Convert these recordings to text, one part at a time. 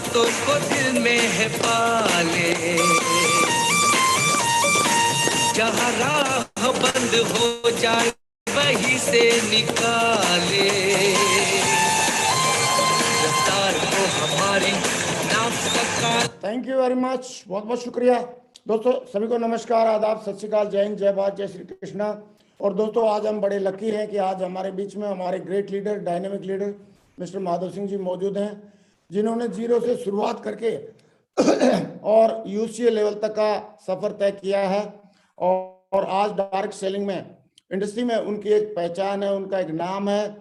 बातों को दिल में है पाले, जहाँ राह बंद हो जाए वहीं से निकाले, रफ्तार को हमारी नाम सका। थैंक यू वेरी मच, बहुत बहुत शुक्रिया दोस्तों। सभी को नमस्कार, आदाब, सत श्री अकाल, जय हिंद, जय भारत, जय श्री कृष्णा। और दोस्तों आज हम बड़े लकी हैं कि आज हमारे बीच में हमारे great leader, dynamic leader mister Madhav Singh ji मौजूद हैं, जिन्होंने जीरो से शुरुआत करके और यूसीए लेवल तक का सफर तय किया है और आज डायरेक्ट सेलिंग में इंडस्ट्री में उनकी एक पहचान है, उनका एक नाम है।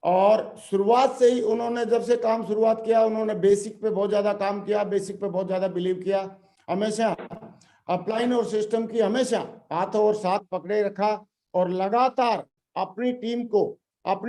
और शुरुआत से ही उन्होंने जब से काम शुरुआत किया, उन्होंने बेसिक पे बहुत ज़्यादा काम किया, बेसिक पे बहुत ज़्यादा बिलीव किया, हमेशा अपलाइन और सिस्टम की हमेशा हाथों और साथ पकड़े रखा और लगातार अपनी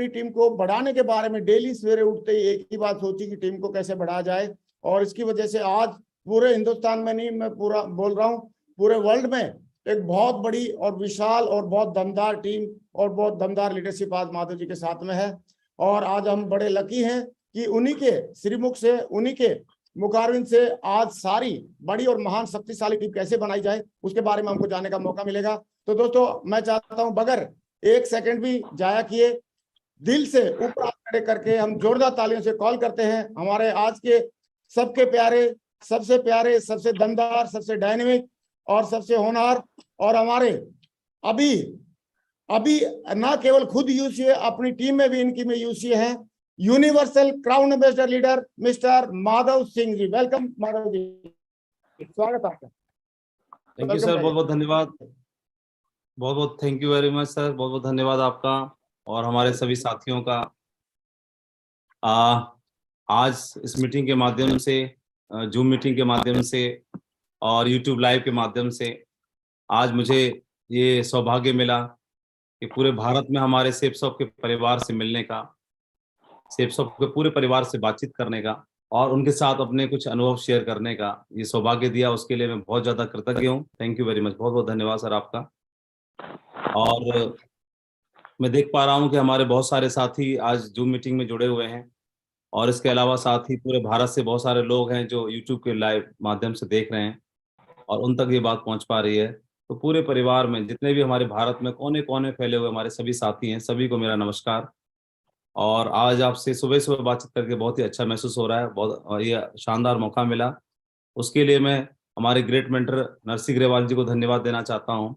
टीम को बढ़ाने के बारे में डेली सवेरे उठते ही एक ही बात सोची कि टीम को कैसे बढ़ाया जाए। और इसकी वजह से आज पूरे हिंदुस्तान में नहीं, मैं पूरा बोल रहा हूँ, पूरे वर्ल्ड में एक बहुत बड़ी और विशाल और बहुत दमदार टीम और बहुत दमदार लीडरशिप आज माधव जी के साथ में है। और आज हम बड़े लकी हैं कि उन्हीं के श्रीमुख से, उन्हीं के मुखारविंद से आज सारी बड़ी और महान शक्तिशाली टीम कैसे बनाई जाए उसके बारे में हमको जानने का मौका मिलेगा। तो दोस्तों मैं चाहता हूं बगैर एक सेकंड भी जाया किए दिल से ऊपर हाथ खड़े करके हम जोरदार तालियों से कॉल करते हैं हमारे आज के सबके प्यारे, सबसे दमदार, सबसे डायनेमिक और सबसे होनहार और हमारे अभी ना केवल खुद यूसीए, अपनी टीम में भी इनकी में यूसीए है, universal crown ambassador leader mister Madhav Singh ji. Welcome Madhav ji, स्वागत आपका। थैंक यू सर, बहुत बहुत धन्यवाद, बहुत बहुत thank you very much sir, बहुत बहुत धन्यवाद आपका और हमारे सभी साथियों का। आज इस मीटिंग के माध्यम से, जूम मीटिंग के माध्यम से और यूट्यूब लाइव के माध्यम से आज मुझे ये सौभाग्य मिला कि पूरे भारत में हमारे सेपसॉफ्ट के परिवार से मिलने का, सेपसॉफ्ट के पूरे परिवार से बातचीत करने का और उनके साथ अपने कुछ अनुभव शेयर करने का ये सौभाग्य दिया, उसके लिए मैं बहुत ज़्यादा कृतज्ञ हूँ। थैंक यू वेरी मच, बहुत बहुत धन्यवाद सर आपका। और मैं देख पा रहा हूँ कि हमारे बहुत सारे साथी आज जूम मीटिंग में जुड़े हुए हैं और इसके अलावा साथ ही पूरे भारत से बहुत सारे लोग हैं जो यूट्यूब के लाइव माध्यम से देख रहे हैं और उन तक ये बात पहुँच पा रही है। तो पूरे परिवार में जितने भी हमारे भारत में कोने कोने फैले हुए हमारे सभी साथी हैं, सभी को मेरा नमस्कार। और आज आपसे सुबह सुबह बातचीत करके बहुत ही अच्छा महसूस हो रहा है, बहुत ये शानदार मौका मिला, उसके लिए मैं हमारे ग्रेट मेंटर नरसी ग्रेवाल जी को धन्यवाद देना चाहता हूँ,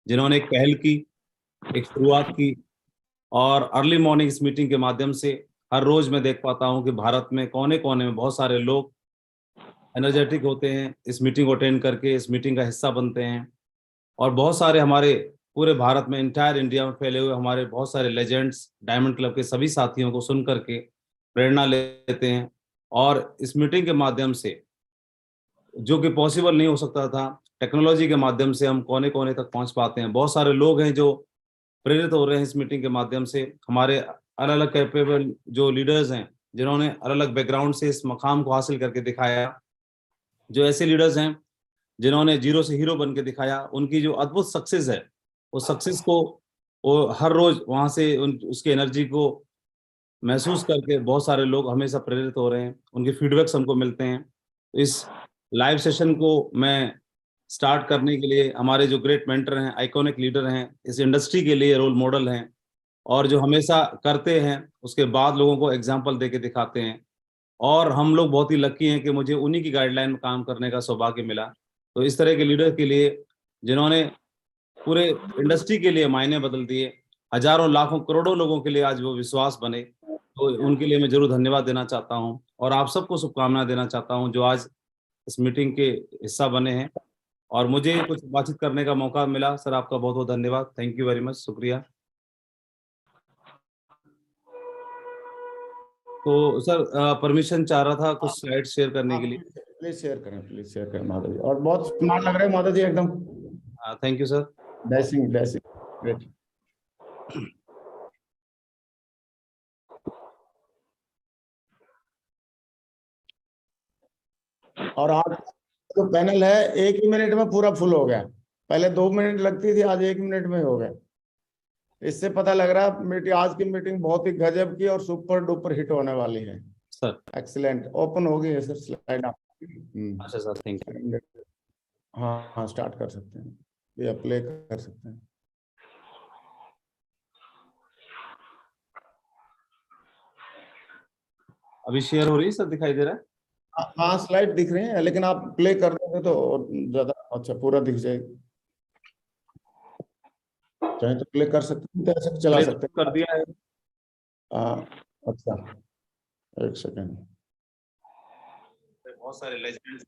जिन्होंने एक पहल की, एक शुरुआत की और अर्ली मॉर्निंग इस मीटिंग के माध्यम से हर रोज मैं देख पाता हूँ कि भारत में कोने कोने में बहुत सारे लोग एनर्जेटिक होते हैं, इस मीटिंग को अटेंड करके इस मीटिंग का हिस्सा बनते हैं और बहुत सारे हमारे पूरे भारत में, इंटायर इंडिया में फैले हुए हमारे बहुत सारे लेजेंड्स, डायमंड क्लब के सभी साथियों को सुन करके प्रेरणा लेते हैं। और इस मीटिंग के माध्यम से जो कि पॉसिबल नहीं हो सकता था, टेक्नोलॉजी के माध्यम से हम कोने कोने तक पहुंच पाते हैं। बहुत सारे लोग हैं जो प्रेरित हो रहे हैं इस मीटिंग के माध्यम से, हमारे अलग अलग कैपेबल जो लीडर्स हैं जिन्होंने अलग अलग बैकग्राउंड से इस मकाम को हासिल करके दिखाया, जो ऐसे लीडर्स हैं जिन्होंने जीरो से हीरो बन के दिखाया, उनकी जो अद्भुत सक्सेस है, उस सक्सेस को वो हर रोज वहाँ से उसकी एनर्जी को महसूस करके बहुत सारे लोग हमेशा प्रेरित हो रहे हैं, उनके फीडबैक्स हमको मिलते हैं। इस लाइव सेशन को मैं स्टार्ट करने के लिए हमारे जो ग्रेट मेंटर हैं, आइकॉनिक लीडर हैं, इस इंडस्ट्री के लिए रोल मॉडल हैं और जो हमेशा करते हैं उसके बाद लोगों को एग्जाम्पल दे के दिखाते हैं। और हम लोग बहुत ही लकी हैं कि मुझे उन्हीं की गाइडलाइन में काम करने का सौभाग्य मिला। तो इस तरह के लीडर के लिए जिन्होंने पूरे इंडस्ट्री के लिए मायने बदल दिए, हजारों लाखों करोड़ों लोगों के लिए आज वो विश्वास बने, तो उनके लिए मैं जरूर धन्यवाद देना चाहता हूं और आप सबको शुभकामनाएं देना चाहता हूं जो आज इस मीटिंग के हिस्सा बने हैं और मुझे कुछ बातचीत करने का मौका मिला। सर आपका बहुत बहुत धन्यवाद, थैंक यू वेरी मच, शुक्रिया। तो सर परमिशन चाह रहा था कुछ स्लाइड शेयर करने के लिए। प्लीज शेयर करें माधव जी, और बहुत स्मार्ट लग रहे हैं माधव जी एकदम। Thank you sir. Blessing great. और आज जो पैनल है 1 ही मिनट में पूरा फुल हो गया, पहले 2 मिनट लगती थी, आज 1 मिनट में हो गया। इससे पता लग रहा है आज की मीटिंग बहुत ही गजब की और सुपर डुपर हिट होने वाली है। सर। एक्सीलेंट, ओपन हो गई है सर स्लाइड आप। अच्छा सर, थैंक यू। हाँ हाँ, स्टार्ट कर सकते हैं, ये प्ले कर सकते हैं। अभी शेयर हो रही है सर, दिखाई दे रहा है? हाँ स्लाइड दिख रहे हैं, लेकिन आप प्ले कर दोगे तो और ज्यादा अच्छा पूरा दिख जाएगी। चाहे तो प्ले कर सकते हैं, तो ऐसे भी चला प्ले सकते कर दिया है। हैं। अच्छा, एक सेकेंड। बहुत सारे लेजेंड्स।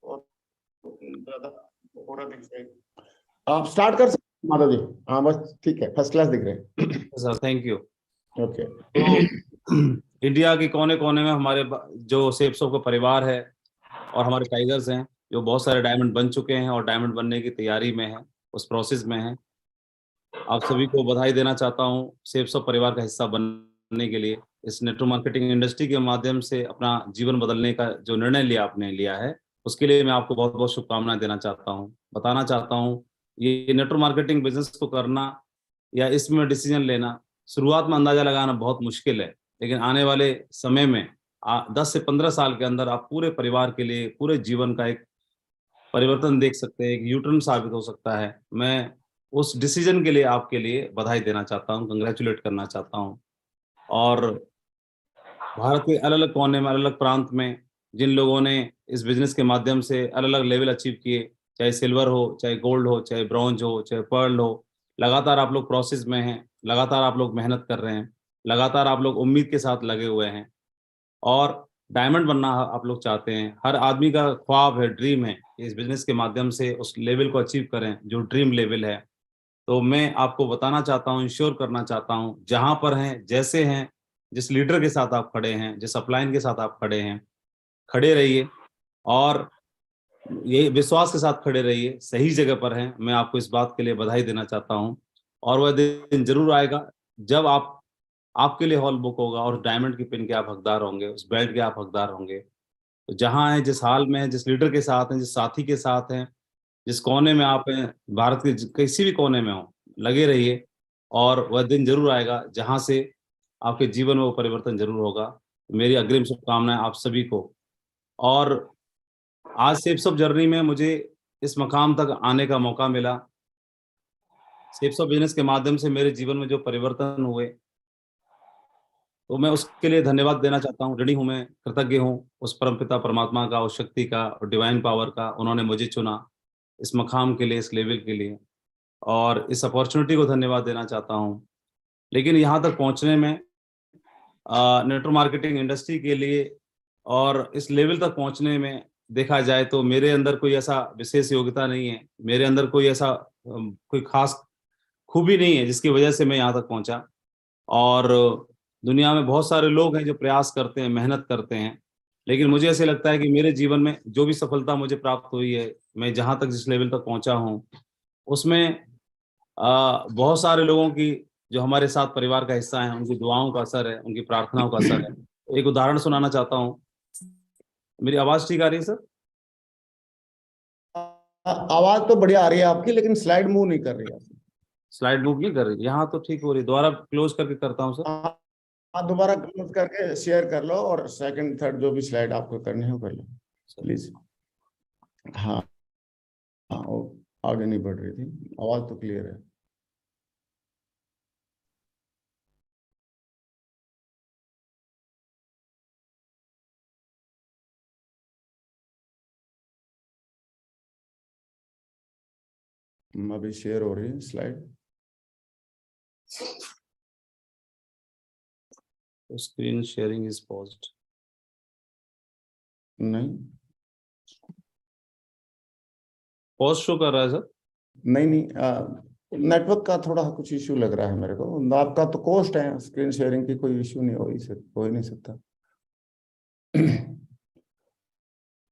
और ज्यादा पूरा दिख जाएगी। आप स्टार्ट कर सकते हैं माधव जी। हाँ बस ठीक है, फर्स्ट क्लास दिख रहे हैं। Sir thank you. ओके। तो इंडिया के कोने कोने में हमारे जो सेप्सो का परिवार है और हमारे टाइगर्स हैं, जो बहुत सारे डायमंड बन चुके हैं और डायमंड बनने की तैयारी में है, उस प्रोसेस में है। आप सभी को बधाई देना चाहता हूँ सेप्सो परिवार का हिस्सा बनने के लिए। इस नेटवर्क मार्केटिंग इंडस्ट्री के माध्यम से अपना जीवन बदलने का जो निर्णय आपने लिया है, उसके लिए मैं आपको बहुत बहुत शुभकामनाएं देना चाहता हूँ। बताना चाहता हूँ, ये नेटवर्क मार्केटिंग बिजनेस को करना या इसमें डिसीजन लेना शुरुआत में अंदाजा लगाना बहुत मुश्किल है, लेकिन आने वाले समय में 10 से 15 साल के अंदर आप पूरे परिवार के लिए पूरे जीवन का एक परिवर्तन देख सकते हैं, एक यूटर्न साबित हो सकता है। मैं उस डिसीजन के लिए आपके लिए बधाई देना चाहता हूँ, कंग्रेचुलेट करना चाहता हूँ। और भारत के अलग अलग कोने में, अलग अलग प्रांत में जिन लोगों ने इस बिजनेस के माध्यम से अलग अलग लेवल अचीव किए, चाहे सिल्वर हो, चाहे गोल्ड हो, चाहे ब्रॉन्ज हो, चाहे पर्ल हो, लगातार आप लोग प्रोसेस में हैं, लगातार आप लोग मेहनत कर रहे हैं, लगातार आप लोग उम्मीद के साथ लगे हुए हैं और डायमंड बनना आप लोग चाहते हैं। हर आदमी का ख्वाब है, ड्रीम है कि इस बिजनेस के माध्यम से उस लेवल को अचीव करें जो ड्रीम लेवल है। तो मैं आपको बताना चाहता हूँ, इंश्योर करना चाहता हूँ, जहां पर हैं, जैसे हैं, जिस लीडर के साथ आप खड़े हैं, जिस अपलाइन के साथ आप खड़े हैं, खड़े रहिए और ये विश्वास के साथ खड़े रहिए, सही जगह पर हैं। मैं आपको इस बात के लिए बधाई देना चाहता हूँ और वह दिन जरूर आएगा जब आपके लिए हॉल बुक होगा और डायमंड की पिन के आप हकदार होंगे, उस बेल्ट के आप हकदार होंगे। तो जहां है, जिस हाल में है, जिस लीडर के साथ हैं, जिस साथी के साथ हैं, जिस कोने में आप हैं, भारत के किसी भी कोने में हो, लगे रहिए और वह दिन जरूर आएगा जहां से आपके जीवन में वो परिवर्तन जरूर होगा। मेरी अग्रिम शुभकामनाएं आप सभी को। और आज सेप्स ऑफ जर्नी में मुझे इस मकाम तक आने का मौका मिला। सेप्स ऑफ बिजनेस के माध्यम से मेरे जीवन में जो परिवर्तन हुए, तो मैं उसके लिए धन्यवाद देना चाहता हूँ, ऋणी हूँ, मैं कृतज्ञ हूँ उस परमपिता परमात्मा का, उस शक्ति का और डिवाइन पावर का। उन्होंने मुझे चुना इस मकाम के लिए, इस लेवल के लिए, और इस अपॉर्चुनिटी को धन्यवाद देना चाहता हूँ। लेकिन यहाँ तक पहुँचने में नेटवर्क मार्केटिंग इंडस्ट्री के लिए और इस लेवल तक पहुँचने में देखा जाए तो मेरे अंदर कोई ऐसा विशेष योग्यता नहीं है, मेरे अंदर कोई ऐसा कोई खास खूबी नहीं है जिसकी वजह से मैं यहाँ तक पहुँचा। और दुनिया में बहुत सारे लोग हैं जो प्रयास करते हैं, मेहनत करते हैं, लेकिन मुझे ऐसे लगता है कि मेरे जीवन में जो भी सफलता मुझे प्राप्त हुई है, मैं जहाँ तक जिस लेवल तक पहुँचा हूँ, उसमें बहुत सारे लोगों की, जो हमारे साथ परिवार का हिस्सा है, उनकी दुआओं का असर है, उनकी प्रार्थनाओं का असर है। एक उदाहरण सुनाना चाहता हूँ। मेरी आवाज ठीक आ रही है सर? आवाज तो बढ़िया आ रही है आपकी, लेकिन स्लाइड मूव नहीं कर रही है। स्लाइड मूव नहीं कर रही? यहाँ तो ठीक हो रही, दोबारा क्लोज करके करता हूँ सर। हाँ दोबारा क्लोज करके शेयर कर लो और सेकंड थर्ड जो भी स्लाइड आपको करनी हो कर लो प्लीज। हाँ हाँ, वो आगे नहीं बढ़ रही थी, आवाज तो क्लियर है। अभी शेयर हो रही है slide. Screen sharing is paused. नहीं पॉज शो कर रहा है सर? नहीं नहीं, नेटवर्क का थोड़ा कुछ इश्यू लग रहा है मेरे को। आपका तो कोस्ट है, स्क्रीन शेयरिंग की कोई इश्यू नहीं हो ही नहीं सकता।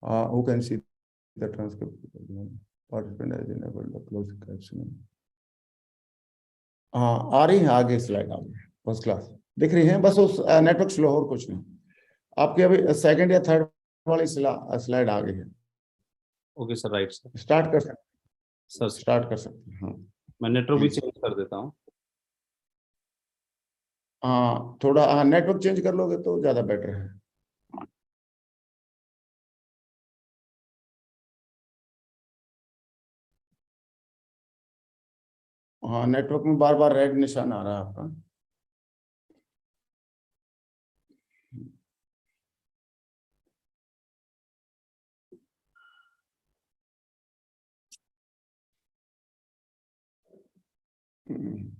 who can see the transcript? Participant has enabled the closed captioning. हाँ आ रही है आगे स्लाइड, आगे फर्स्ट क्लास दिख रही है, बस उस नेटवर्क स्लो और कुछ नहीं। आपकी अभी सेकंड या थर्ड वाली स्लाइड आ गई है। Okay sir, right sir. Start कर सकते सर स्टार्ट कर सकते हैं। हाँ मैं नेटवर्क भी जी। चेंज कर देता हूँ। हाँ थोड़ा, हाँ नेटवर्क चेंज कर लोगे तो ज्यादा बेटर है। हाँ नेटवर्क में बार बार रेड निशान आ रहा है आपका। हम्म,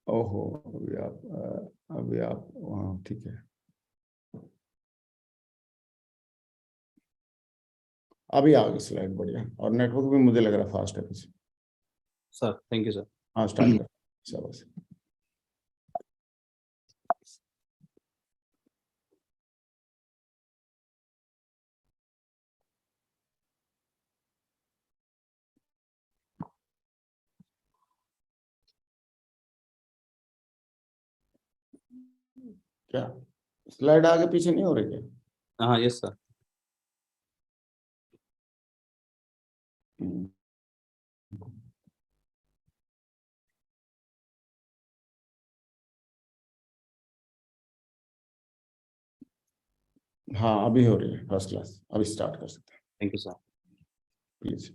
ओहो, अभी आप हाँ ठीक है, अभी आ गई स्लाइड, बढ़िया। और नेटवर्क भी मुझे लग रहा है फास्ट है कुछ। Sir thank you sir. हाँ स्टार्ट कर, शाबाश। क्या स्लाइड आगे पीछे नहीं हो रही क्या? हाँ यस सर। हम्म, हाँ अभी हो रही है, फर्स्ट क्लास, अभी स्टार्ट कर सकते हैं थैंक यू सर। प्लीज।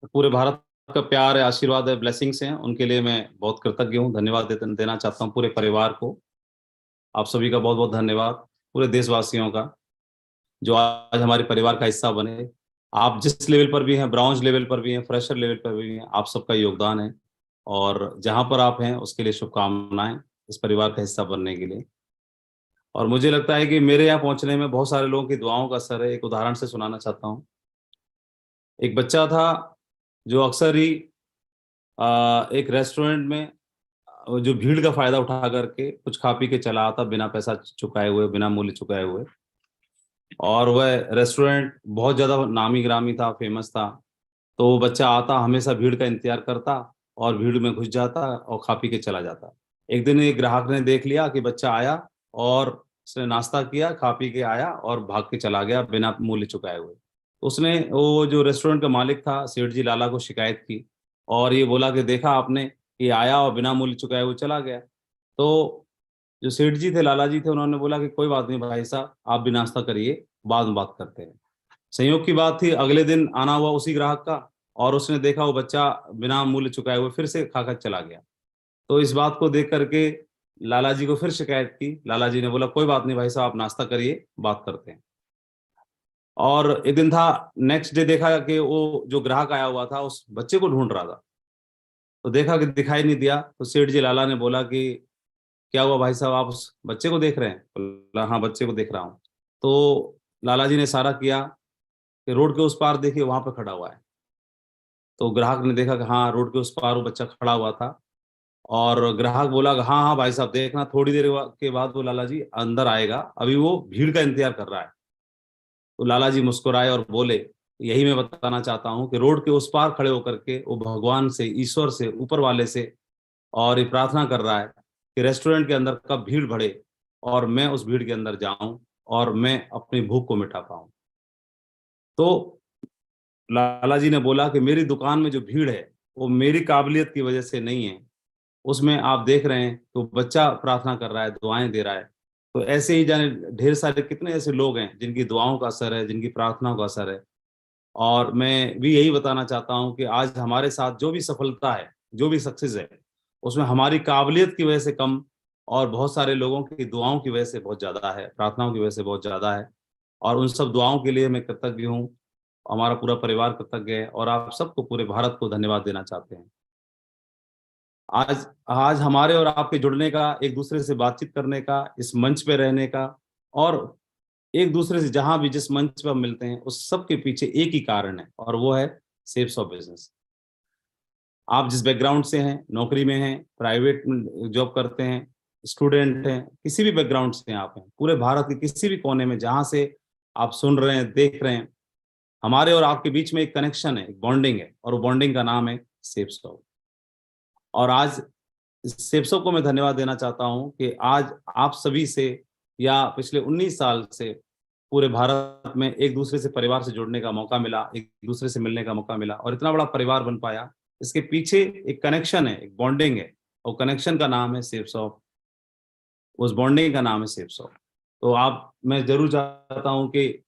पूरे भारत का प्यार है, आशीर्वाद है, ब्लेसिंग्स हैं, उनके लिए मैं बहुत कृतज्ञ हूँ। धन्यवाद देना चाहता हूँ पूरे परिवार को। आप सभी का बहुत बहुत धन्यवाद, पूरे देशवासियों का, जो आज हमारे परिवार का हिस्सा बने। आप जिस लेवल पर भी हैं, ब्राउन्ज लेवल पर भी हैं, फ्रेशर लेवल पर भी हैं, आप सबका योगदान है। और जहां पर आप हैं उसके लिए शुभकामनाएं, इस परिवार का हिस्सा बनने के लिए। और मुझे लगता है कि मेरे यहाँ पहुंचने में बहुत सारे लोगों की दुआओं का असर है। एक उदाहरण से सुनाना चाहता हूँ। एक बच्चा था जो अक्सर ही एक रेस्टोरेंट में जो भीड़ का फायदा उठा करके कुछ खा पी के चला आता, बिना पैसा चुकाए हुए, बिना मूल्य चुकाए हुए। और वह रेस्टोरेंट बहुत ज्यादा नामी गिरामी था, फेमस था। तो वो बच्चा आता, हमेशा भीड़ का इंतजार करता और भीड़ में घुस जाता और खा पी के चला जाता। एक दिन एक ग्राहक ने देख लिया कि बच्चा आया और उसने नाश्ता किया, खा पी के आया और भाग के चला गया बिना मूल्य चुकाए हुए। उसने वो जो रेस्टोरेंट का मालिक था, सेठ जी लाला, को शिकायत की और ये बोला कि देखा आपने, ये आया और बिना मूल्य चुकाए हुए चला गया। तो जो सेठ जी थे, लाला जी थे, उन्होंने बोला कि कोई बात नहीं भाई साहब, आप भी नाश्ता करिए, बाद में बात करते हैं। संयोग की बात थी, अगले दिन आना हुआ उसी ग्राहक का, और उसने देखा वो बच्चा बिना मूल्य चुकाए हुए फिर से खाकर चला गया। तो इस बात को देख करके लाला जी को फिर शिकायत की। लाला जी ने बोला कोई बात नहीं भाई साहब, आप नाश्ता करिए, बात करते हैं। और एक दिन था, नेक्स्ट डे देखा कि वो जो ग्राहक आया हुआ था उस बच्चे को ढूंढ रहा था। तो देखा कि दिखाई नहीं दिया, तो सेठ जी लाला ने बोला कि क्या हुआ भाई साहब, आप उस बच्चे को देख रहे हैं? बोला हाँ बच्चे को देख रहा हूँ। तो लाला जी ने इशारा किया कि रोड के उस पार देखिए, वहां पर खड़ा हुआ है। तो ग्राहक ने देखा कि हाँ रोड के उस पार वो बच्चा खड़ा हुआ था। और ग्राहक बोला कि हाँ हाँ भाई साहब, देखना थोड़ी देर के बाद वो लाला जी अंदर आएगा, अभी वो भीड़ का इंतजार कर रहा है। तो लाला जी मुस्कुराए और बोले, यही मैं बताना चाहता हूँ कि रोड के उस पार खड़े होकर के वो भगवान से, ईश्वर से, ऊपर वाले से और ये प्रार्थना कर रहा है कि रेस्टोरेंट के अंदर कब भीड़ बढ़े और मैं उस भीड़ के अंदर जाऊं और मैं अपनी भूख को मिटा पाऊं। तो लाला जी ने बोला कि मेरी दुकान में जो भीड़ है वो मेरी काबिलियत की वजह से नहीं है, उसमें आप देख रहे हैं तो बच्चा प्रार्थना कर रहा है, दुआएं दे रहा है। तो ऐसे ही जाने ढेर सारे कितने ऐसे लोग हैं जिनकी दुआओं का असर है, जिनकी प्रार्थनाओं का असर है। और मैं भी यही बताना चाहता हूं कि आज हमारे साथ जो भी सफलता है, जो भी सक्सेस है, उसमें हमारी काबिलियत की वजह से कम और बहुत सारे लोगों की दुआओं की वजह से बहुत ज्यादा है, प्रार्थनाओं की वजह से बहुत ज्यादा है। और उन सब दुआओं के लिए मैं कृतज्ञ हूँ, हमारा पूरा परिवार कृतज्ञ है, और आप सबको, पूरे भारत को धन्यवाद देना चाहते हैं। आज आज हमारे और आपके जुड़ने का, एक दूसरे से बातचीत करने का, इस मंच पे रहने का, और एक दूसरे से जहां भी जिस मंच पर हम मिलते हैं, उस सब के पीछे एक ही कारण है, और वो है सेप्स ऑफ बिजनेस। आप जिस बैकग्राउंड से हैं, नौकरी में हैं, प्राइवेट जॉब करते हैं, स्टूडेंट हैं, किसी भी बैकग्राउंड से आप हैं, पूरे भारत के किसी भी कोने में जहां से आप सुन रहे हैं, देख रहे हैं, हमारे और आपके बीच में एक कनेक्शन है, एक बॉन्डिंग है, और वो बॉन्डिंग का नाम है सेप्स ऑफ। और आज सेप्सो को मैं धन्यवाद देना चाहता हूं कि आज आप सभी से, या पिछले 19 साल से पूरे भारत में एक दूसरे से परिवार से जुड़ने का मौका मिला, एक दूसरे से मिलने का मौका मिला और इतना बड़ा परिवार बन पाया। इसके पीछे एक कनेक्शन है, एक बॉन्डिंग है और कनेक्शन का नाम है सेफसॉफ्ट, उस बॉन्डिंग का नाम है सेफसॉफ्ट। तो मैं जरूर चाहता हूं कि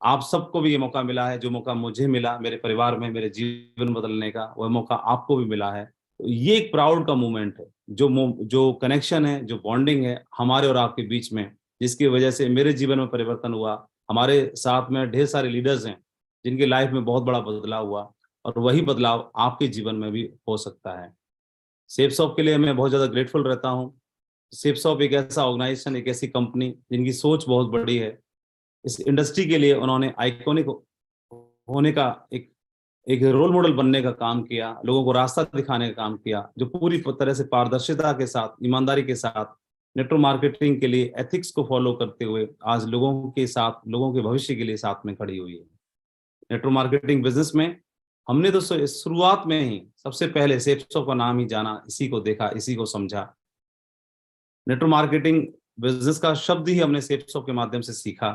आप सबको भी ये मौका मिला है, जो मौका मुझे मिला मेरे परिवार में मेरे जीवन बदलने का, वह मौका आपको भी मिला है। तो ये एक प्राउड का मोमेंट है, जो कनेक्शन है, जो बॉन्डिंग है हमारे और आपके बीच में, जिसकी वजह से मेरे जीवन में परिवर्तन हुआ। हमारे साथ में ढेर सारे लीडर्स हैं जिनकी लाइफ में बहुत बड़ा बदलाव हुआ और वही बदलाव आपके जीवन में भी हो सकता है। सेफसॉफ्ट के लिए मैं बहुत ज़्यादा ग्रेटफुल रहता हूँ। सेफसॉफ्ट एक ऐसा ऑर्गेनाइजेशन, एक ऐसी कंपनी जिनकी सोच बहुत बड़ी है। इस इंडस्ट्री के लिए उन्होंने आइकॉनिक होने का, एक रोल मॉडल बनने का काम किया, लोगों को रास्ता दिखाने का काम किया, जो पूरी तरह से पारदर्शिता के साथ, ईमानदारी के साथ नेटवर्क मार्केटिंग के लिए एथिक्स को फॉलो करते हुए आज लोगों के साथ, लोगों के भविष्य के लिए साथ में खड़ी हुई है। नेटवर्क मार्केटिंग बिजनेस में हमने तो शुरुआत में ही सबसे पहले सेफसॉफ्ट का नाम ही जाना, इसी को देखा, इसी को समझा। नेटवर्क मार्केटिंग बिजनेस का शब्द ही हमने सेफसॉफ्ट के माध्यम से सीखा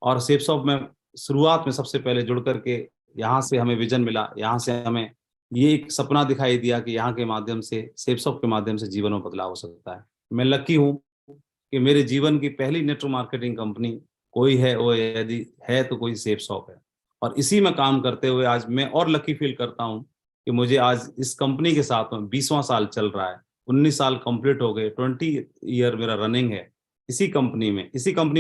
और सेफसॉफ्ट में शुरुआत में सबसे पहले जुड़ करके यहाँ से हमें विजन मिला, यहाँ से हमें ये एक सपना दिखाई दिया कि यहाँ के माध्यम से, सेफसॉफ्ट के माध्यम से जीवन में बदलाव हो सकता है। मैं लकी हूँ कि मेरे जीवन की पहली नेटवर्क मार्केटिंग कंपनी कोई है, वो यदि है तो कोई सेफसॉफ्ट है और इसी में काम करते हुए आज मैं और लकी फील करता हूँ कि मुझे आज इस कंपनी के साथ में 20वां साल चल रहा है, 19 साल कंप्लीट हो गए, 20 ईयर मेरा रनिंग है इसी कंपनी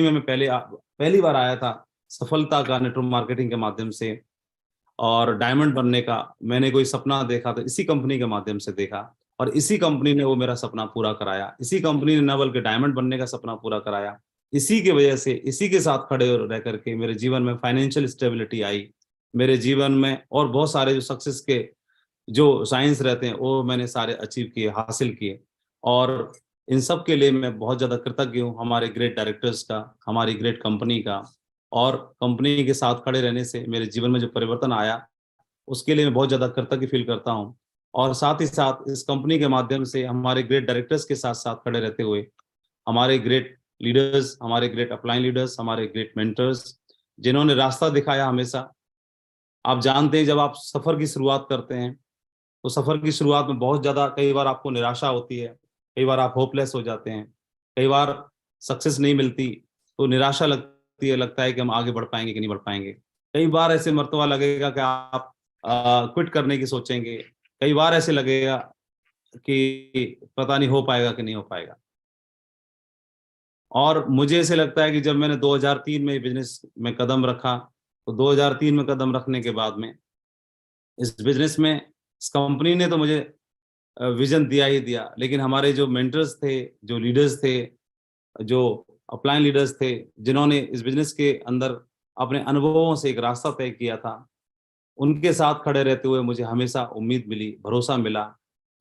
में मैं पहली बार आया था सफलता का नेटवर्क मार्केटिंग के माध्यम से और डायमंड बनने का मैंने कोई सपना देखा तो इसी कंपनी के माध्यम से देखा और इसी कंपनी ने वो मेरा सपना पूरा कराया। इसी कंपनी ने न बल्कि डायमंड बनने का सपना पूरा कराया। इसी की वजह से, इसी के साथ खड़े रह करके मेरे जीवन में फाइनेंशियल स्टेबिलिटी आई, मेरे जीवन में और बहुत सारे जो सक्सेस के जो साइंस रहते हैं वो मैंने सारे अचीव किए, हासिल किए और इन सब के लिए मैं बहुत ज़्यादा कृतज्ञ हूँ हमारे ग्रेट डायरेक्टर्स का, हमारी ग्रेट कंपनी का। और कंपनी के साथ खड़े रहने से मेरे जीवन में जो परिवर्तन आया उसके लिए मैं बहुत ज़्यादा कृतज्ञ फील करता हूँ और साथ ही साथ इस कंपनी के माध्यम से हमारे ग्रेट डायरेक्टर्स के साथ साथ खड़े रहते हुए हमारे ग्रेट लीडर्स, हमारे ग्रेट अपलाइन लीडर्स, हमारे ग्रेट मेंटर्स जिन्होंने रास्ता दिखाया हमेशा। आप जानते हैं जब आप सफ़र की शुरुआत करते हैं तो सफ़र की शुरुआत में बहुत ज़्यादा कई बार आपको निराशा होती है, कई बार आप होपलेस हो जाते हैं, कई बार सक्सेस नहीं मिलती तो निराशा लगती है, लगता है कि हम आगे बढ़ पाएंगे कि नहीं बढ़ पाएंगे। कई बार ऐसे मर्तबा लगेगा कि आप क्विट करने की सोचेंगे, कई बार ऐसे लगेगा कि पता नहीं हो पाएगा कि नहीं हो पाएगा। और मुझे ऐसे लगता है कि जब मैंने 2003 में बिजनेस में कदम रखा तो 2003 में कदम रखने के बाद में इस बिजनेस में, इस कंपनी ने तो मुझे विजन दिया ही दिया, लेकिन हमारे जो मेंटर्स थे, जो लीडर्स थे, जो अपलाइन लीडर्स थे, जिन्होंने इस बिजनेस के अंदर अपने अनुभवों से एक रास्ता तय किया था, उनके साथ खड़े रहते हुए मुझे हमेशा उम्मीद मिली, भरोसा मिला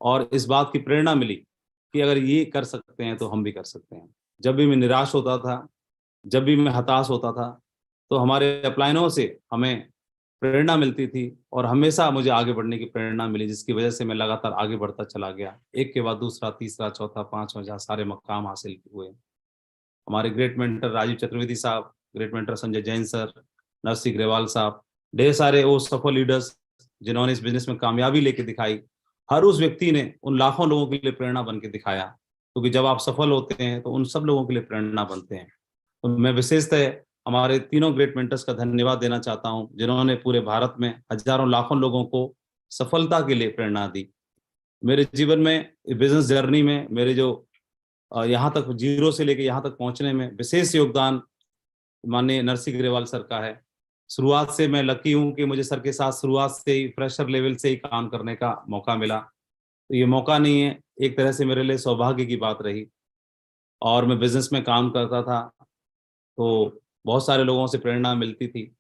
और इस बात की प्रेरणा मिली कि अगर ये कर सकते हैं तो हम भी कर सकते हैं। जब भी मैं निराश होता था, जब भी मैं हताश होता था तो हमारे अपलाइनों से हमें प्रेरणा मिलती थी और हमेशा मुझे आगे बढ़ने की प्रेरणा मिली, जिसकी वजह से मैं लगातार आगे बढ़ता चला गया, एक के बाद दूसरा, तीसरा, चौथा, पांचवा, जहाँ सारे मकाम हासिल हुए। हमारे ग्रेट मेंटर राजीव चतुर्वेदी साहब, great mentor Sanjay Jain sir, Narsingh Grewal साहब, ढेर सारे वो सफल लीडर्स जिन्होंने इस बिजनेस में कामयाबी लेके दिखाई। हर उस व्यक्ति ने उन लाखों लोगों के लिए प्रेरणा बन के दिखाया, क्योंकि जब आप सफल होते हैं तो उन सब लोगों के लिए प्रेरणा बनते हैं। तो मैं विशेषतः हमारे तीनों ग्रेट मेंटर्स का धन्यवाद देना चाहता हूं जिन्होंने पूरे भारत में हजारों लाखों लोगों को सफलता के लिए प्रेरणा दी। मेरे जीवन में बिजनेस जर्नी में मेरे जो यहाँ तक जीरो से लेके यहाँ तक पहुंचने में विशेष योगदान माननीय नरसिंह ग्रेवाल सर का है। शुरुआत से मैं लकी हूँ कि मुझे सर के साथ शुरुआत से ही फ्रेशर लेवल से ही काम करने का मौका मिला। तो ये मौका नहीं है, एक तरह से मेरे लिए सौभाग्य की बात रही। और मैं बिजनेस में काम करता था तो बहुत सारे लोगों से प्रेरणा मिलती थी,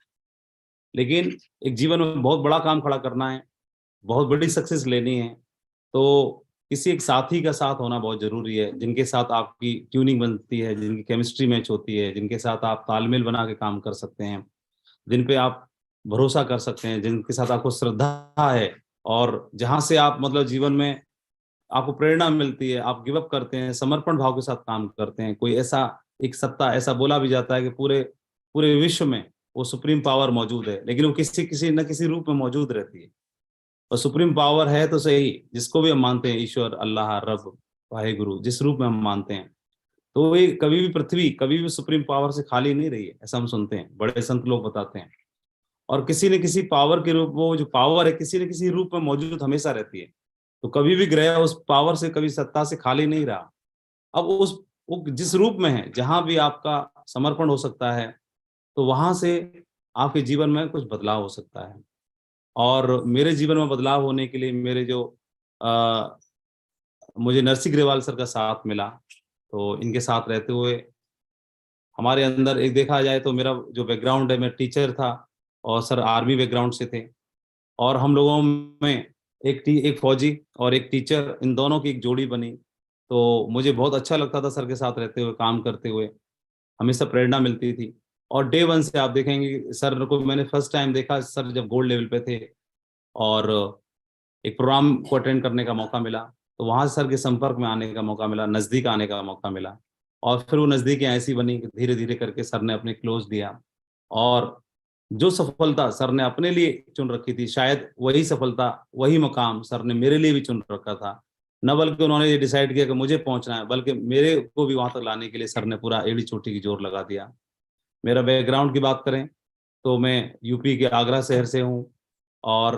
लेकिन एक जीवन में बहुत बड़ा काम खड़ा करना है, बहुत बड़ी सक्सेस लेनी है तो किसी एक साथी का साथ होना बहुत ज़रूरी है, जिनके साथ आपकी ट्यूनिंग बनती है, जिनकी केमिस्ट्री मैच होती है, जिनके साथ आप तालमेल बना के काम कर सकते हैं, जिन पे आप भरोसा कर सकते हैं, जिनके साथ आपको श्रद्धा है और जहाँ से आप मतलब जीवन में आपको प्रेरणा मिलती है, आप गिव अप करते हैं, समर्पण भाव के साथ काम करते हैं। कोई ऐसा एक सत्ता, ऐसा बोला भी जाता है कि पूरे पूरे विश्व में वो सुप्रीम पावर मौजूद है, लेकिन वो किसी किसी न किसी रूप में मौजूद रहती है। और सुप्रीम पावर है तो सही, जिसको भी हम मानते हैं, ईश्वर, अल्लाह, रब, वाहेगुरु, जिस रूप में हम मानते हैं, तो ये कभी भी पृथ्वी कभी भी सुप्रीम पावर से खाली नहीं रही है, ऐसा हम सुनते हैं, बड़े संत लोग बताते हैं। और किसी न किसी पावर के रूप, वो जो पावर है किसी न किसी रूप में मौजूद हमेशा रहती है। तो कभी भी ग्रह उस पावर से, कभी सत्ता से खाली नहीं रहा। अब वो जिस रूप में है, जहां भी आपका समर्पण हो सकता है, तो वहां से आपके जीवन में कुछ बदलाव हो सकता है। और मेरे जीवन में बदलाव होने के लिए मेरे जो मुझे नरसिंह ग्रेवाल सर का साथ मिला, तो इनके साथ रहते हुए हमारे अंदर एक, देखा जाए तो मेरा जो बैकग्राउंड है, मैं टीचर था और सर आर्मी बैकग्राउंड से थे, और हम लोगों में एक फौजी और एक टीचर, इन दोनों की एक जोड़ी बनी। तो मुझे बहुत अच्छा लगता था सर के साथ रहते हुए, काम करते हुए, हमेशा प्रेरणा मिलती थी। और डे वन से आप देखेंगे सर को मैंने फर्स्ट टाइम देखा, सर जब गोल्ड लेवल पे थे और एक प्रोग्राम को अटेंड करने का मौका मिला, तो वहां सर के संपर्क में आने का मौका मिला, नज़दीक आने का मौका मिला। और फिर वो नज़दीकियाँ ऐसी बनी कि धीरे धीरे करके सर ने अपने क्लोज दिया, और जो सफलता सर ने अपने लिए चुन रखी थी, शायद वही सफलता, वही मुकाम सर ने मेरे लिए भी चुन रखा था। न बल्कि उन्होंने ये डिसाइड किया कि मुझे पहुंचना है, बल्कि मेरे को भी वहां तक लाने के लिए सर ने पूरा एड़ी चोटी की जोर लगा दिया। मेरा बैकग्राउंड की बात करें तो मैं यूपी के आगरा शहर से हूँ, और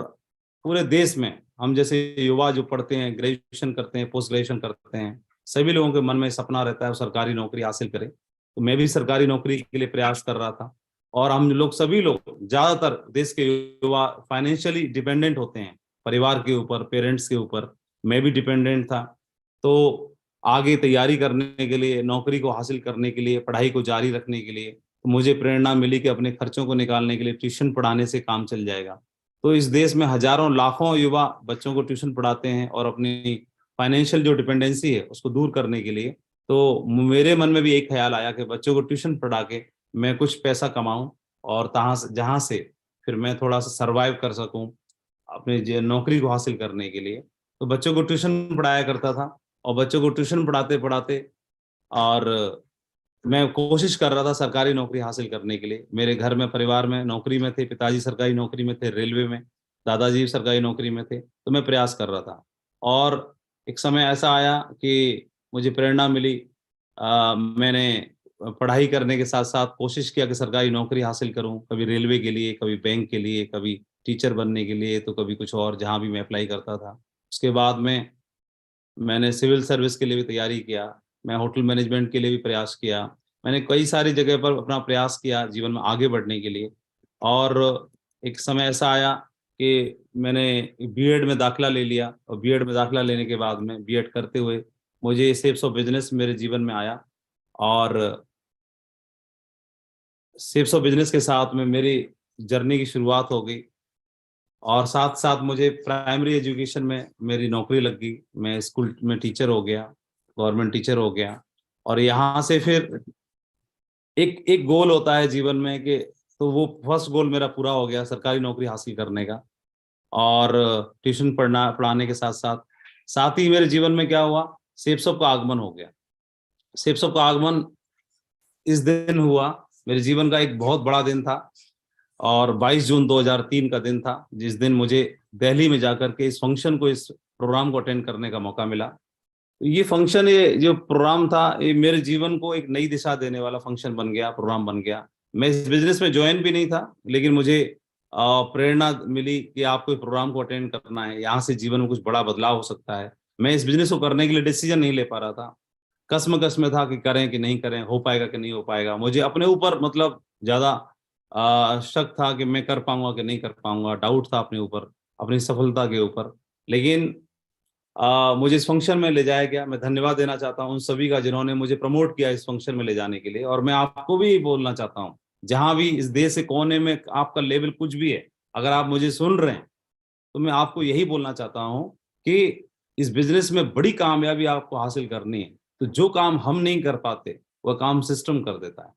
पूरे देश में हम जैसे युवा जो पढ़ते हैं, ग्रेजुएशन करते हैं, पोस्ट ग्रेजुएशन करते हैं, सभी लोगों के मन में सपना रहता है वो सरकारी नौकरी हासिल करें। तो मैं भी सरकारी नौकरी के लिए प्रयास कर रहा था। और हम लोग, सभी लोग, ज्यादातर देश के युवा फाइनेंशियली डिपेंडेंट होते हैं, परिवार के ऊपर, पेरेंट्स के ऊपर। मैं भी डिपेंडेंट था। तो आगे तैयारी करने के लिए, नौकरी को हासिल करने के लिए, पढ़ाई को जारी रखने के लिए, तो मुझे प्रेरणा मिली कि अपने खर्चों को निकालने के लिए ट्यूशन पढ़ाने से काम चल जाएगा। तो इस देश में हजारों लाखों युवा बच्चों को ट्यूशन पढ़ाते हैं, और अपनी फाइनेंशियल जो डिपेंडेंसी है उसको दूर करने के लिए, तो मेरे मन में भी एक ख्याल आया कि बच्चों को ट्यूशन पढ़ा के मैं कुछ पैसा कमाऊं, और जहां से फिर मैं थोड़ा सा सरवाइव कर सकूं अपने नौकरी को हासिल करने के लिए। तो बच्चों को ट्यूशन पढ़ाया करता था, और बच्चों को ट्यूशन पढ़ाते पढ़ाते और मैं कोशिश कर रहा था सरकारी नौकरी हासिल करने के लिए। मेरे घर में, परिवार में नौकरी में थे, पिताजी सरकारी नौकरी में थे, रेलवे में, दादाजी सरकारी नौकरी में थे, तो मैं प्रयास कर रहा था। और एक समय ऐसा आया कि मुझे प्रेरणा मिली, मैंने पढ़ाई करने के साथ साथ कोशिश किया कि सरकारी नौकरी हासिल करूं, कभी रेलवे के लिए, कभी बैंक के लिए, कभी टीचर बनने के लिए, तो कभी कुछ और, जहां भी मैं अप्लाई करता था। उसके बाद में मैंने सिविल सर्विस के लिए भी तैयारी किया, मैं होटल मैनेजमेंट के लिए भी प्रयास किया, मैंने कई सारी जगह पर अपना प्रयास किया जीवन में आगे बढ़ने के लिए। और एक समय ऐसा आया कि मैंने बीएड में दाखिला ले लिया, और बीएड में दाखिला लेने के बाद में बीएड करते हुए मुझे शेप्स ऑफ बिजनेस मेरे जीवन में आया, और शेप्स ऑफ बिजनेस के साथ में मेरी जर्नी की शुरुआत हो गई। और साथ साथ मुझे प्राइमरी एजुकेशन में मेरी नौकरी लग गई, मैं स्कूल में टीचर हो गया, गवर्नमेंट टीचर हो गया। और यहाँ से फिर एक एक गोल होता है जीवन में कि, तो वो फर्स्ट गोल मेरा पूरा हो गया, सरकारी नौकरी हासिल करने का। और ट्यूशन पढ़ाने के साथ साथ साथ ही मेरे जीवन में क्या हुआ, सेप्सोप का आगमन हो गया। सेप्सोप का आगमन इस दिन हुआ, मेरे जीवन का एक बहुत बड़ा दिन था, और 22 जून 2003 का दिन था, जिस दिन मुझे दिल्ली में जाकर के इस फंक्शन को, इस प्रोग्राम को अटेंड करने का मौका मिला। तो ये फंक्शन, ये जो प्रोग्राम था, ये मेरे जीवन को एक नई दिशा देने वाला फंक्शन बन गया, प्रोग्राम बन गया। मैं इस बिजनेस में ज्वाइन भी नहीं था, लेकिन मुझे प्रेरणा मिली कि आपको इस प्रोग्राम को अटेंड करना है, यहाँ से जीवन में कुछ बड़ा बदलाव हो सकता है। मैं इस बिजनेस को करने के लिए डिसीजन नहीं ले पा रहा था, कसम में था कि करें कि नहीं करें, हो पाएगा कि नहीं हो पाएगा। मुझे अपने ऊपर मतलब ज्यादा शक था कि मैं कर पाऊंगा कि नहीं कर पाऊंगा, डाउट था अपने ऊपर, अपनी सफलता के ऊपर। लेकिन मुझे इस फंक्शन में ले जाया गया। मैं धन्यवाद देना चाहता हूं उन सभी का जिन्होंने मुझे प्रमोट किया इस फंक्शन में ले जाने के लिए। और मैं आपको भी बोलना चाहता हूं, जहां भी इस देश के कोने में आपका लेवल कुछ भी है, अगर आप मुझे सुन रहे हैं, तो मैं आपको यही बोलना चाहता हूं कि इस बिजनेस में बड़ी कामयाबी आपको हासिल करनी है, तो जो काम हम नहीं कर पाते वह काम सिस्टम कर देता है।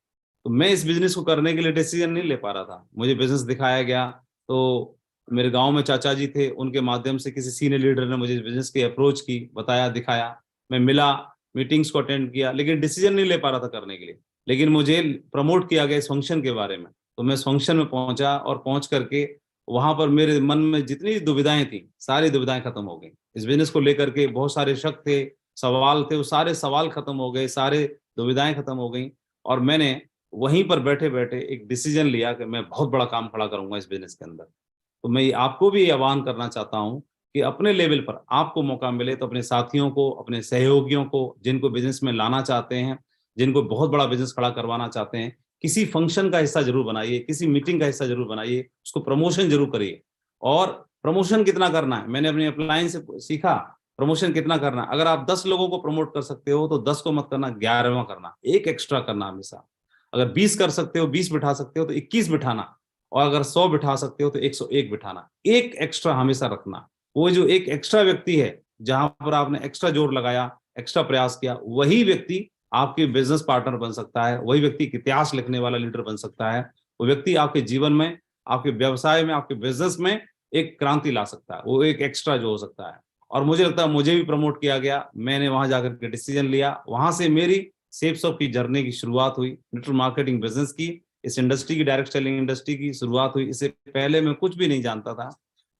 तो मैं इस बिजनेस को करने के लिए डिसीजन नहीं ले पा रहा था, मुझे बिजनेस दिखाया गया। तो मेरे गांव में चाचा जी थे, उनके माध्यम से किसी सीनियर लीडर ने मुझे बिजनेस की अप्रोच की, बताया, दिखाया, मैं मिला, मीटिंग्स को अटेंड किया, लेकिन डिसीजन नहीं ले पा रहा था करने के लिए। लेकिन मुझे प्रमोट किया गया इस फंक्शन के बारे में। तो मैं इस फंक्शन में पहुंचा और पहुंच करके वहां पर मेरे मन में जितनी दुविधाएं थी, सारी दुविधाएं खत्म हो गई। इस बिजनेस को लेकर के बहुत सारे शक थे, सवाल थे, वो सारे सवाल खत्म हो गए, सारे दुविधाएं खत्म हो गई। और मैंने वहीं पर बैठे बैठे एक डिसीजन लिया कि मैं बहुत बड़ा काम खड़ा करूंगा इस बिजनेस के अंदर। तो मैं आपको भी आह्वान करना चाहता हूं कि अपने लेवल पर आपको मौका मिले तो अपने साथियों को, अपने सहयोगियों को, जिनको बिजनेस में लाना चाहते हैं, जिनको बहुत बड़ा बिजनेस खड़ा करवाना चाहते हैं, किसी फंक्शन का हिस्सा जरूर बनाइए, किसी मीटिंग का हिस्सा जरूर बनाइए, उसको प्रमोशन जरूर करिए। और प्रमोशन कितना करना है, मैंने अपने अपलाइन से सीखा, प्रमोशन कितना करना है। अगर आप 10 लोगों को प्रमोट कर सकते हो तो 10 को मत करना, 11वां करना, एक एक्स्ट्रा करना हमेशा। अगर 20 कर सकते हो, 20 बिठा सकते हो तो 21 बिठाना, और अगर 100 बिठा सकते हो तो 101 बिठाना, एक एक्स्ट्रा हमेशा रखना। वो जो एक एक्स्ट्रा व्यक्ति है, जहां पर आपने एक्स्ट्रा जोर लगाया, एक्स्ट्रा प्रयास किया, वही व्यक्ति आपके बिजनेस पार्टनर बन सकता है, वही व्यक्ति इतिहास लिखने वाला लीडर बन सकता है। वो व्यक्ति आपके जीवन में, आपके व्यवसाय में, आपके बिजनेस में एक क्रांति ला सकता है, वो एक एक्स्ट्रा जो हो सकता है। और मुझे लगता है मुझे भी प्रमोट किया गया, मैंने वहां जाकर के डिसीजन लिया, वहां से मेरी सेफ शॉप की जर्नी की शुरुआत हुई, नेटवर्क मार्केटिंग बिजनेस की, इस इंडस्ट्री की, डायरेक्ट सेलिंग इंडस्ट्री की शुरुआत हुई। इससे पहले मैं कुछ भी नहीं जानता था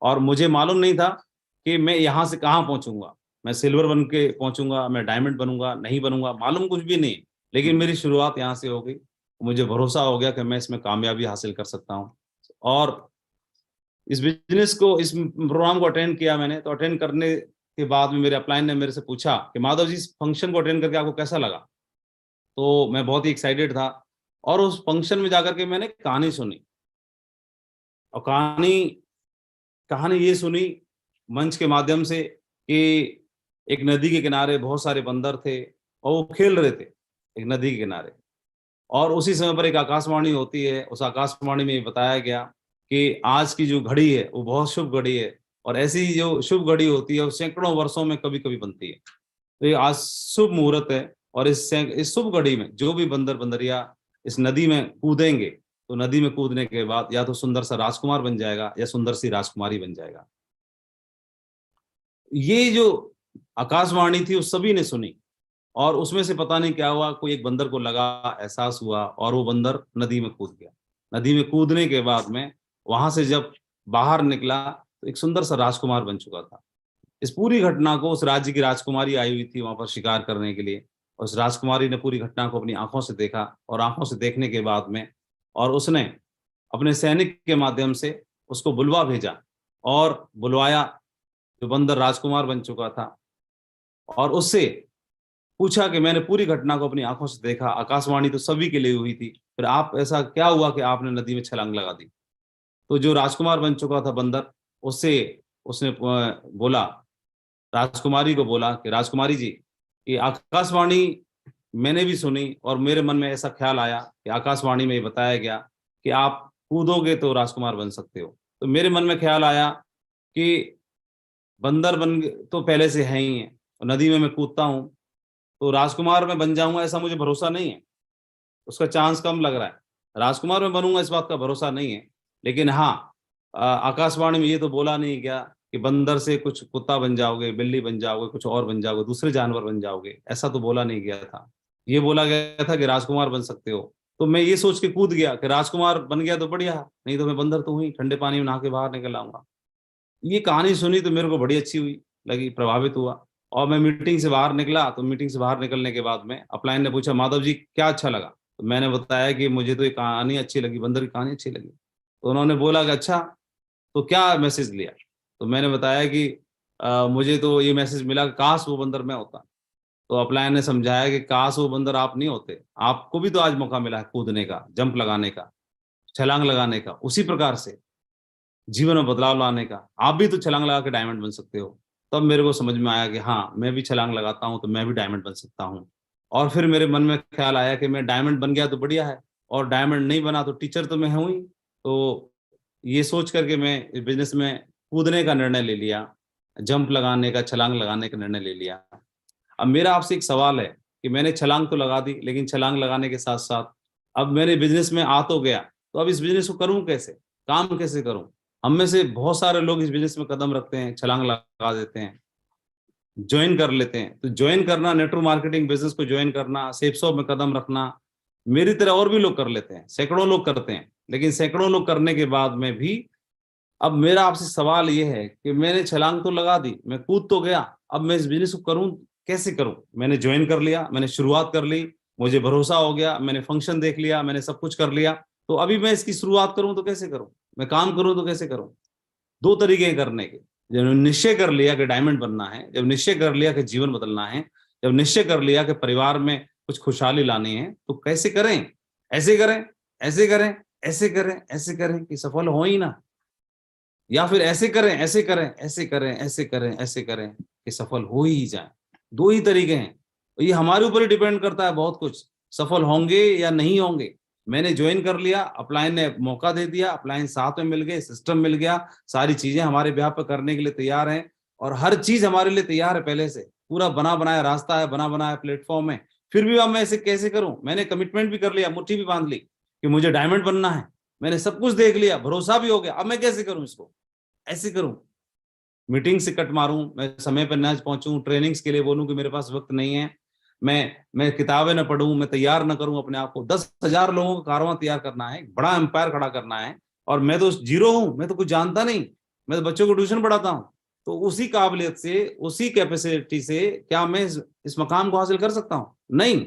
और मुझे मालूम नहीं था कि मैं यहाँ से कहाँ पहुंचूंगा, मैं सिल्वर बन के पहुंचूंगा, मैं डायमंड बनूंगा, नहीं बनूंगा, मालूम कुछ भी नहीं। लेकिन मेरी शुरुआत यहाँ से हो गई, मुझे भरोसा हो गया कि मैं इसमें कामयाबी हासिल कर सकता हूँ। और इस बिजनेस को, इस प्रोग्राम को अटेंड किया मैंने। तो अटेंड करने के बाद में मेरे अपलाइन ने मेरे से पूछा कि माधव जी, इस फंक्शन को अटेंड करके आपको कैसा लगा। तो मैं बहुत ही एक्साइटेड था और उस फंक्शन में जाकर के मैंने कहानी सुनी। और कहानी ये सुनी मंच के माध्यम से कि एक नदी के किनारे बहुत सारे बंदर थे और वो खेल रहे थे एक नदी के किनारे। और उसी समय पर एक आकाशवाणी होती है, उस आकाशवाणी में ये बताया गया कि आज की जो घड़ी है वो बहुत शुभ घड़ी है, और ऐसी जो शुभ घड़ी होती है वो सैकड़ों वर्षों में कभी कभी बनती है। तो ये आज शुभ मुहूर्त है, और इस शुभ घड़ी में जो भी बंदर बंदरिया इस नदी में कूदेंगे, तो नदी में कूदने के बाद या तो सुंदर सा राजकुमार बन जाएगा या सुंदर सी राजकुमारी बन जाएगा। ये जो आकाशवाणी थी उस सभी ने सुनी, और उसमें से पता नहीं क्या हुआ, कोई एक बंदर को लगा, एहसास हुआ, और वो बंदर नदी में कूद गया। नदी में कूदने के बाद में वहां से जब बाहर निकला तो एक सुंदर सा राजकुमार बन चुका था। इस पूरी घटना को उस राज्य की राजकुमारी आई हुई थी वहां पर शिकार करने के लिए। उस राजकुमारी ने पूरी घटना को अपनी आंखों से देखा, और आंखों से देखने के बाद में और उसने अपने सैनिक के माध्यम से उसको बुलवा भेजा और बुलवाया, जो बंदर राजकुमार बन चुका था, और उससे पूछा कि मैंने पूरी घटना को अपनी आंखों से देखा, आकाशवाणी तो सभी के लिए हुई थी, फिर आप ऐसा क्या हुआ कि आपने नदी में छलांग लगा दी। तो जो राजकुमार बन चुका था बंदर, उससे उसने बोला, राजकुमारी को बोला कि राजकुमारी जी, ये आकाशवाणी मैंने भी सुनी और मेरे मन में ऐसा ख्याल आया कि आकाशवाणी में ये बताया गया कि आप कूदोगे तो राजकुमार बन सकते हो। तो मेरे मन में ख्याल आया कि बंदर तो पहले से है ही है, और नदी में मैं कूदता हूँ तो राजकुमार में बन जाऊंगा ऐसा मुझे भरोसा नहीं है, उसका चांस कम लग रहा है। राजकुमार में बनूंगा इस बात का भरोसा नहीं है। लेकिन हाँ, आकाशवाणी में ये तो बोला नहीं गया कि बंदर से कुछ कुत्ता बन जाओगे, बिल्ली बन जाओगे, कुछ और बन जाओगे, दूसरे जानवर बन जाओगे, ऐसा तो बोला नहीं गया था। ये बोला गया था कि राजकुमार बन सकते हो। तो मैं ये सोच के कूद गया कि राजकुमार बन गया तो बढ़िया, नहीं तो मैं बंदर तो हुई, ठंडे पानी में नहा के बाहर निकल आऊंगा। ये कहानी सुनी तो मेरे को बड़ी अच्छी हुई, लगी, प्रभावित हुआ। और मैं मीटिंग से बाहर निकला, तो मीटिंग से बाहर निकलने के बाद में अपलाइन ने पूछा, माधव जी क्या अच्छा लगा। तो मैंने बताया कि मुझे तो ये कहानी अच्छी लगी, बंदर की कहानी अच्छी लगी। तो उन्होंने बोला कि अच्छा, तो क्या मैसेज लिया। तो मैंने बताया कि मुझे तो ये मैसेज मिला कि काश वो बंदर मैं होता। तो अपलाइन ने समझाया कि काश वो बंदर आप नहीं होते, आपको भी तो आज मौका मिला है कूदने का, जंप लगाने का, छलांग लगाने का, उसी प्रकार से जीवन में बदलाव लाने का। आप भी तो छलांग लगा के डायमंड बन सकते हो। तब मेरे को समझ में आया कि हाँ, मैं भी छलांग लगाता हूँ तो मैं भी डायमंड बन सकता हूँ। और फिर मेरे मन में ख्याल आया कि मैं डायमंड बन गया तो बढ़िया है, और डायमंड नहीं बना तो टीचर तो मैं हूँ ही। तो ये सोच करके मैं इस बिजनेस में कूदने का निर्णय ले लिया, जंप लगाने का, छलांग लगाने का निर्णय ले लिया। अब मेरा आपसे एक सवाल है कि मैंने छलांग तो लगा दी, लेकिन छलांग लगाने के साथ साथ अब मेरे बिजनेस में आ तो गया, तो अब इस बिजनेस को करूं कैसे, काम कैसे करूं। हम में से बहुत सारे लोग इस बिजनेस में कदम रखते हैं, छलांग लगा देते हैं, ज्वाइन कर लेते हैं। तो ज्वाइन करना, नेटवर्क मार्केटिंग बिजनेस को ज्वाइन करना, सेफ शॉप में कदम रखना, मेरी तरह और भी लोग कर लेते हैं, सैकड़ों लोग करते हैं, लेकिन सैकड़ों लोग करने के बाद में भी अब मेरा आपसे सवाल ये है कि मैंने छलांग तो लगा दी, मैं कूद तो गया, अब मैं इस बिजनेस को करूं, कैसे करूं? मैंने ज्वाइन कर लिया, मैंने शुरुआत कर ली, मुझे भरोसा हो गया, मैंने फंक्शन देख लिया, मैंने सब कुछ कर लिया, तो अभी मैं इसकी शुरुआत करूं तो कैसे करूं? मैं काम करूं तो कैसे करूं? दो तरीके हैं करने के। जब निश्चय कर लिया कि डायमंड बनना है, जब निश्चय कर लिया कि जीवन बदलना है, जब निश्चय कर लिया कि परिवार में कुछ खुशहाली लानी है, तो कैसे करें? ऐसे करें, ऐसे करें, ऐसे करें, ऐसे करें कि सफल हो ही ना, या फिर ऐसे करें, ऐसे करें, ऐसे करें, ऐसे करें, ऐसे करें कि सफल हो ही जाए। दो ही तरीके हैं, ये हमारे ऊपर ही डिपेंड करता है बहुत कुछ, सफल होंगे या नहीं होंगे। मैंने ज्वाइन कर लिया, अपलाइन ने मौका दे दिया, अपलाइन साथ में मिल गए, सिस्टम मिल गया, सारी चीजें हमारे ब्याह पर करने के लिए तैयार हैं, और हर चीज हमारे लिए तैयार है पहले से, पूरा बना बनाया रास्ता है, बना बनाया प्लेटफॉर्म है। फिर भी अब मैं ऐसे कैसे करूं? मैंने कमिटमेंट भी कर लिया, मुट्ठी भी बांध ली कि मुझे डायमंड बनना है, मैंने सब कुछ देख लिया, भरोसा भी हो गया, अब मैं कैसे करूं इसको? ऐसे करूं, मीटिंग से कट मारूं, मैं समय पर न पहुंचूं, ट्रेनिंग्स के लिए बोलूं कि मेरे पास वक्त नहीं है, मैं किताबें न पढूं, मैं तैयार न करूं अपने आप को। 10,000 लोगों का कारवां तैयार करना है, बड़ा एम्पायर खड़ा करना है, और मैं तो जीरो हूं, मैं तो कुछ जानता नहीं, मैं तो बच्चों को ट्यूशन पढ़ाता हूं। तो उसी काबिलियत से, उसी कैपेसिटी से क्या मैं इस मकाम को हासिल कर सकता हूं? नहीं,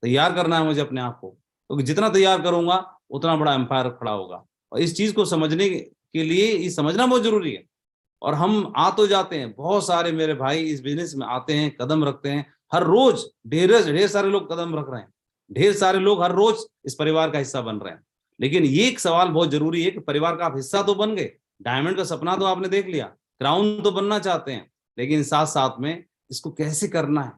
तैयार करना है मुझे अपने आप को, क्योंकि जितना तैयार करूंगा उतना बड़ा एम्पायर खड़ा होगा। और इस चीज को समझने के लिए ये समझना बहुत जरूरी है। और हम आ तो जाते हैं, बहुत सारे मेरे भाई इस बिजनेस में आते हैं, कदम रखते हैं, हर रोज ढेर सारे लोग कदम रख रहे हैं, ढेर सारे लोग हर रोज इस परिवार का हिस्सा बन रहे हैं। लेकिन ये एक सवाल बहुत जरूरी है कि परिवार का आप हिस्सा तो बन गए, डायमंड का सपना तो आपने देख लिया, क्राउन तो बनना चाहते हैं, लेकिन साथ साथ में इसको कैसे करना है,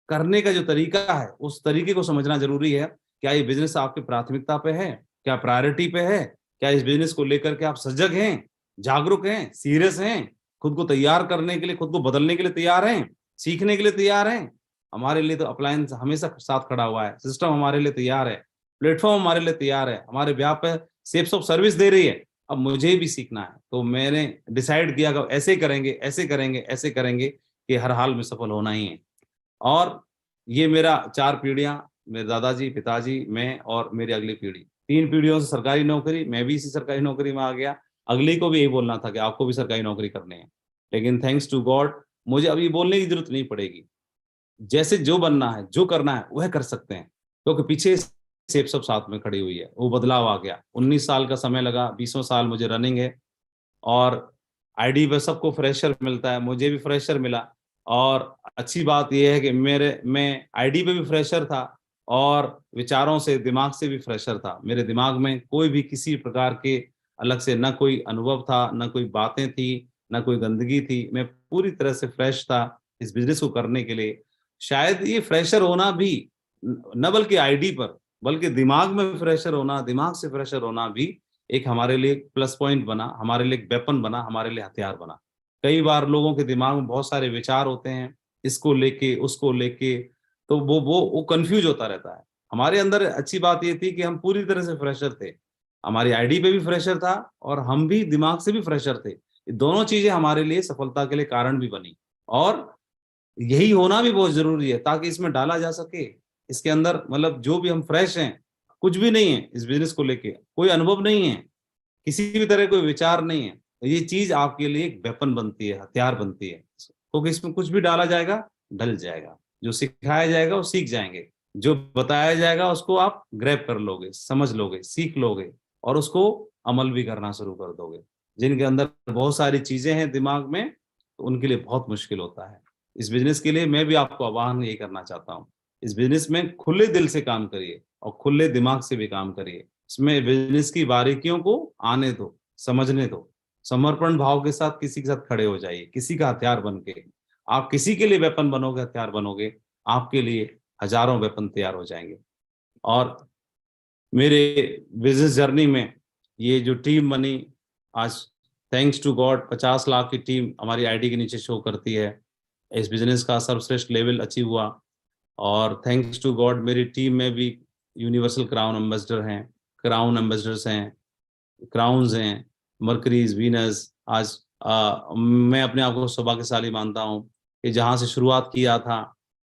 करने का जो तरीका है उस तरीके को समझना जरूरी है। क्या ये बिजनेस आपकी प्राथमिकता पे है? क्या प्रायोरिटी पे है? क्या इस बिजनेस को लेकर के आप सजग हैं, जागरूक हैं, सीरियस हैं, खुद को तैयार करने के लिए, खुद को बदलने के लिए तैयार हैं, सीखने के लिए तैयार हैं? हमारे लिए तो अप्लायंस हमेशा साथ खड़ा हुआ है, सिस्टम हमारे लिए तैयार है, प्लेटफॉर्म हमारे लिए तैयार है, हमारे ब्याह पे सेप्स ऑफ सर्विस दे रही है। अब मुझे भी सीखना है, तो मैंने डिसाइड किया कि ऐसे करेंगे, ऐसे करेंगे, ऐसे करेंगे कि हर हाल में सफल होना ही है। और ये मेरा 4 पीढ़ियां, मेरे दादाजी, पिताजी, मैं और मेरी अगली पीढ़ी, 3 पीढ़ियों से सरकारी नौकरी, मैं भी इसी सरकारी नौकरी में आ गया। अगली को भी यही बोलना था कि आपको भी सरकारी नौकरी करनी है, लेकिन थैंक्स टू गॉड मुझे अभी बोलने की जरूरत नहीं पड़ेगी। जैसे जो बनना है, जो करना है वह कर सकते हैं, क्योंकि पीछे सेब सब साथ में खड़ी हुई है, वो बदलाव आ गया। 19 साल का समय लगा, 20वां साल मुझे रनिंग है, और आईडी पे सबको फ्रेशर मिलता है, मुझे भी फ्रेशर मिला। और अच्छी बात यह है कि मैं आईडी पे भी फ्रेशर था, और विचारों से, दिमाग से भी फ्रेशर था। मेरे दिमाग में कोई भी किसी प्रकार के अलग से न कोई अनुभव था, न कोई बातें थी, न कोई गंदगी थी, मैं पूरी तरह से फ्रेश था इस बिजनेस को करने के लिए। शायद ये फ्रेशर होना भी न बल्कि आईडी पर, बल्कि दिमाग में फ्रेशर होना, दिमाग से फ्रेशर होना भी एक हमारे लिए प्लस पॉइंट बना, हमारे लिए एक वेपन बना, हमारे लिए हथियार बना। कई बार लोगों के दिमाग में बहुत सारे विचार होते हैं, इसको लेके, उसको लेके, तो वो कंफ्यूज होता रहता है। हमारे अंदर अच्छी बात ये थी कि हम पूरी तरह से फ्रेशर थे, हमारी आईडी पे भी फ्रेशर था, और हम भी दिमाग से भी फ्रेशर थे। ये दोनों चीजें हमारे लिए सफलता के लिए कारण भी बनी, और यही होना भी बहुत जरूरी है ताकि इसमें डाला जा सके। इसके अंदर मतलब जो भी हम फ्रेश हैं, कुछ भी नहीं है इस बिजनेस को लेके, कोई अनुभव नहीं है, किसी भी तरह कोई विचार नहीं है, तो ये चीज आपके लिए एक वेपन बनती है, हथियार बनती है, क्योंकि इसमें कुछ भी डाला जाएगा ढल जाएगा, जो सिखाया जाएगा वो सीख जाएंगे, जो बताया जाएगा उसको आप ग्रैब कर लोगे, समझ लोगे, सीख लोगे, और उसको अमल भी करना शुरू कर दोगे। जिनके अंदर बहुत सारी चीजें हैं दिमाग में, तो उनके लिए बहुत मुश्किल होता है। इस बिजनेस के लिए मैं भी आपको आह्वान यही करना चाहता हूँ, इस बिजनेस में खुले दिल से काम करिए और खुले दिमाग से भी काम करिए। इसमें बिजनेस की बारीकियों को आने दो, समझने दो, समर्पण भाव के साथ किसी के साथ खड़े हो जाइए, किसी का हथियार बन के। आप किसी के लिए वेपन बनोगे, हथियार बनोगे, आपके लिए हजारों वेपन तैयार हो जाएंगे। और मेरे बिजनेस जर्नी में ये जो टीम बनी आज, थैंक्स टू गॉड 50 लाख की टीम हमारी आईडी के नीचे शो करती है। इस बिजनेस का सर्वश्रेष्ठ लेवल अचीव हुआ, और थैंक्स टू गॉड मेरी टीम में भी यूनिवर्सल क्राउन एम्बेसडर हैं, क्राउन एम्बेसडर्स हैं, क्राउन्स हैं, मर्करीज, वीनस। आज मैं अपने आप को सौभाग्यशाली मानता हूँ कि जहाँ से शुरुआत किया था,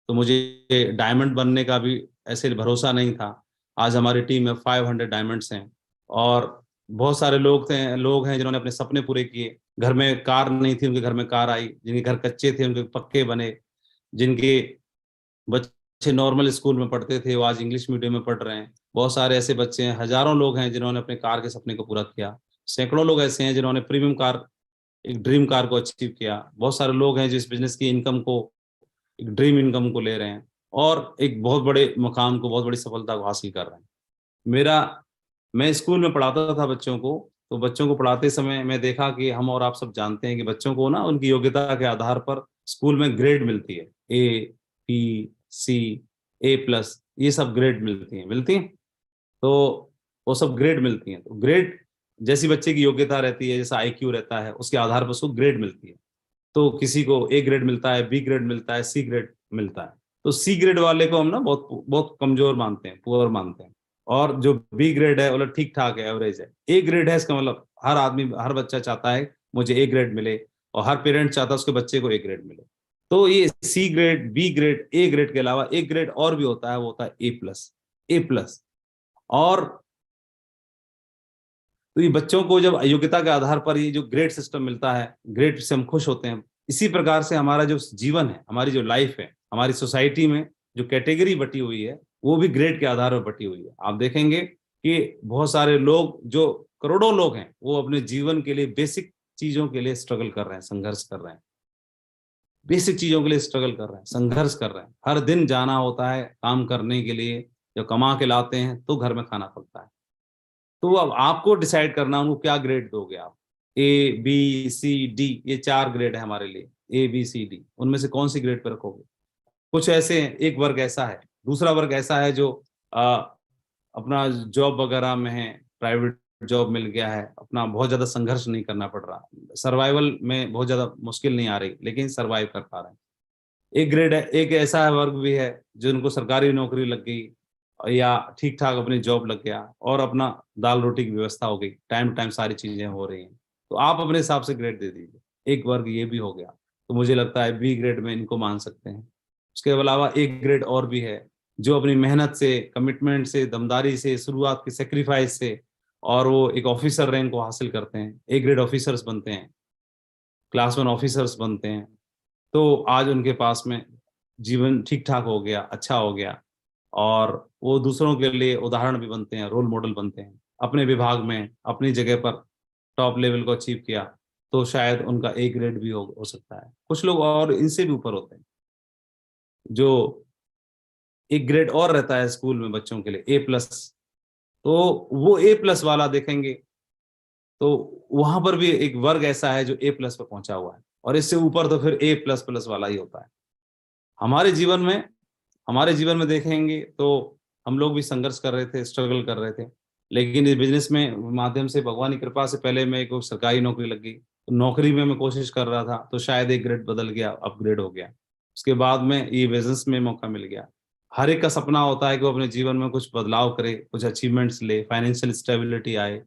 तो मुझे डायमंड बनने का भी ऐसे भरोसा नहीं था, आज हमारी टीम में 500 डायमंड्स हैं। और बहुत सारे लोग हैं जिन्होंने अपने सपने पूरे किए। घर में कार नहीं थी, उनके घर में कार आई। जिनके घर कच्चे थे उनके पक्के बने। जिनके बच्चे नॉर्मल स्कूल में पढ़ते थे वो आज इंग्लिश मीडियम में पढ़ रहे हैं। बहुत सारे ऐसे बच्चे हैं, हजारों लोग हैं जिन्होंने अपने कार के सपने को पूरा किया। सैकड़ों लोग ऐसे हैं जिन्होंने प्रीमियम कार, एक ड्रीम कार को अचीव किया। बहुत सारे लोग हैं जो इस बिजनेस की इनकम को, एक ड्रीम इनकम को ले रहे हैं और एक बहुत बड़े मुकाम को, बहुत बड़ी सफलता को हासिल कर रहे हैं। मैं स्कूल में पढ़ाता था बच्चों को, तो बच्चों को पढ़ाते समय मैं देखा कि हम और आप सब जानते हैं कि बच्चों को ना उनकी योग्यता के आधार पर स्कूल में ग्रेड मिलती है। ए, बी, सी, A+, ये सब ग्रेड मिलती हैं। तो वो सब ग्रेड मिलती हैं। तो ग्रेड जैसी बच्चे की योग्यता रहती है, जैसा IQ रहता है, उसके आधार पर उसको ग्रेड मिलती है। तो किसी को A ग्रेड मिलता है, B ग्रेड मिलता है, C ग्रेड मिलता है। तो C ग्रेड वाले को हम ना बहुत बहुत कमजोर मानते हैं, पुअर मानते हैं। और जो B ग्रेड है मतलब ठीक ठाक है, एवरेज है। A ग्रेड है, इसका मतलब हर आदमी, हर बच्चा चाहता है मुझे A ग्रेड मिले, और हर पेरेंट चाहता है उसके बच्चे को A ग्रेड मिले। तो ये C grade, B grade, A grade के अलावा एक ग्रेड और भी होता है, वो होता है A+। और तो ये बच्चों को जब योग्यता के आधार पर ये जो ग्रेड सिस्टम मिलता है, ग्रेड से हम खुश होते हैं। इसी प्रकार से हमारा जो जीवन है, हमारी जो लाइफ है, हमारी सोसाइटी में जो कैटेगरी बटी हुई है, वो भी ग्रेड के आधार पर बटी हुई है। आप देखेंगे कि बहुत सारे लोग, जो करोड़ों लोग हैं, वो अपने जीवन के लिए बेसिक चीजों के लिए स्ट्रगल कर रहे हैं, संघर्ष कर रहे हैं। बेसिक चीजों के लिए स्ट्रगल कर रहे हैं, संघर्ष कर रहे हैं। हर दिन जाना होता है काम करने के लिए, जब कमा के लाते हैं तो घर में खाना पड़ता है। तो अब आपको डिसाइड करना उनको क्या ग्रेड दोगे आप। A, B, C, D, ये 4 ग्रेड है हमारे लिए। A, B, C, D, उनमें से कौन सी ग्रेड पर रखोगे। कुछ ऐसे हैं, एक वर्ग ऐसा है, दूसरा वर्ग ऐसा है जो अपना जॉब वगैरह में है, प्राइवेट जॉब मिल गया है, अपना बहुत ज्यादा संघर्ष नहीं करना पड़ रहा, सर्वाइवल में बहुत ज्यादा मुश्किल नहीं आ रही, लेकिन सर्वाइव कर पा रहे हैं। एक ग्रेड है, एक ऐसा वर्ग भी है जिनको सरकारी नौकरी लग गई या ठीक ठाक अपनी जॉब लग गया और अपना दाल रोटी की व्यवस्था हो गई, टाइम टू टाइम सारी चीजें हो रही हैं, तो आप अपने हिसाब से ग्रेड दे दीजिए। एक वर्ग ये भी हो गया, तो मुझे लगता है B ग्रेड में इनको मान सकते हैं। उसके अलावा एक ग्रेड और भी है, जो अपनी मेहनत से, कमिटमेंट से, दमदारी से, शुरुआत की सेक्रीफाइस से, और वो एक ऑफिसर रैंक को हासिल करते हैं, A ग्रेड ऑफिसर्स बनते हैं, क्लास 1 ऑफिसर्स बनते हैं। तो आज उनके पास में जीवन ठीक ठाक हो गया, अच्छा हो गया, और वो दूसरों के लिए उदाहरण भी बनते हैं, रोल मॉडल बनते हैं। अपने विभाग में अपनी जगह पर टॉप लेवल को अचीव किया, तो शायद उनका A ग्रेड भी हो सकता है। कुछ लोग और इनसे भी ऊपर होते हैं, जो एक ग्रेड और रहता है स्कूल में बच्चों के लिए A+। तो वो A+ वाला देखेंगे तो वहां पर भी एक वर्ग ऐसा है जो A+ पर पहुंचा हुआ है, और इससे ऊपर तो फिर A++ वाला ही होता है। हमारे जीवन में देखेंगे तो हम लोग भी संघर्ष कर रहे थे, स्ट्रगल कर रहे थे, लेकिन इस बिजनेस में माध्यम से भगवान की कृपा से पहले मैं एक सरकारी नौकरी लग गई, तो नौकरी में मैं कोशिश कर रहा था, तो शायद एक ग्रेड बदल गया, अपग्रेड हो गया। उसके बाद में ये बिजनेस में मौका मिल गया। हर एक का सपना होता है कि वो अपने जीवन में कुछ बदलाव करे, कुछ अचीवमेंट्स ले, फाइनेंशियल स्टेबिलिटी आए।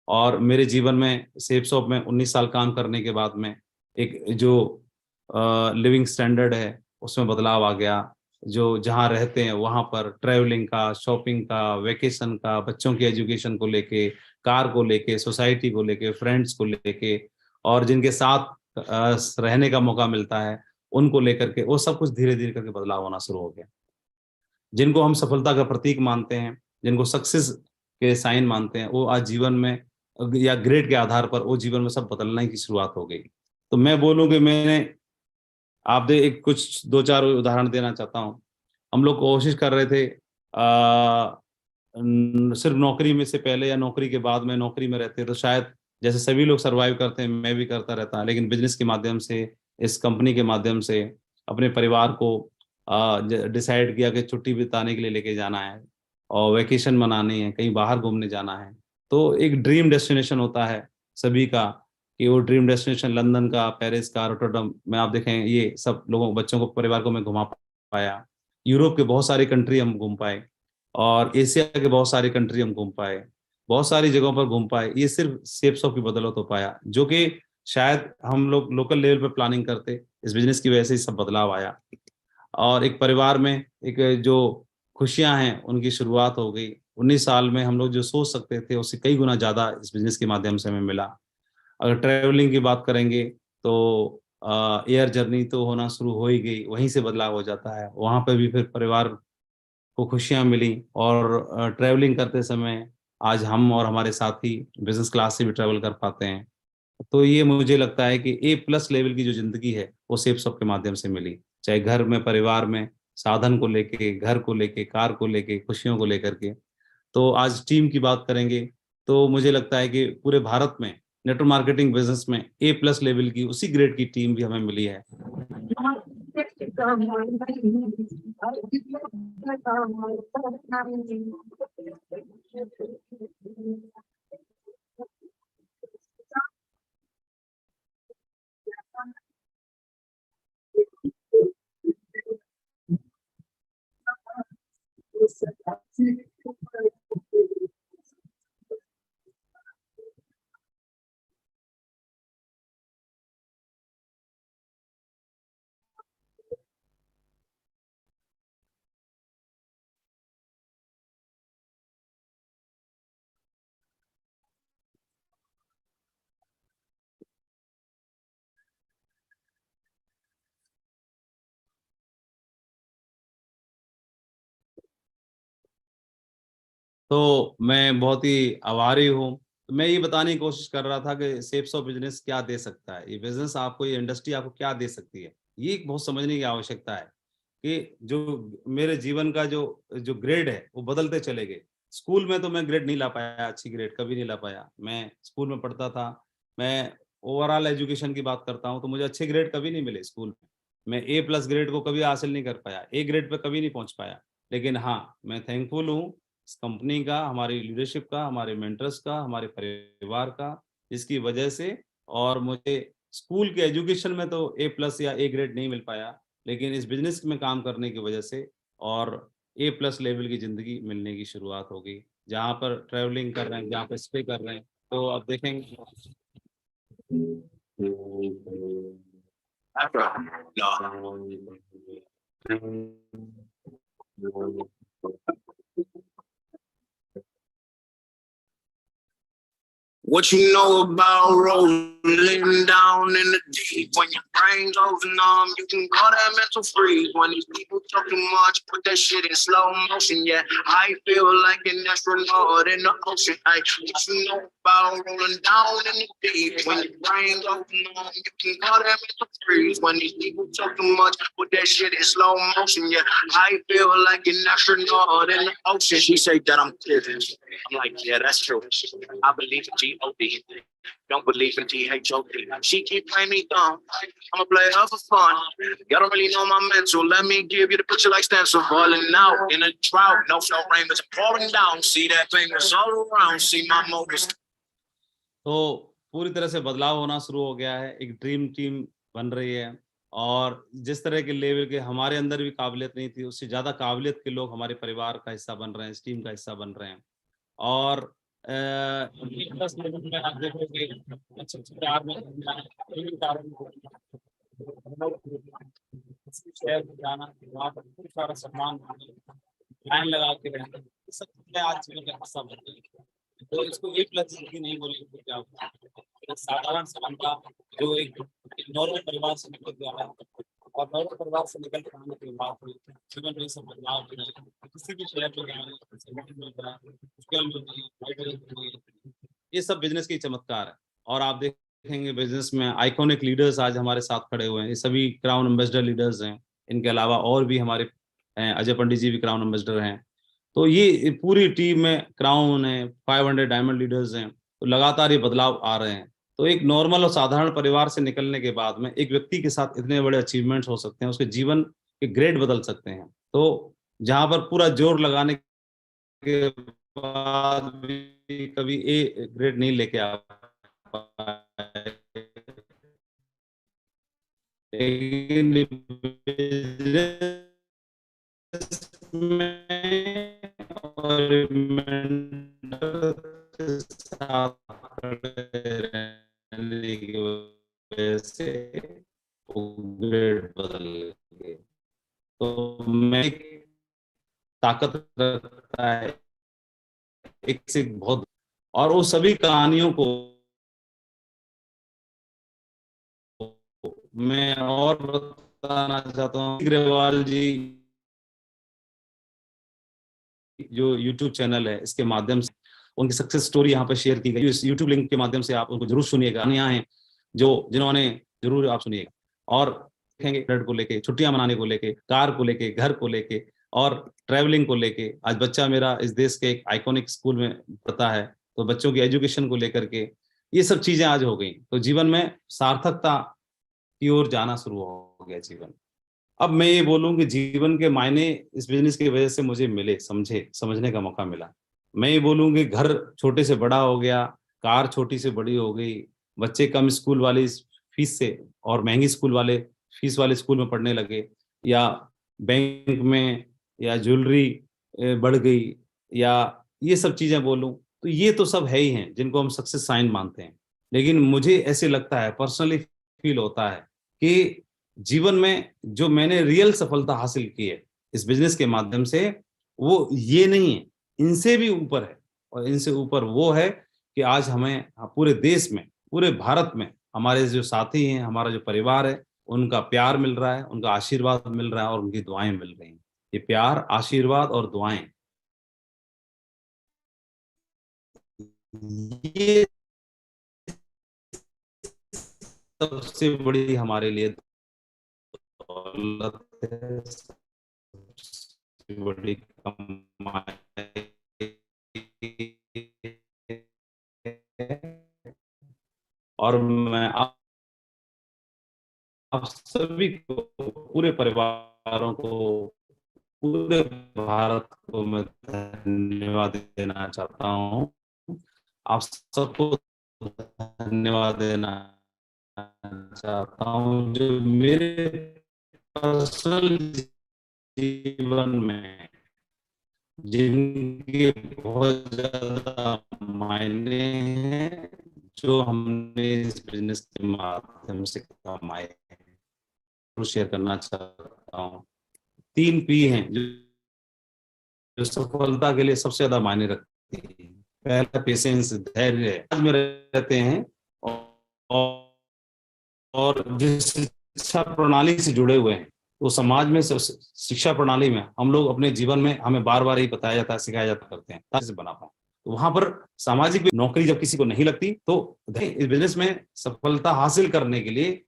और मेरे जीवन में सेफ शॉप में 19 साल काम करने के बाद में एक जो लिविंग स्टैंडर्ड है उसमें बदलाव आ गया। जो जहाँ रहते हैं वहाँ पर ट्रैवलिंग का, शॉपिंग का, वेकेशन का, बच्चों की एजुकेशन को लेके, कार को लेके, सोसाइटी को लेके, फ्रेंड्स को लेके, और जिनके साथ रहने का मौका मिलता है उनको लेकर के, वो सब कुछ धीरे धीरे करके बदलाव होना शुरू हो गया। जिनको हम सफलता का प्रतीक मानते हैं, जिनको सक्सेस के साइन मानते हैं, वो आज जीवन में या ग्रेड के आधार पर वो जीवन में सब बदलने की शुरुआत हो गई। तो मैं बोलूं कि मैंने आप दे एक कुछ 2-4 उदाहरण देना चाहता हूँ। हम लोग कोशिश कर रहे थे सिर्फ नौकरी में से पहले या नौकरी के बाद में, नौकरी में रहते तो शायद जैसे सभी लोग सरवाइव करते हैं मैं भी करता रहता, लेकिन बिजनेस के माध्यम से, इस कंपनी के माध्यम से अपने परिवार को डिसाइड किया कि छुट्टी बिताने के लिए लेके जाना है और वेकेशन मनानी है, कहीं बाहर घूमने जाना है। तो एक ड्रीम डेस्टिनेशन होता है सभी का, कि वो ड्रीम डेस्टिनेशन लंदन का, पेरिस का, रोटरडम में आप देखें, ये सब लोगों, बच्चों को, परिवार को मैं घुमा पाया। यूरोप के बहुत सारी कंट्री हम घूम पाए, और एशिया के बहुत सारी कंट्री हम घूम पाए, बहुत सारी जगहों पर घूम पाए। ये सिर्फ सेप्स ऑफ की बदौलत हो पाया, जो कि शायद हम लोग लोकल लेवल पर प्लानिंग करते, इस बिजनेस की वजह से सब बदलाव आया। और एक परिवार में एक जो खुशियां हैं उनकी शुरुआत हो गई। 19 साल में हम लोग जो सोच सकते थे उससे कई गुना ज्यादा इस बिजनेस के माध्यम से हमें मिला। अगर ट्रैवलिंग की बात करेंगे तो एयर जर्नी तो होना शुरू हो ही गई, वहीं से बदलाव हो जाता है। वहां पर भी फिर परिवार को खुशियां मिली और ट्रैवलिंग करते समय आज हम और हमारे साथी बिजनेस क्लास से भी ट्रैवल कर पाते हैं। तो ये मुझे लगता है कि ए प्लस लेवल की जो जिंदगी है वो सेफ के माध्यम से मिली, चाहे घर में, परिवार में, साधन को लेके, घर को लेके, कार को लेके, खुशियों को लेकर के। तो आज टीम की बात करेंगे तो मुझे लगता है कि पूरे भारत में नेटवर्क मार्केटिंग बिजनेस में ए प्लस लेवल की उसी ग्रेड की टीम भी हमें मिली है। तो मैं बहुत ही आभारी हूँ। तो मैं ये बताने की कोशिश कर रहा था कि सेप्स ऑफ बिजनेस क्या दे सकता है, ये बिजनेस आपको, ये इंडस्ट्री आपको क्या दे सकती है। ये एक बहुत समझने की आवश्यकता है कि जो मेरे जीवन का जो जो ग्रेड है वो बदलते चले गए। स्कूल में तो मैं ग्रेड नहीं ला पाया, अच्छी ग्रेड कभी नहीं ला पाया। मैं स्कूल में पढ़ता था, मैं ओवरऑल एजुकेशन की बात करता हूँ तो मुझे अच्छे ग्रेड कभी नहीं मिले स्कूल में। मैं ए प्लस ग्रेड को कभी हासिल नहीं कर पाया, ए ग्रेड पे कभी नहीं पहुंच पाया। लेकिन हाँ, मैं थैंकफुल हूँ इस कंपनी का, हमारी लीडरशिप का, हमारे मेंटर्स का, हमारे परिवार का, जिसकी वजह से, और मुझे स्कूल के एजुकेशन में तो ए प्लस या ए ग्रेड नहीं मिल पाया, लेकिन इस बिजनेस में काम करने की वजह से और ए प्लस लेवल की जिंदगी मिलने की शुरुआत हो गई। जहाँ पर ट्रैवलिंग कर रहे हैं, जहाँ पर स्टे कर रहे हैं, तो अब देखेंगे। What you know about rolling down in the deep? When your brain goes numb, you can call that mental freeze. When these people talk too much, put that shit in slow motion. Yeah, I feel like an astronaut in the ocean. Ay, what you know about rolling down in the deep? When your brain goes numb, you can call that mental freeze. When these people talk too much, put that shit in slow motion. Yeah, I feel like an astronaut in the ocean. She say that I'm clear. I'm like, yeah, that's true. I believe in G-O-D. Don't believe in T-H-O-D. She keep playing me dumb. I'ma play her for fun. Y'all don't really know my mental. Let me give you the picture like stencil. Falling out in a drought. No snow rain, but I'm falling down. See that fingers all around. See my motives. तो पूरी तरह से बदलाव होना शुरू हो गया है, एक ड्रीम टीम बन रही है। और जिस तरह के लेवल के हमारे अंदर भी काबिलियत नहीं थी, उससे ज्यादा काबिलियत के लोग हमारे परिवार का हिस्सा बन रहे हैं, इस टीम का हिस्सा बन रहे हैं। और प्लस लेवल में आप देखोगे अच्छे प्यार में शहर में जाना, वहाँ पर खूब सारा सम्मान, लाइन लगा के रहना, सब चीजें आज जीवन का हिस्सा बन गई। तो इसको ये प्लस जिंदगी नहीं बोलेंगे तो क्या होगा। एक साधारण सा बंदा जो एक नॉर्मल परिवार से निकल गया है और नॉर्मल परिवार से निकल कर आने के बाद जीवन में सब बदलाव हो रहे हैं। किसी भी शहर में जाए, ये सब बिजनेस की चमत्कार है। और आप देखेंगे बिजनेस में आइकॉनिक लीडर्स आज हमारे साथ खड़े हुए हैं, ये सभी क्राउन एम्बेसडर लीडर्स हैं। इनके अलावा और भी हमारे अजय पंडित जी भी क्राउन एम्बेसडर हैं। तो ये पूरी टीम में क्राउन है, 500 डायमंड लीडर्स हैं। तो लगातार ये बदलाव आ रहे हैं। तो एक नॉर्मल और साधारण परिवार से निकलने के बाद में एक व्यक्ति के साथ इतने बड़े अचीवमेंट्स हो सकते हैं, उसके जीवन के ग्रेड बदल सकते हैं। तो जहां पर पूरा जोर लगाने के बाद भी कभी ए ग्रेड नहीं लेके आ पाए, लेकिन में और साथ रहने की वजह से वो ग्रेड बदल गए। तो मैं ताकत रखता है, एक से एक बहुत, और वो सभी कहानियों को मैं और बताना चाहता हूँ। अग्रवाल जी जो YouTube चैनल है, इसके माध्यम से उनकी सक्सेस स्टोरी यहाँ पे शेयर की गई। इस YouTube लिंक के माध्यम से आप उनको जरूर सुनिएगा। यहाँ हैं जो जिन्होंने जरूर आप सुनिएगा और देखेंगे फ्लड को लेके, छुट्टियां मनाने को लेके, कार को लेके, घर को लेके और ट्रैवलिंग को लेके। आज बच्चा मेरा इस देश के एक आइकॉनिक स्कूल में पढ़ता है, तो बच्चों की एजुकेशन को लेकर के ये सब चीजें आज हो गई, तो जीवन में सार्थकता की ओर जाना शुरू हो गया जीवन। अब मैं ये बोलूं कि जीवन के मायने इस बिजनेस की वजह से मुझे मिले, समझने का मौका मिला। मैं ये बोलूं कि घर छोटे से बड़ा हो गया, कार छोटी से बड़ी हो गई, बच्चे कम स्कूल वाली फीस से और महंगी स्कूल वाले फीस वाले स्कूल में पढ़ने लगे, या बैंक में या ज्वेलरी बढ़ गई, या ये सब चीजें बोलूं, तो ये तो सब है ही हैं जिनको हम सक्सेस साइन मानते हैं। लेकिन मुझे ऐसे लगता है, पर्सनली फील होता है कि जीवन में जो मैंने रियल सफलता हासिल की है इस बिजनेस के माध्यम से, वो ये नहीं है, इनसे भी ऊपर है। और इनसे ऊपर वो है कि आज हमें पूरे देश में, पूरे भारत में हमारे जो साथी हैं, हमारा जो परिवार है, उनका प्यार मिल रहा है, उनका आशीर्वाद मिल रहा है और उनकी दुआएं मिल रही हैं। ये प्यार, आशीर्वाद और दुआएं, ये सबसे बड़ी हमारे लिए दौलत है, सबसे बड़ी कमाई है। और मैं आप सभी को, पूरे परिवारों को, पूरे भारत को मैं धन्यवाद देना चाहता हूँ। आप सबको धन्यवाद देना चाहता हूँ जो मेरे पर्सनल जीवन में जिनके बहुत ज्यादा मायने हैं, जो हमने इस बिजनेस के माध्यम से कमाए हैं, तो शेयर करना चाहता हूँ। 3 P हैं जो सफलता के लिए सबसे ज्यादा मायने रखती है। पहला पेशेंस, धैर्य में रहते हैं, और जिस शिक्षा प्रणाली से जुड़े हुए हैं, तो समाज में, शिक्षा प्रणाली में हम लोग अपने जीवन में हमें बार बार ही बताया जाता है, सिखाया जाता करते हैं ताकि बना पाए। तो वहां पर सामाजिक नौकरी जब किसी को नहीं लगती, तो इस बिजनेस में सफलता हासिल करने के लिए,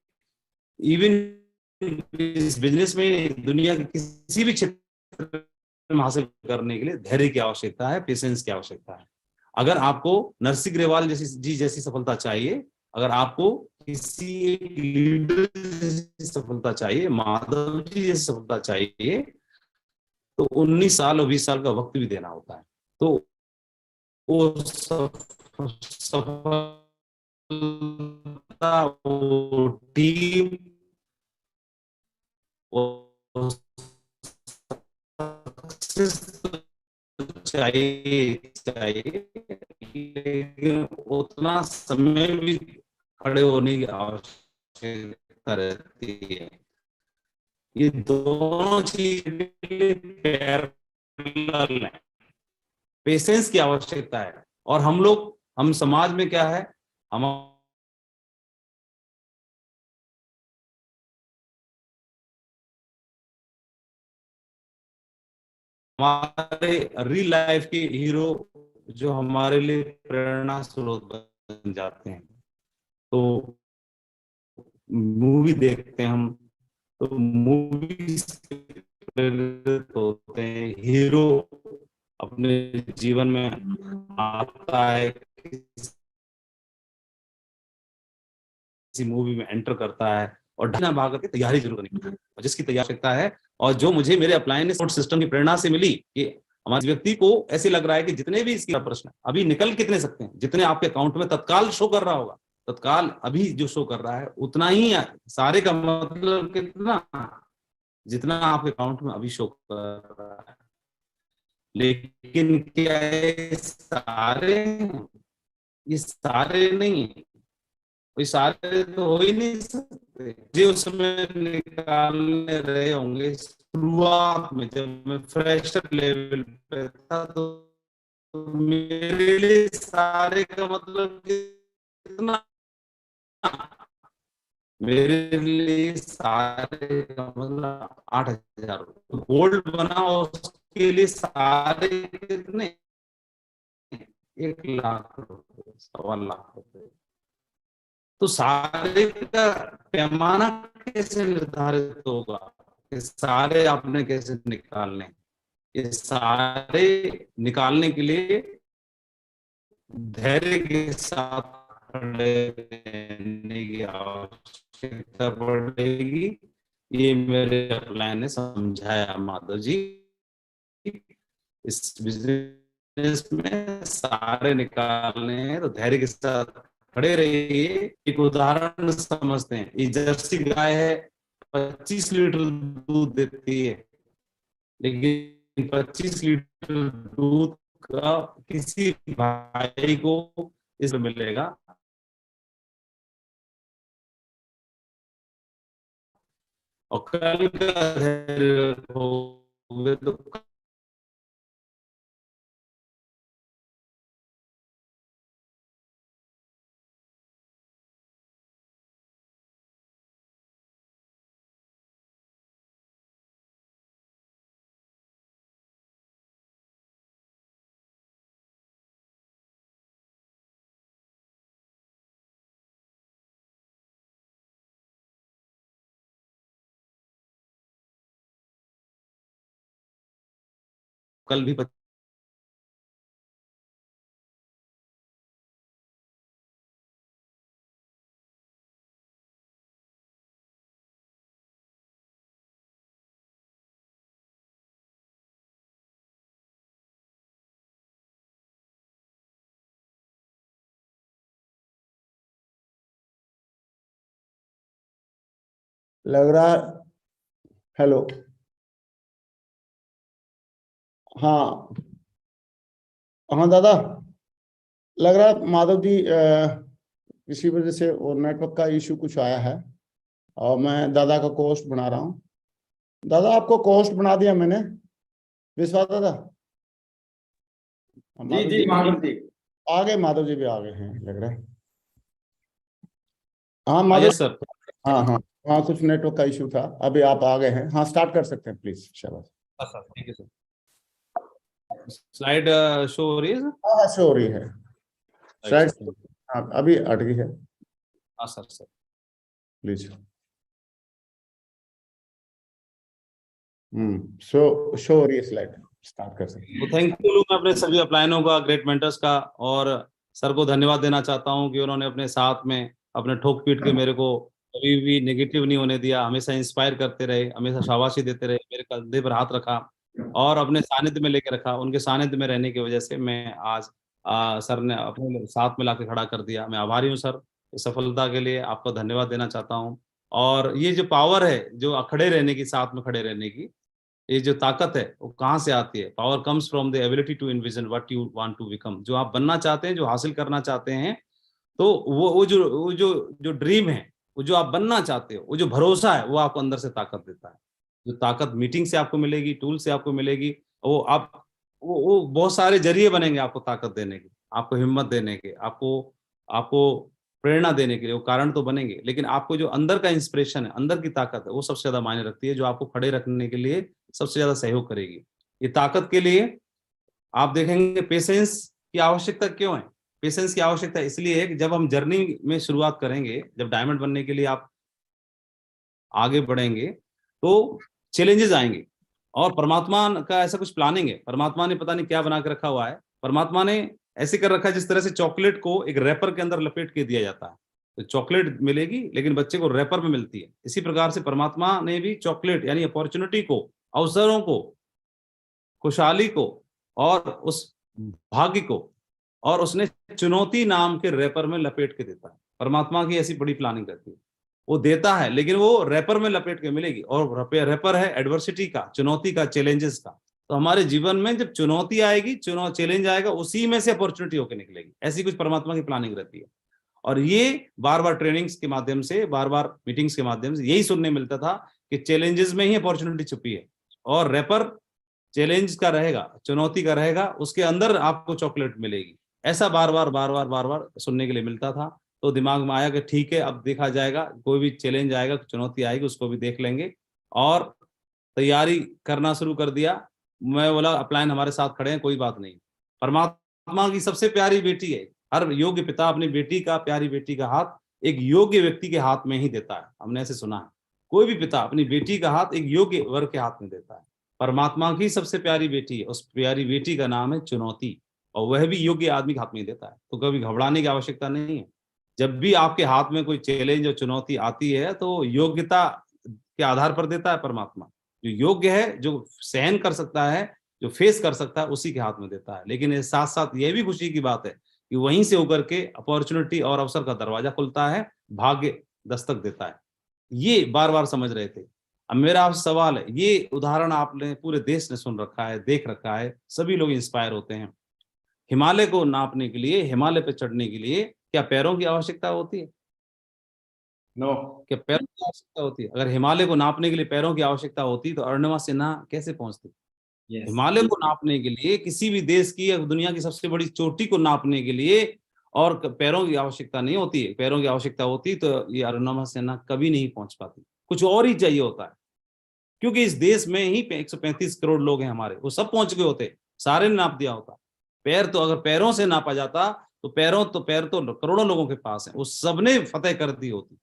इवन इस बिजनेस में दुनिया के किसी भी क्षेत्र में हासिल करने के लिए धैर्य की आवश्यकता है, पेशेंस की आवश्यकता है। अगर आपको नरसिंह ग्रेवाल जैसी सफलता चाहिए, अगर आपको किसी एक लीडर जैसी सफलता चाहिए, माधव जी जैसी सफलता चाहिए, तो 19 साल और 20 साल का वक्त भी देना होता है। तो वो सफलता, वो टीम, चाहिए, लेकिन उतना समय भी खड़े होने की आवश्यकता रहती है। ये दोनों चीजें पैरेलल हैं। पेशेंस की आवश्यकता है, और हम समाज में क्या है, हमारे रियल लाइफ के हीरो जो हमारे लिए प्रेरणा स्रोत बन जाते हैं। तो मूवी देखते हैं हम, तो मूवी से प्रेरित होते हैं, हीरो अपने जीवन में आता है, किसी मूवी में एंटर करता है और ढाई भाग करके तैयारी जरूर करनी है, और जिसकी तैयारी आवश्यकता है, और जो मुझे मेरे अपलाइन सपोर्ट सिस्टम की प्रेरणा से मिली कि हमारे व्यक्ति को ऐसे लग रहा है कि जितने भी इसका प्रश्न अभी निकल कितने सकते हैं, जितने आपके अकाउंट में तत्काल शो कर रहा होगा, तत्काल अभी जो शो कर रहा है उतना ही, सारे का मतलब कितना, जितना आपके अकाउंट में अभी शो कर रहा है। लेकिन क्या ये सारे नहीं, कोई सारे तो हो ही नहीं सकते जो उसमें निकालने रहे होंगे। शुरुआत में जब मैं फ्रेशर लेवल पे था तो मेरे लिए सारे का मतलब कितना, मेरे लिए सारे का मतलब 8,000 गोल्ड बना, उसके लिए सारे कितने, 1,00,000 रुपए, 1,15,000 रुपए। तो सारे का पैमाना कैसे निर्धारित होगा कि सारे आपने कैसे निकालने? ये सारे निकालने के लिए धैर्य के साथ खड़े रहने की आवश्यकता पड़ेगी। ये मेरे प्लान ने समझाया माधव जी। इस बिजनेस में सारे निकालने हैं तो धैर्य के साथ खड़े रहिए। एक उदाहरण समझते हैं, ये जर्सी गाय है, 25 लीटर दूध देती है, लेकिन 25 लीटर दूध का किसी भाई को इसमें मिलेगा, और कल का धैर्य रखोगे तो कल भी लग रहा। हेलो। हाँ हाँ दादा, लग रहा है माधव जी किसी वजह से और नेटवर्क का इशू कुछ आया है, और मैं दादा का कोस्ट बना रहा हूँ। दादा आपको कोस्ट बना दिया मैंने, विश्वास दादा। जी जी माधव जी। आ गए, माधव जी भी आ गए हैं लग रहा है। हाँ माधव। Yes sir. हाँ हाँ हाँ, कुछ नेटवर्क का इशू था, अभी आप आ गए हैं। हाँ स्टार्ट कर सकते हैं प्लीज, शाबाश। ठीक है सर। स्लाइड शो हो रही है सर? हाँ शो हो रही है शायद। सर। हाँ अभी अटकी है, हाँ सर सर प्लीज। शो हो रही है स्लाइड, स्टार्ट कर सकते हैं। तो थैंक यू मैं अपने सभी अपलाइनों का, ग्रेट मेंटर्स का, और सर को धन्यवाद देना चाहता हूं कि उन्होंने अपने साथ में अपने ठोक पीट के मेरे को कभी भी नेगेटिव नहीं होने दिया, हमेशा इंस्पायर करते रहे, हमेशा शाबाशी देते रहे, मेरे कंधे पर हाथ रखा और अपने सानिध्य में लेके रखा। उनके सानिध्य में रहने की वजह से मैं आज सर ने अपने साथ में लाके खड़ा कर दिया। मैं आभारी हूँ सर इस सफलता के लिए, आपको धन्यवाद देना चाहता हूँ। और ये जो पावर है जो खड़े रहने की, साथ में खड़े रहने की, ये जो ताकत है वो कहाँ से आती है? Power comes from the ability to envision what you want to become. जो आप बनना चाहते हैं, जो हासिल करना चाहते हैं, तो वो जो ड्रीम है, वो जो आप बनना चाहते हो, वो जो भरोसा है, वो आपको अंदर से ताकत देता है। जो ताकत मीटिंग से आपको मिलेगी, टूल से आपको मिलेगी, वो आप वो बहुत सारे जरिए बनेंगे आपको ताकत देने के, आपको हिम्मत देने के, आपको आपको प्रेरणा देने के लिए। वो कारण तो बनेंगे, लेकिन आपको जो अंदर का इंस्पिरेशन है, अंदर की ताकत है, वो सबसे ज्यादा मायने रखती है, जो आपको खड़े रखने के लिए सबसे ज्यादा सहयोग करेगी। ये ताकत के लिए आप देखेंगे पेशेंस की आवश्यकता क्यों है? पेशेंस की आवश्यकता इसलिए है कि जब हम जर्नी में शुरुआत करेंगे, जब डायमंड बनने के लिए आप आगे बढ़ेंगे, तो चैलेंजेस आएंगे। और परमात्मा का ऐसा कुछ प्लानिंग है, परमात्मा ने पता नहीं क्या बना के रखा हुआ है। परमात्मा ने ऐसे कर रखा है जिस तरह से चॉकलेट को एक रैपर के अंदर लपेट के दिया जाता है, तो चॉकलेट मिलेगी लेकिन बच्चे को रैपर में मिलती है। इसी प्रकार से परमात्मा ने भी चॉकलेट यानी अपॉर्चुनिटी को, अवसरों को, खुशहाली को और उस भाग्य को, और उसने चुनौती नाम के रैपर में लपेट के देता है। परमात्मा की ऐसी बड़ी प्लानिंग रहती है, वो देता है लेकिन वो रैपर में लपेट के मिलेगी। और रैपर है एडवर्सिटी का, चुनौती का, चैलेंजेस का। तो हमारे जीवन में जब चुनौती आएगी, चैलेंज आएगा, उसी में से अपॉर्चुनिटी होकर निकलेगी। ऐसी कुछ परमात्मा की प्लानिंग रहती है। और ये बार बार ट्रेनिंग्स के माध्यम से, बार बार मीटिंग्स के माध्यम से यही सुनने मिलता था कि चैलेंजेस में ही अपॉर्चुनिटी छुपी है, और रैपर चैलेंज का रहेगा, चुनौती का रहेगा, उसके अंदर आपको चॉकलेट मिलेगी। ऐसा बार बार सुनने के लिए मिलता था। तो दिमाग में आया कि ठीक है, अब देखा जाएगा, कोई भी चैलेंज आएगा, चुनौती आएगी, उसको भी देख लेंगे, और तैयारी करना शुरू कर दिया। मैं बोला अपलाइन हमारे साथ खड़े हैं, कोई बात नहीं। परमात्मा की सबसे प्यारी बेटी है, हर योग्य पिता अपनी बेटी का, प्यारी बेटी का हाथ एक योग्य व्यक्ति के हाथ में ही देता है। हमने ऐसे सुना है, कोई भी पिता अपनी बेटी का हाथ एक योग्य वर्ग के हाथ में देता है। परमात्मा की सबसे प्यारी बेटी है, उस प्यारी बेटी का नाम है चुनौती, और वह भी योग्य आदमी के हाथ में ही देता है। तो कभी घबराने की आवश्यकता नहीं है। जब भी आपके हाथ में कोई चैलेंज और चुनौती आती है तो योग्यता के आधार पर देता है परमात्मा। जो योग्य है, जो सहन कर सकता है, जो फेस कर सकता है, उसी के हाथ में देता है। लेकिन इस साथ साथ यह भी खुशी की बात है कि वहीं से होकर के अपॉर्चुनिटी और अवसर का दरवाजा खुलता है, भाग्य दस्तक देता है। ये बार बार समझ रहे थे। अब मेरा आपसे सवाल है, ये उदाहरण आपने पूरे देश ने सुन रखा है, देख रखा है, सभी लोग इंस्पायर होते हैं। हिमालय को नापने के लिए, हिमालय पे चढ़ने के लिए क्या पैरों की आवश्यकता होती है? नो। क्या पैरों की आवश्यकता होती है? अगर हिमालय को नापने के लिए पैरों की आवश्यकता होती तो अरुणिमा सिन्हा कैसे पहुंचती? हिमालय को नापने के लिए, किसी भी देश की या दुनिया की सबसे बड़ी चोटी को नापने के लिए और पैरों की आवश्यकता नहीं होती है। पैरों की आवश्यकता होती तो ये अरुणिमा सिन्हा कभी नहीं पहुंच पाती। कुछ और ही चाहिए होता है, क्योंकि इस देश में ही 135 करोड़ लोग हैं हमारे, वो सब पहुंच गए होते, सारे ने नाप दिया होता। पैर तो अगर पैरों से नापा जाता तो पैर तो करोड़ों लोगों के पास है, वो सबने फतेह कर दी होती।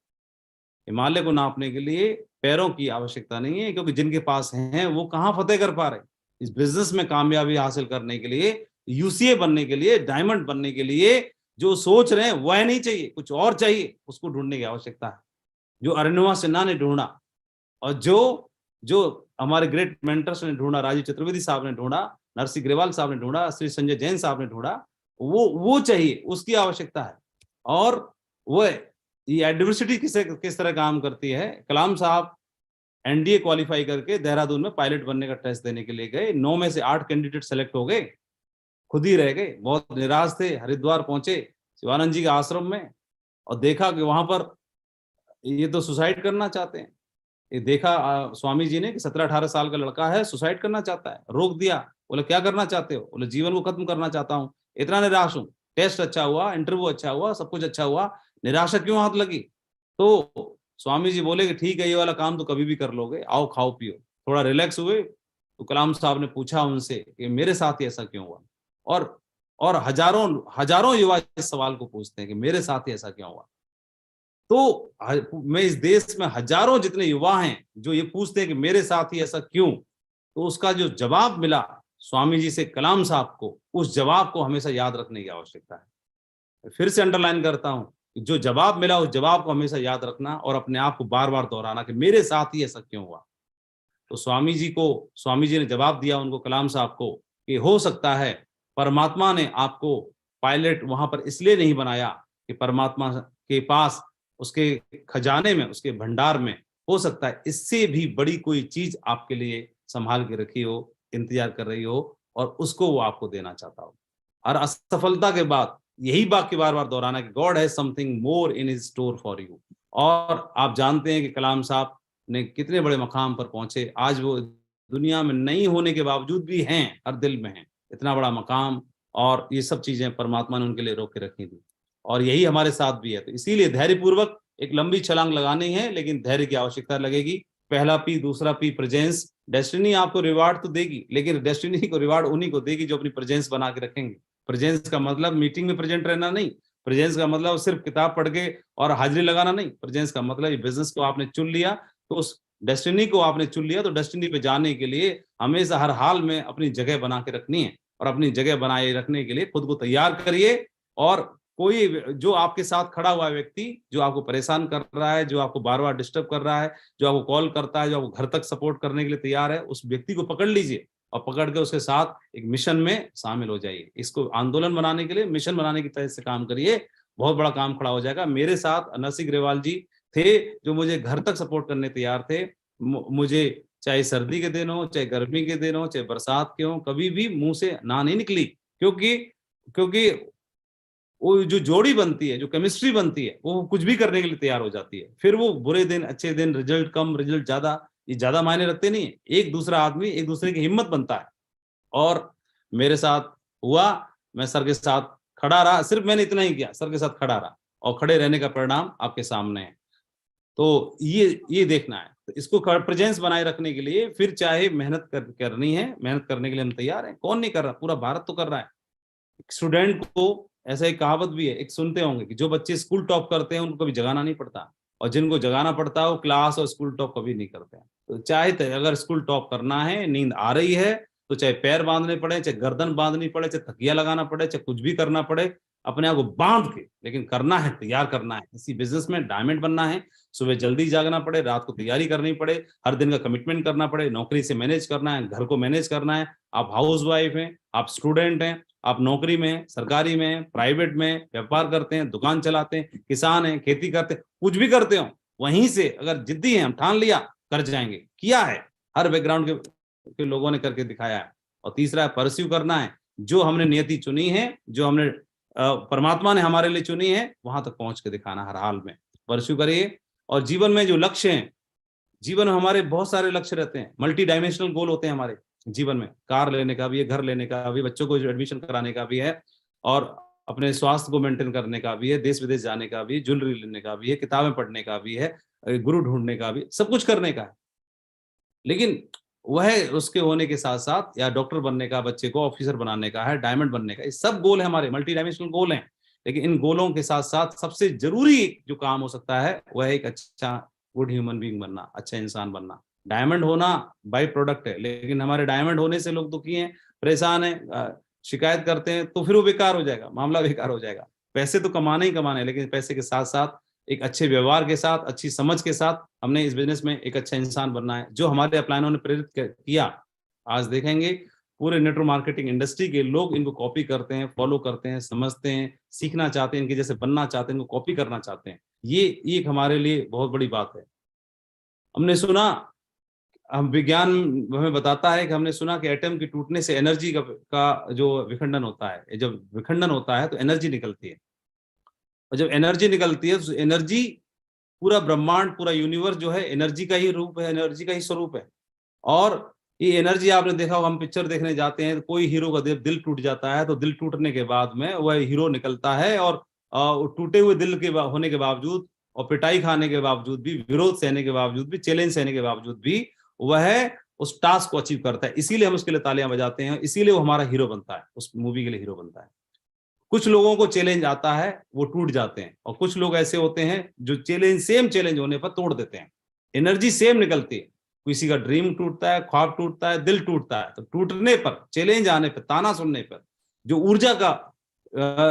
हिमालय को नापने के लिए पैरों की आवश्यकता नहीं है, क्योंकि जिनके पास हैं वो कहाँ फतेह कर पा रहे। इस बिजनेस में कामयाबी हासिल करने के लिए, यूसीए बनने के लिए, डायमंड बनने के लिए जो सोच रहे हैं वह नहीं चाहिए, कुछ और चाहिए, उसको ढूंढने की आवश्यकता है, जो अरुणिमा सिन्हा ने ढूंढा, और जो हमारे ग्रेट मेंटर्स ने ढूंढा, राजीव चतुर्वेदी साहब ने ढूंढा, नरसिंह ग्रेवाल साहब ने ढूंढा, श्री संजय जैन साहब ने ढूंढा, वो चाहिए, उसकी आवश्यकता है। और वो ये एडवर्सिटी किस तरह काम करती है। कलाम साहब एनडीए क्वालिफाई करके देहरादून में पायलट बनने का टेस्ट देने के लिए गए, 9 में से 8 कैंडिडेट सेलेक्ट हो गए, खुद ही रह गए, बहुत निराश थे। हरिद्वार पहुंचे शिवानंद जी के आश्रम में, और देखा कि वहां पर ये तो सुसाइड करना चाहते हैं। ये देखा स्वामी जी ने कि 17-18 साल का लड़का है, सुसाइड करना चाहता है, रोक दिया। बोले क्या करना चाहते हो? बोले जीवन को खत्म करना चाहता हूँ, इतना निराश हूँ। टेस्ट अच्छा हुआ, इंटरव्यू अच्छा हुआ, सब कुछ अच्छा हुआ, निराशा क्यों हाथ लगी? तो स्वामी जी बोले कि ठीक है, ये वाला काम तो कभी भी कर लोगे, आओ खाओ पियो। थोड़ा रिलैक्स हुए तो कलाम साहब ने पूछा उनसे कि मेरे साथ ही ऐसा क्यों हुआ? और हजारों युवा इस सवाल को पूछते हैं कि मेरे साथ ही ऐसा क्यों हुआ। तो मैं इस देश में हजारों जितने युवा हैं जो ये पूछते हैं कि मेरे साथ ही ऐसा क्यों, तो उसका जो जवाब मिला स्वामी जी से कलाम साहब को, उस जवाब को हमेशा याद रखने की आवश्यकता है। फिर से अंडरलाइन करता हूं, जो जवाब मिला उस जवाब को हमेशा याद रखना और अपने आप को बार बार दोहराना कि मेरे साथ ही ऐसा क्यों हुआ। तो स्वामी जी ने जवाब दिया उनको, कलाम साहब को, कि हो सकता है परमात्मा ने आपको पायलट वहां पर इसलिए नहीं बनाया कि परमात्मा के पास, उसके खजाने में, उसके भंडार में हो सकता है इससे भी बड़ी कोई चीज आपके लिए संभाल के रखी हो, इंतजार कर रही हो, और उसको वो आपको देना चाहता हो। और असफलता के बाद यही वाक्य बार बार दोहराना कि God has something more in his store for you. और आप जानते हैं कि कलाम साहब ने कितने बड़े मकाम पर पहुंचे। आज वो दुनिया में नहीं होने के बावजूद भी हैं, हर दिल में हैं। इतना बड़ा मकाम और ये सब चीजें परमात्मा ने उनके लिए रोक के रखी थी, और यही हमारे साथ भी है। तो इसीलिए धैर्यपूर्वक एक लंबी छलांग लगानी है, लेकिन धैर्य की आवश्यकता लगेगी। पहला पी, दूसरा पी प्रेजेंस। डेस्टिनी आपको रिवार्ड तो देगी, लेकिन डेस्टिनी को रिवार्ड उन्हीं को देगी जो अपनी प्रेजेंस बना के रखेंगे। प्रेजेंस का मतलब मीटिंग में प्रेजेंट रहना नहीं, प्रेजेंस का मतलब सिर्फ किताब पढ़ के और हाजिरी लगाना नहीं। प्रेजेंस का मतलब ये बिजनेस को आपने चुन लिया तो उस डेस्टिनी को आपने चुन लिया, तो डेस्टिनी पे जाने के लिए हमेशा हर हाल में अपनी जगह बना के रखनी है, और अपनी जगह बनाए रखने के लिए खुद को तैयार करिए। और कोई जो आपके साथ खड़ा हुआ व्यक्ति जो आपको परेशान कर रहा है, जो आपको बार बार डिस्टर्ब कर रहा है, जो आपको कॉल करता है, जो आपको घर तक सपोर्ट करने के लिए तैयार है, उस व्यक्ति को पकड़ लीजिए और पकड़ के उसके साथ एक मिशन में शामिल हो जाइए। इसको आंदोलन बनाने के लिए, मिशन बनाने की तरह से काम करिए, बहुत बड़ा काम खड़ा हो जाएगा। मेरे साथ नरसिंह ग्रेवाल जी थे जो मुझे घर तक सपोर्ट करने तैयार थे। मुझे चाहे सर्दी के दिन हो, चाहे गर्मी के दिन हो, चाहे बरसात के हो, कभी भी मुंह से ना नहीं निकली, क्योंकि वो जो जोड़ी बनती है, जो केमिस्ट्री बनती है, वो कुछ भी करने के लिए तैयार हो जाती है। फिर वो बुरे दिन, अच्छे दिन, रिजल्ट कम, रिजल्ट ज्यादा, ये ज्यादा मायने रखते नहीं है। एक दूसरा आदमी एक दूसरे की हिम्मत बनता है। और मेरे साथ हुआ, मैं सर के साथ खड़ा रहा, सिर्फ मैंने इतना ही किया, सर के साथ खड़ा रहा, और खड़े रहने का परिणाम आपके सामने है। तो ये देखना है। तो इसको प्रेजेंस बनाए रखने के लिए फिर चाहे मेहनत करनी है, मेहनत करने के लिए हम तैयार हैं। कौन नहीं कर रहा, पूरा भारत तो कर रहा है। स्टूडेंट को, ऐसा एक कहावत भी है, एक सुनते होंगे, कि जो बच्चे स्कूल टॉप करते हैं उनको कभी जगाना नहीं पड़ता, और जिनको जगाना पड़ता है वो क्लास और स्कूल टॉप कभी नहीं करते हैं। तो चाहे अगर स्कूल टॉप करना है, नींद आ रही है, तो चाहे पैर बांधने पड़े, चाहे गर्दन बांधनी पड़े, चाहे तकिया लगाना पड़े, चाहे कुछ भी करना पड़े, अपने आप को बांध के, लेकिन करना है, तैयार करना है। इसी बिजनेस में डायमंड बनना है। सुबह जल्दी जागना पड़े, रात को तैयारी करनी पड़े, हर दिन का कमिटमेंट करना पड़े, नौकरी से मैनेज करना है, घर को मैनेज करना है। आप हाउस वाइफ हैं, आप स्टूडेंट हैं, आप नौकरी में, सरकारी में, प्राइवेट में, व्यापार करते हैं, दुकान चलाते हैं, किसान हैं, खेती करते हैं, कुछ भी करते हो, वहीं से अगर जिद्दी हैं, हम ठान लिया, कर जाएंगे, किया है, हर बैकग्राउंड के लोगों ने करके दिखाया है। और तीसरा है परस्यू करना है, जो हमने नियति चुनी है, जो हमने परमात्मा ने हमारे लिए चुनी है, वहां तक पहुंच के दिखाना, हर हाल में परस्यू करिए। और जीवन में जो लक्ष्य हैं, जीवन में हमारे बहुत सारे लक्ष्य रहते हैं, मल्टी डायमेंशनल गोल होते हैं हमारे जीवन में। कार लेने का भी है, घर लेने का भी, बच्चों को एडमिशन कराने का भी है, और अपने स्वास्थ्य को मेंटेन करने का भी है, देश विदेश जाने का भी, ज्वेलरी लेने का भी है, किताबें पढ़ने का भी है, गुरु ढूंढने का भी, सब कुछ करने का है। लेकिन वह उसके होने के साथ साथ, या डॉक्टर बनने का, बच्चे को ऑफिसर बनाने का है, डायमंड बनने का, ये सब गोल है हमारे, मल्टी डायमेंशनल गोल हैं। लेकिन इन गोलों के साथ साथ सबसे जरूरी जो काम हो सकता है, वह एक अच्छा गुड ह्यूमन बीइंग बनना, अच्छा इंसान बनना। डायमंड होना बाई प्रोडक्ट है, लेकिन हमारे डायमंड होने से लोग दुखी हैं, परेशान हैं, शिकायत करते हैं, तो फिर वो बेकार हो जाएगा, मामला बेकार हो जाएगा। पैसे तो कमाने ही कमाने, लेकिन पैसे के साथ साथ एक अच्छे व्यवहार के साथ, अच्छी समझ के साथ हमने इस बिजनेस में एक अच्छा इंसान बनना है, जो हमारे अपलाइनों ने प्रेरित किया। आज देखेंगे पूरे नेटवर्क मार्केटिंग इंडस्ट्री के लोग इनको कॉपी करते हैं, फॉलो करते हैं, समझते हैं, सीखना चाहते हैं, इनके जैसे बनना चाहते हैं, इनको कॉपी करना चाहते हैं। ये एक हमारे लिए बहुत बड़ी बात है। हमने सुना, हम विज्ञान हमें बताता है कि हमने सुना कि एटम के टूटने से एनर्जी का जो विखंडन होता है, जब विखंडन होता है तो एनर्जी निकलती है, और जब एनर्जी निकलती है तो एनर्जी, पूरा ब्रह्मांड, पूरा यूनिवर्स जो है एनर्जी का ही रूप है, एनर्जी का ही स्वरूप है। और ये एनर्जी, आपने देखा होगा, हम पिक्चर देखने जाते हैं, कोई हीरो का दिल टूट जाता है, तो दिल टूटने के बाद में वह हीरो निकलता है, और टूटे हुए दिल के होने के बावजूद, और पिटाई खाने के बावजूद भी, विरोध सहने के बावजूद भी, चैलेंज सहने के बावजूद भी, वह उस टास्क को अचीव करता है। इसीलिए हम उसके लिए तालियां बजाते हैं, इसीलिए वो हमारा हीरो बनता है, उस मूवी के लिए हीरो बनता है। कुछ लोगों को चैलेंज आता है, वो टूट जाते हैं, और कुछ लोग ऐसे होते हैं जो सेम चैलेंज होने पर तोड़ देते हैं। एनर्जी सेम निकलती है, किसी का ड्रीम टूटता है, ख्वाब टूटता है, दिल टूटता है, तो टूटने पर, चैलेंज आने पर, ताना सुनने पर जो ऊर्जा का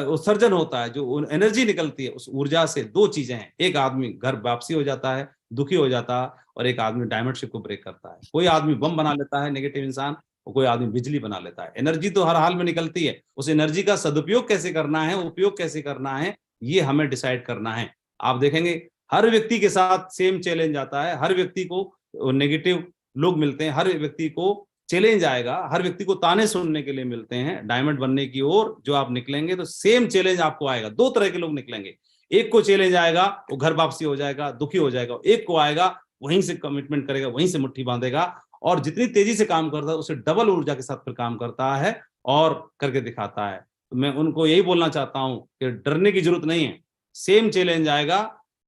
उत्सर्जन होता है, जो एनर्जी निकलती है, उस ऊर्जा से दो चीजें हैं, एक आदमी घर वापसी हो जाता है, दुखी हो जाता है, और एक आदमी डायमंड शिप को ब्रेक करता है। कोई आदमी बम बना लेता है, नेगेटिव इंसान, और कोई आदमी बिजली बना लेता है। एनर्जी तो हर हाल में निकलती है, उस एनर्जी का सदुपयोग कैसे करना है, उपयोग कैसे करना है, ये हमें डिसाइड करना है। आप देखेंगे हर व्यक्ति के साथ सेम चैलेंज आता है, हर व्यक्ति को नेगेटिव लोग मिलते हैं, हर व्यक्ति को चैलेंज आएगा, हर व्यक्ति को ताने सुनने के लिए मिलते हैं। डायमंड बनने की ओर जो आप निकलेंगे तो सेम चैलेंज आपको आएगा। दो तरह के लोग निकलेंगे, एक को चैलेंज आएगा, वो घर वापसी हो जाएगा, दुखी हो जाएगा, एक को आएगा, वहीं से कमिटमेंट करेगा, वहीं से मुट्ठी बांधेगा, और जितनी तेजी से काम करता है उससे डबल ऊर्जा के साथ फिर काम करता है और करके दिखाता है। तो मैं उनको यही बोलना चाहता हूं कि डरने की जरूरत नहीं है, सेम चैलेंज आएगा,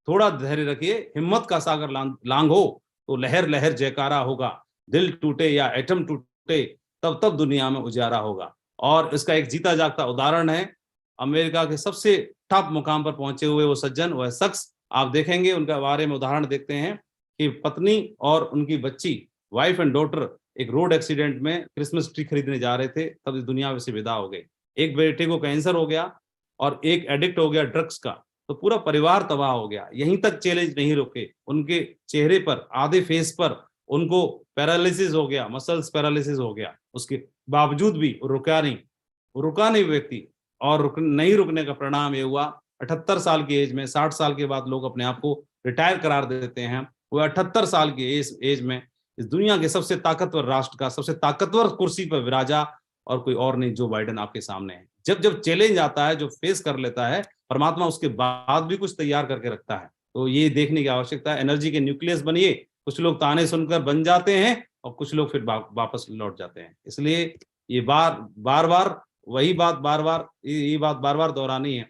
थोड़ा धैर्य रखिए, हिम्मत का सागर लांघो तो लहर लहर जयकारा होगा। दिल टूटे या एटम टूटे, तब तब दुनिया में उजारा होगा। और इसका एक जीता जागता उदाहरण है, अमेरिका के सबसे टॉप मुकाम पर पहुंचे हुए वो सज्जन, वह शख्स, आप देखेंगे उनके बारे में उदाहरण देखते हैं कि पत्नी और उनकी बच्ची, वाइफ एंड डॉटर, एक रोड एक्सीडेंट में क्रिसमस ट्री खरीदने जा रहे थे, तब इस दुनिया से विदा हो गए। एक बेटे को कैंसर हो गया और एक एडिक्ट हो गया ड्रग्स का, तो पूरा परिवार तबाह हो गया। यहीं तक चैलेंज नहीं रुके, उनके चेहरे पर, आधे फेस पर उनको पैरालिसिस हो गया, मसल्स पैरालिसिस हो गया, उसके बावजूद भी रुका नहीं व्यक्ति। और नहीं रुकने का परिणाम ये हुआ, 78 साल की एज में, 60 साल के बाद लोग अपने आप को रिटायर करार देते हैं, वो 78 साल की एज में इस दुनिया के सबसे ताकतवर राष्ट्र का सबसे ताकतवर कुर्सी पर विराजा, और कोई और नहीं, जो बाइडेन आपके सामने है। जब जब चैलेंज आता है, जो फेस कर लेता है, परमात्मा उसके बाद भी कुछ तैयार करके रखता है। तो ये देखने की आवश्यकता है। एनर्जी के न्यूक्लियस बनिए। कुछ लोग ताने सुनकर बन जाते हैं और कुछ लोग फिर वापस लौट जाते हैं। इसलिए ये बार बार वही बात बार बार ये बात बार बार दोहरानी है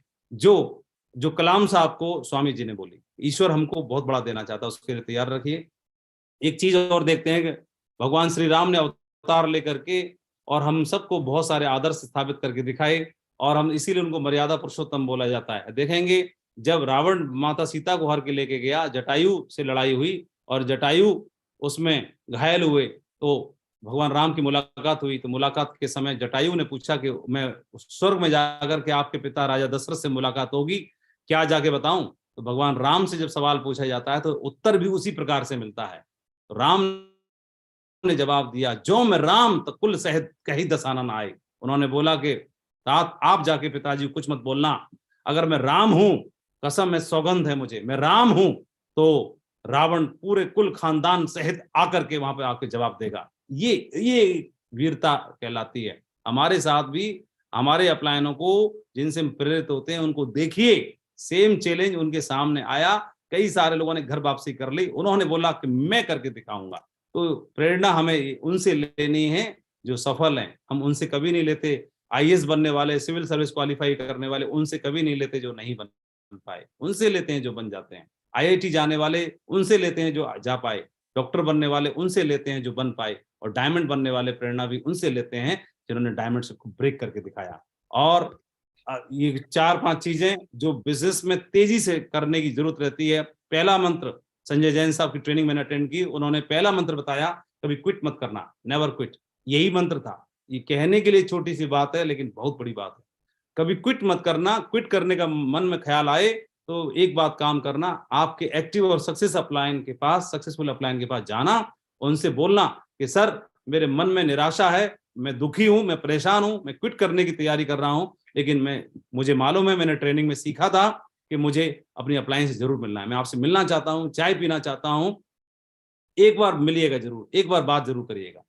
जो कलाम साहब को स्वामी जी ने बोली। ईश्वर हमको बहुत बड़ा देना चाहता है, उसके लिए तैयार रखिए। एक चीज और देखते हैं कि भगवान श्री राम ने अवतार लेकर के और हम सबको बहुत सारे आदर्श स्थापित करके दिखाए, और हम इसीलिए उनको मर्यादा पुरुषोत्तम बोला जाता है। देखेंगे जब रावण माता सीता को हर के लेके गया, जटायु से लड़ाई हुई और जटायु उसमें घायल हुए, तो भगवान राम की मुलाकात हुई। तो मुलाकात के समय जटायु ने पूछा कि मैं स्वर्ग में जाकर के आपके पिता राजा दशरथ से मुलाकात होगी, क्या जाके बताऊं? तो भगवान राम से जब सवाल पूछा जाता है तो उत्तर भी उसी प्रकार से मिलता है। राम ने जवाब दिया, जो मैं राम तो कुल सहित कही दसानन आए। उन्होंने बोला कि तात आप जाके पिताजी कुछ मत बोलना, अगर मैं राम हूं, कसम है सौगंध है मुझे, मैं राम हूं, तो रावण पूरे कुल खानदान सहित आकर के वहां पे आके जवाब देगा। ये वीरता कहलाती है। हमारे साथ भी हमारे अपलायनों को जिनसे हम प्रेरित होते हैं उनको देखिए, सेम चैलेंज उनके सामने आया, कई सारे लोगों ने घर वापसी कर ली, उन्होंने बोला कि मैं करके दिखाऊंगा। तो प्रेरणा हमें उनसे लेनी है जो सफल हैं, हम उनसे कभी नहीं लेते। आईएएस बनने वाले, सिविल सर्विस क्वालिफाई करने वाले, उनसे कभी नहीं लेते जो नहीं बन पाए, उनसे लेते हैं जो बन जाते हैं। आईआईटी जाने वाले, उनसे लेते हैं जो जा पाए। डॉक्टर बनने वाले, उनसे लेते हैं जो बन पाए। और डायमंड बनने वाले प्रेरणा भी उनसे लेते हैं जिन्होंने डायमंड से ब्रेक करके दिखाया। और ये 4-5 चीजें जो बिजनेस में तेजी से करने की जरूरत रहती है। पहला मंत्र, संजय जैन साहब की ट्रेनिंग मैंने अटेंड की, उन्होंने पहला मंत्र बताया, कभी क्विट मत करना, नेवर क्विट। यही मंत्र था। ये कहने के लिए छोटी सी बात है लेकिन बहुत बड़ी बात है। कभी क्विट मत करना। क्विट करने का मन में ख्याल आए तो एक बात काम करना, आपके एक्टिव और सक्सेसफुल अपलाइन के पास जाना, उनसे बोलना कि सर मेरे मन में निराशा है, मैं दुखी हूं, मैं परेशान हूं, मैं क्विट करने की तैयारी कर रहा हूं, लेकिन मुझे मालूम है, मैंने ट्रेनिंग में सीखा था कि मुझे अपनी अपलाइन से जरूर मिलना है, मैं आपसे मिलना चाहता हूं, चाय पीना चाहता हूं, एक बार मिलिएगा जरूर, एक बार बात जरूर करिएगा।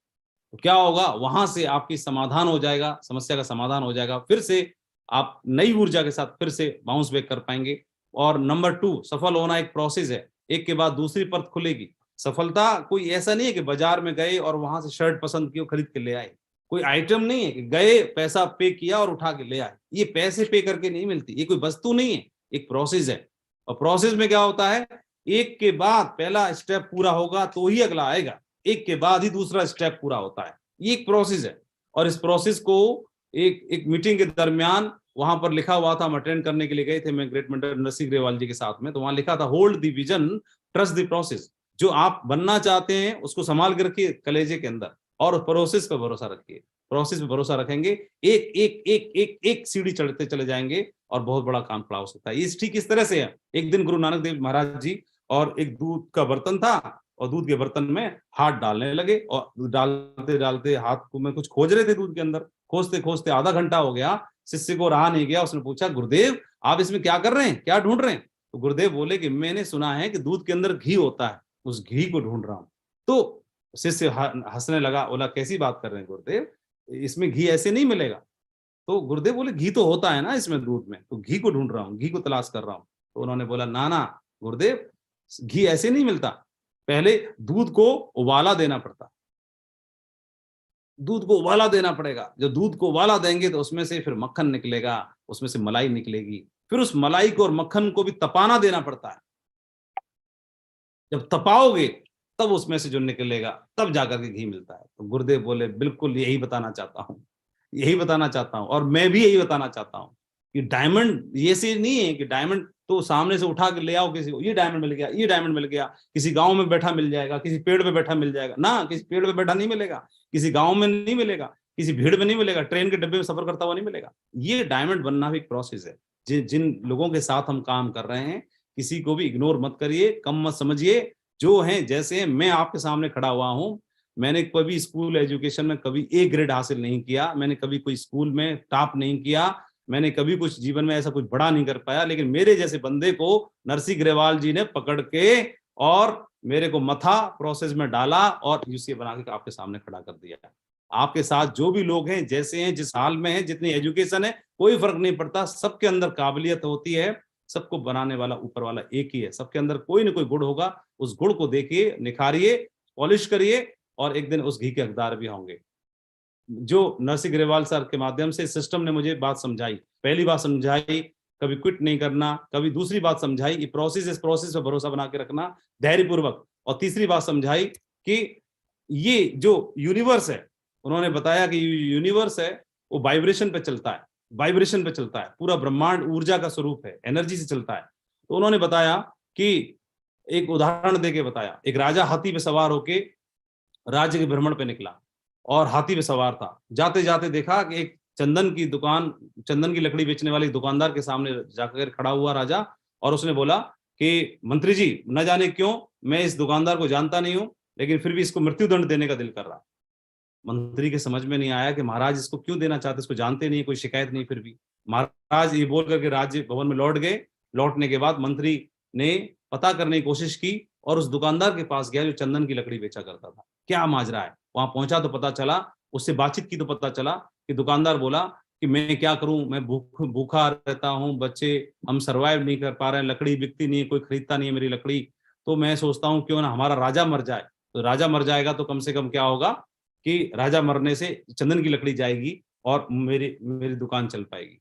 तो क्या होगा, वहां से आपकी समाधान हो जाएगा, समस्या का समाधान हो जाएगा, फिर से आप नई ऊर्जा के साथ फिर से बाउंस बैक कर पाएंगे। और नंबर 2, सफल होना एक प्रोसेस है, एक के बाद दूसरी परत खुलेगी। सफलता कोई ऐसा नहीं है कि बाजार में गए और वहां से शर्ट पसंद की खरीद के ले आए। कोई आइटम नहीं है कि गए, पैसा पे किया और उठा के ले आए। ये पैसे पे करके नहीं मिलती, ये कोई वस्तु नहीं है, एक प्रोसेस है। और प्रोसेस में क्या होता है, एक के बाद पहला स्टेप पूरा होगा तो ही अगला आएगा, एक के बाद ही दूसरा स्टेप पूरा होता है। ये एक प्रोसेस है। और इस प्रोसेस को एक मीटिंग के दरमियान वहां पर लिखा हुआ था, हम अटेंड करने के लिए गए थे, मैं ग्रेट मेंटर नरसिंह ग्रेवाल जी के साथ में, तो वहां लिखा था, hold the vision, trust the process. जो आप बनना चाहते हैं उसको संभाल के रखिए कलेजे के अंदर, और प्रोसेस पर भरोसा रखिए। प्रोसेस पे भरोसा रखेंगे, एक एक एक एक एक सीढ़ी चढ़ते चले जाएंगे और बहुत बड़ा काम खड़ा हो सकता है। इस ठीक इस तरह से है। एक दिन गुरु नानक देव महाराज जी और एक दूध का बर्तन था, और दूध के बर्तन में हाथ डालने लगे, और डालते डालते हाथ को में कुछ खोज रहे थे दूध के अंदर, खोजते खोजते आधा घंटा हो गया, शिष्य को रहा नहीं गया। उसने पूछा, गुरुदेव आप इसमें क्या कर रहे हैं, क्या ढूंढ रहे हैं? तो गुरुदेव बोले कि मैंने सुना है कि दूध के अंदर घी होता है, उस घी को ढूंढ रहा हूं। तो शिष्य हंसने लगा, बोला कैसी बात कर रहे हैं गुरुदेव, इसमें घी ऐसे नहीं मिलेगा। तो गुरुदेव बोले, घी तो होता है ना इसमें दूध में, तो घी को ढूंढ रहा हूँ, घी को तलाश कर रहा हूँ। तो उन्होंने बोला, ना ना गुरुदेव, घी ऐसे नहीं मिलता, पहले दूध को उबाला देना पड़ता, दूध को उबाला देना पड़ेगा। जो दूध को उबाला देंगे तो उसमें से फिर मक्खन निकलेगा, उसमें से मलाई निकलेगी, फिर उस मलाई को और मक्खन को भी तपाना देना पड़ता है। जब तपाओगे तब उसमें से जो निकलेगा तब जाकर के घी मिलता है। तो गुरुदेव बोले, बिल्कुल यही बताना चाहता हूँ, यही बताना चाहता हूँ, और मैं भी यही बताना चाहता हूँ कि डायमंड ये से नहीं है कि डायमंड तो सामने से उठा के ले आओ किसी को, ये डायमंड मिल गया, ये डायमंड मिल गया, किसी गांव में बैठा मिल जाएगा, किसी पेड़ पे बैठा मिल जाएगा ना, किसी पेड़ पे बैठा नहीं मिलेगा, किसी गांव में नहीं मिलेगा, किसी भीड़ में नहीं मिलेगा, ट्रेन के डब्बे में सफर करता हुआ नहीं मिलेगा। ये डायमंड बनना भी एक प्रोसेस है। जिन लोगों के साथ हम काम कर रहे हैं, किसी को भी इग्नोर मत करिए, कम मत समझिए, जो हैं जैसे हैं। मैं आपके सामने खड़ा हुआ हूं, मैंने कभी स्कूल एजुकेशन में कभी ए ग्रेड हासिल नहीं किया, मैंने कभी कोई स्कूल में टॉप नहीं किया, मैंने कभी कुछ जीवन में ऐसा कुछ बड़ा नहीं कर पाया, लेकिन मेरे जैसे बंदे को नरसिंह ग्रेवाल जी ने पकड़ के और मेरे को मथा प्रोसेस में डाला और यूसी बना के आपके सामने खड़ा कर दिया। आपके साथ जो भी लोग हैं, जैसे हैं, जिस हाल में हैं, जितनी एजुकेशन है, कोई फर्क नहीं पड़ता, सबके अंदर काबिलियत होती है, सबको बनाने वाला ऊपर वाला एक ही है, सबके अंदर कोई ना कोई गुण होगा, उस गुण को देखिए, निखारिए, पॉलिश करिए और एक दिन उस घी के हकदार भी होंगे। जो नरसिंह ग्रेवाल सर के माध्यम से सिस्टम ने मुझे बात समझाई, पहली बात समझाई कभी क्विट नहीं करना, कभी दूसरी बात समझाई ये प्रोसेस, इस प्रोसेस पे भरोसा बना के रखना धैर्यपूर्वक, और तीसरी बात समझाई कि ये जो यूनिवर्स है, उन्होंने बताया कि यूनिवर्स है वो वाइब्रेशन पे चलता है, वाइब्रेशन पे चलता है, पूरा ब्रह्मांड ऊर्जा का स्वरूप है, एनर्जी से चलता है। तो उन्होंने बताया कि एक उदाहरण देके बताया, एक राजा हाथी पे सवार होके राज्य के भ्रमण पे निकला और हाथी पे सवार था, जाते जाते देखा कि एक चंदन की दुकान, चंदन की लकड़ी बेचने वाले दुकानदार के सामने जाकर खड़ा हुआ राजा, और उसने बोला कि मंत्री जी, न जाने क्यों मैं इस दुकानदार को जानता नहीं हूं, लेकिन फिर भी इसको मृत्यु दंड देने का दिल कर रहा। मंत्री के समझ में नहीं आया कि महाराज इसको क्यों देना चाहते, इसको जानते नहीं, कोई शिकायत नहीं, फिर भी महाराज ये बोल करके राज्य भवन में लौट गए। लौटने के बाद मंत्री ने पता करने की कोशिश की और उस दुकानदार के पास गया जो चंदन की लकड़ी बेचा करता था, क्या माजरा है। वहां पहुंचा तो पता चला, उससे बातचीत की तो पता चला कि दुकानदार बोला कि मैं क्या करूं, मैं भूखा रहता हूं, बच्चे हम सरवाइव नहीं कर पा रहे हैं, लकड़ी बिकती नहीं है, कोई खरीदता नहीं है मेरी लकड़ी, तो मैं सोचता हूं क्यों ना हमारा राजा मर जाए। तो राजा मर जाएगा तो कम से कम क्या होगा कि राजा मरने से चंदन की लकड़ी जाएगी और मेरी दुकान चल पाएगी।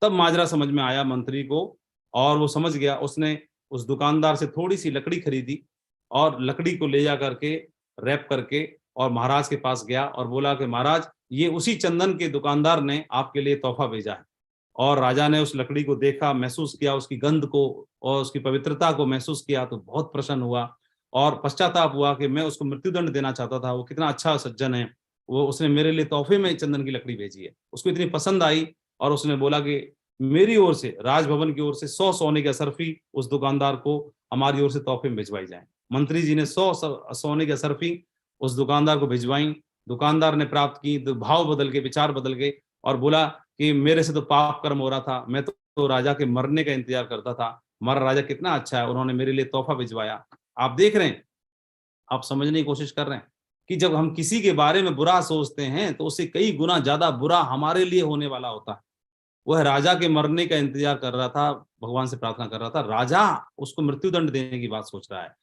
तब माजरा समझ में आया मंत्री को और वो समझ गया। उसने उस दुकानदार से थोड़ी सी लकड़ी खरीदी और लकड़ी को ले जा करके रैप करके और महाराज के पास गया और बोला कि महाराज, ये उसी चंदन के दुकानदार ने आपके लिए तोहफा भेजा है। और राजा ने उस लकड़ी को देखा, महसूस किया, उसकी गंध को और उसकी पवित्रता को महसूस किया, तो बहुत प्रसन्न हुआ और पश्चाताप हुआ कि मैं उसको मृत्युदंड देना चाहता था, वो कितना अच्छा सज्जन है, वो उसने मेरे लिए तोहफे में चंदन की लकड़ी भेजी है। उसको इतनी पसंद आई और उसने बोला कि मेरी ओर से, राजभवन की ओर से 100 सोने की असरफी उस दुकानदार को हमारी ओर से तोहफे में भिजवाई जाए। मंत्री जी ने 100 सोने की असरफी उस दुकानदार को भिजवाई। दुकानदार ने प्राप्त की तो भाव बदल के, विचार बदल गए और बोला कि मेरे से तो पाप कर्म हो रहा था, मैं तो राजा के मरने का इंतजार करता था, हमारा राजा कितना अच्छा है, उन्होंने मेरे लिए तोहफा भिजवाया। आप देख रहे हैं, आप समझने की कोशिश कर रहे हैं कि जब हम किसी के बारे में बुरा सोचते हैं तो उससे कई गुना ज्यादा बुरा हमारे लिए होने वाला होता है। वह राजा के मरने का इंतजार कर रहा था, भगवान से प्रार्थना कर रहा था, राजा उसको मृत्युदंड देने की बात सोच रहा है।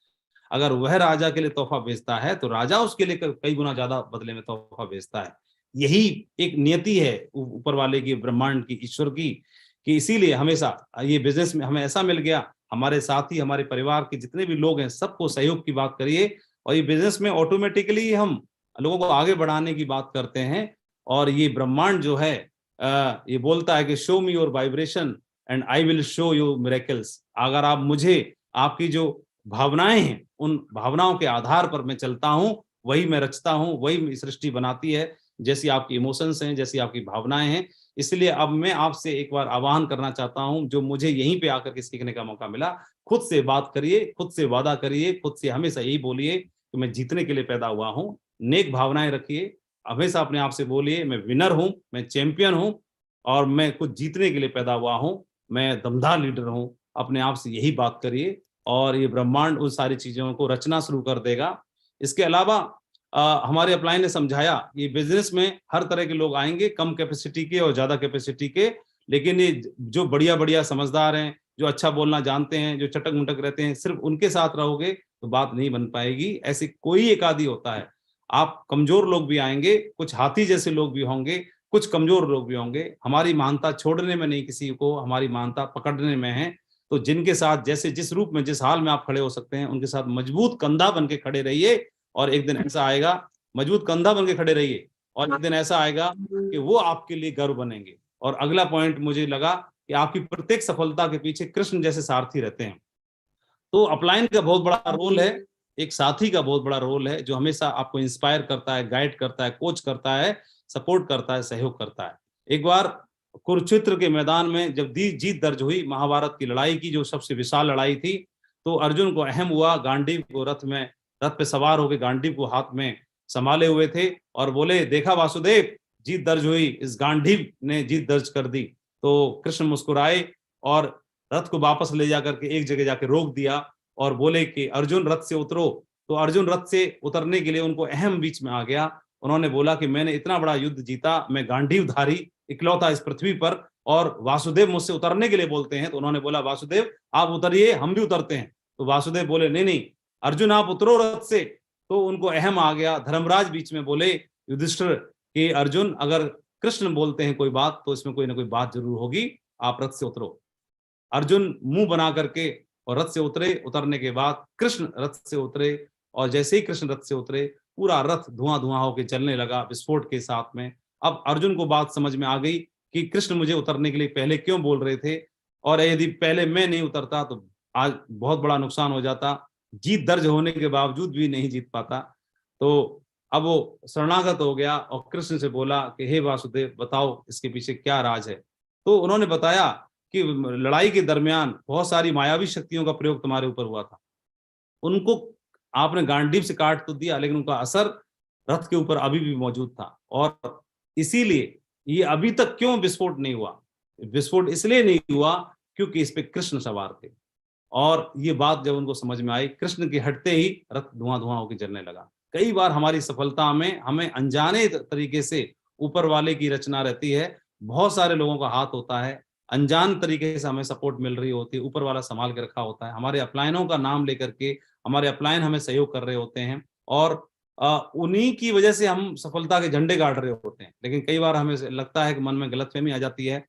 अगर वह राजा के लिए तोहफा भेजता है तो राजा उसके लिए कई गुना ज्यादा बदले में तोहफा भेजता है। यही एक नियति है ऊपर वाले की, ब्रह्मांड की, ईश्वर की, कि इसीलिए हमेशा ये बिजनेस में हमें ऐसा मिल गया, हमारे साथी, हमारे परिवार के जितने भी लोग हैं, सबको सहयोग की बात करिए और ये बिजनेस में ऑटोमेटिकली हम लोगों को आगे बढ़ाने की बात करते हैं। और ये ब्रह्मांड जो है ये बोलता है कि show me your vibration and I will show you miracles. अगर आप मुझे, आपकी जो भावनाएं हैं, उन भावनाओं के आधार पर मैं चलता हूं, वही मैं रचता हूं, वही सृष्टि बनाती है, जैसी आपकी इमोशंस हैं, जैसी आपकी भावनाएं हैं। इसलिए अब मैं आपसे एक बार आह्वान करना चाहता हूं, जो मुझे यहीं पे आकर के सीखने का मौका मिला, खुद से बात करिए, खुद से वादा करिए, खुद से हमेशा यही बोलिए कि मैं जीतने के लिए पैदा हुआ हूं। नेक भावनाएं रखिए, हमेशा अपने आप से बोलिए मैं विनर हूं, मैं चैंपियन हूं और मैं कुछ जीतने के लिए पैदा हुआ हूं, मैं दमदार लीडर हूं। अपने आप से यही बात करिए और ये ब्रह्मांड उन सारी चीजों को रचना शुरू कर देगा। इसके अलावा हमारे अपलाइन ने समझाया, ये बिजनेस में हर तरह के लोग आएंगे, कम कैपेसिटी के और ज्यादा कैपेसिटी के, लेकिन ये जो बढ़िया बढ़िया समझदार हैं, जो अच्छा बोलना जानते हैं, जो चटक मुटक रहते हैं, सिर्फ उनके साथ रहोगे तो बात नहीं बन पाएगी। ऐसे कोई एक आदि होता है, आप कमजोर लोग भी आएंगे, कुछ हाथी जैसे लोग भी होंगे, कुछ कमजोर लोग भी होंगे। हमारी महानता छोड़ने में नहीं किसी को, हमारी महानता पकड़ने में है। तो जिनके साथ जैसे जिस रूप में, जिस हाल में आप खड़े हो सकते हैं, उनके साथ मजबूत कंधा बन के खड़े रहिए और एक दिन ऐसा आएगा, मजबूत कंधा बन के खड़े रहिए और एक दिन ऐसा आएगा कि वो आपके लिए गर्व बनेंगे। और अगला पॉइंट मुझे लगा कि आपकी प्रत्येक सफलता के पीछे कृष्ण जैसे सारथी रहते हैं। तो अपलाइन का बहुत बड़ा रोल है, एक साथी का बहुत बड़ा रोल है, जो हमेशा आपको इंस्पायर करता है, गाइड करता है, कोच करता है, सपोर्ट करता है, सहयोग करता है। एक बार कुरुक्षेत्र के मैदान में जब जीत दर्ज हुई, महाभारत की लड़ाई की, जो सबसे विशाल लड़ाई थी, तो अर्जुन को अहम हुआ, गांडीव को रथ पे सवार होकर गांडीव को हाथ में संभाले हुए थे और बोले, देखा वासुदेव, जीत दर्ज हुई, इस गांडीव ने जीत दर्ज कर दी। तो कृष्ण मुस्कुराए और रथ को वापस ले जाकर के एक जगह जाके रोक दिया और बोले कि अर्जुन रथ से उतरो। तो अर्जुन रथ से उतरने के लिए उनको अहम बीच में आ गया। उन्होंने बोला कि मैंने इतना बड़ा युद्ध जीता, मैं गांडीवधारी इकलौता इस पृथ्वी पर, और वासुदेव मुझसे उतरने के लिए बोलते हैं। तो उन्होंने बोला वासुदेव आप उतरिए, हम भी उतरते हैं। तो वासुदेव बोले नहीं नहीं अर्जुन आप उतरो रथ से। तो उनको अहम आ गया। धर्मराज बीच में बोले युधिष्ठिर कि अर्जुन अगर कृष्ण बोलते हैं कोई बात तो इसमें कोई ना कोई बात जरूर होगी, आप रथ से उतरो। अर्जुन मुंह बना करके और रथ से उतरे। उतरने के बाद कृष्ण रथ से उतरे, और जैसे ही कृष्ण रथ से उतरे पूरा रथ धुआं धुआं होकर जलने लगा विस्फोट के साथ में। अब अर्जुन को बात समझ में आ गई कि कृष्ण मुझे उतरने के लिए पहले क्यों बोल रहे थे, और यदि पहले मैं नहीं उतरता तो आज बहुत बड़ा नुकसान हो जाता, जीत दर्ज होने के बावजूद भी नहीं जीत पाता। तो अब वो शरणागत हो गया और कृष्ण से बोला कि हे वासुदेव बताओ इसके पीछे क्या राज है। तो उन्होंने बताया कि लड़ाई के दरमियान बहुत सारी मायावी शक्तियों का प्रयोग तुम्हारे ऊपर हुआ था, उनको आपने गांडीव से काट तो दिया लेकिन उनका असर रथ के ऊपर अभी भी मौजूद था, और इसीलिए ये अभी तक क्यों विस्फोट नहीं हुआ। विस्फोट इसलिए नहीं हुआ क्योंकि इस पे कृष्ण सवार थे। और ये बात जब उनको समझ में आई, कृष्ण के हटते ही रथ धुआं धुआं होकर जलने लगा। कई बार हमारी सफलता में हमें अनजाने तरीके से ऊपर वाले की रचना रहती है, बहुत सारे लोगों का हाथ होता है, अनजान तरीके से हमें सपोर्ट मिल रही होती है, ऊपर वाला संभाल के रखा होता है। हमारे अपलायनों का नाम लेकर के हमारे अपलायन हमें सहयोग कर रहे होते हैं, और उन्हीं की वजह से हम सफलता के झंडे गाड़ रहे होते हैं। लेकिन कई बार हमें लगता है कि मन में गलतफहमी आ जाती है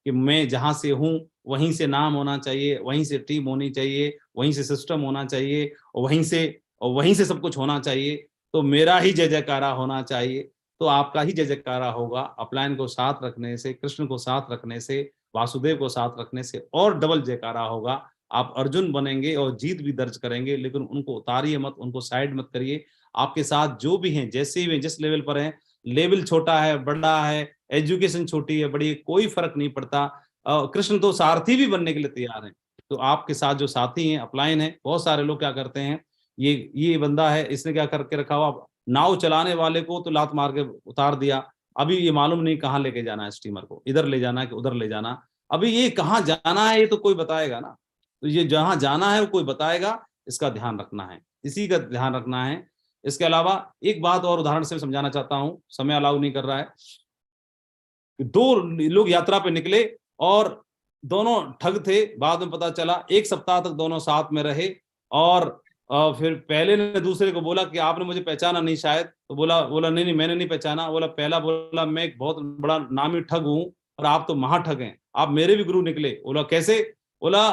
कि मैं जहां से हूं वहीं से नाम होना चाहिए, वहीं से टीम होनी चाहिए, वहीं से सिस्टम होना चाहिए, और वहीं से सब कुछ होना चाहिए, तो मेरा ही जय जयकारा होना चाहिए। तो आपका ही जय जयकारा होगा अपलायन को साथ रखने से, कृष्ण को साथ रखने से, वासुदेव को साथ रखने से, और डबल जयकारा होगा। आप अर्जुन बनेंगे और जीत भी दर्ज करेंगे, लेकिन उनको उतारिए मत, उनको साइड मत करिए। आपके साथ जो भी हैं, जैसे भी जिस लेवल पर हैं, लेवल छोटा है बड़ा है, एजुकेशन छोटी है बड़ी है, कोई फर्क नहीं पड़ता। कृष्ण तो सारथी भी बनने के लिए तैयार हैं। तो आपके साथ जो साथी हैं, अपलाइन हैं, बहुत सारे लोग क्या करते हैं, ये बंदा है इसने क्या करके रखा हुआ, नाव चलाने वाले को तो लात मार के उतार दिया, अभी ये मालूम नहीं कहाँ लेके जाना है स्टीमर को, इधर ले जाना है कि उधर ले जाना, अभी ये कहाँ जाना है ये तो कोई बताएगा ना। तो ये जहां जाना है वो कोई बताएगा, इसका ध्यान रखना है, इसी का ध्यान रखना है। इसके अलावा एक बात और उदाहरण से समझाना चाहता हूं, समय अलाउ नहीं कर रहा है। दो लोग यात्रा पे निकले और दोनों ठग थे, बाद में पता चला 1 सप्ताह तक दोनों साथ में रहे, और फिर पहले ने दूसरे को बोला कि आपने मुझे पहचाना नहीं शायद, तो बोला नहीं मैंने नहीं पहचाना। पहला बोला मैं एक बहुत बड़ा नामी ठग हूं और आप तो महाठग हैं, आप मेरे भी गुरु निकले। बोला कैसे? बोला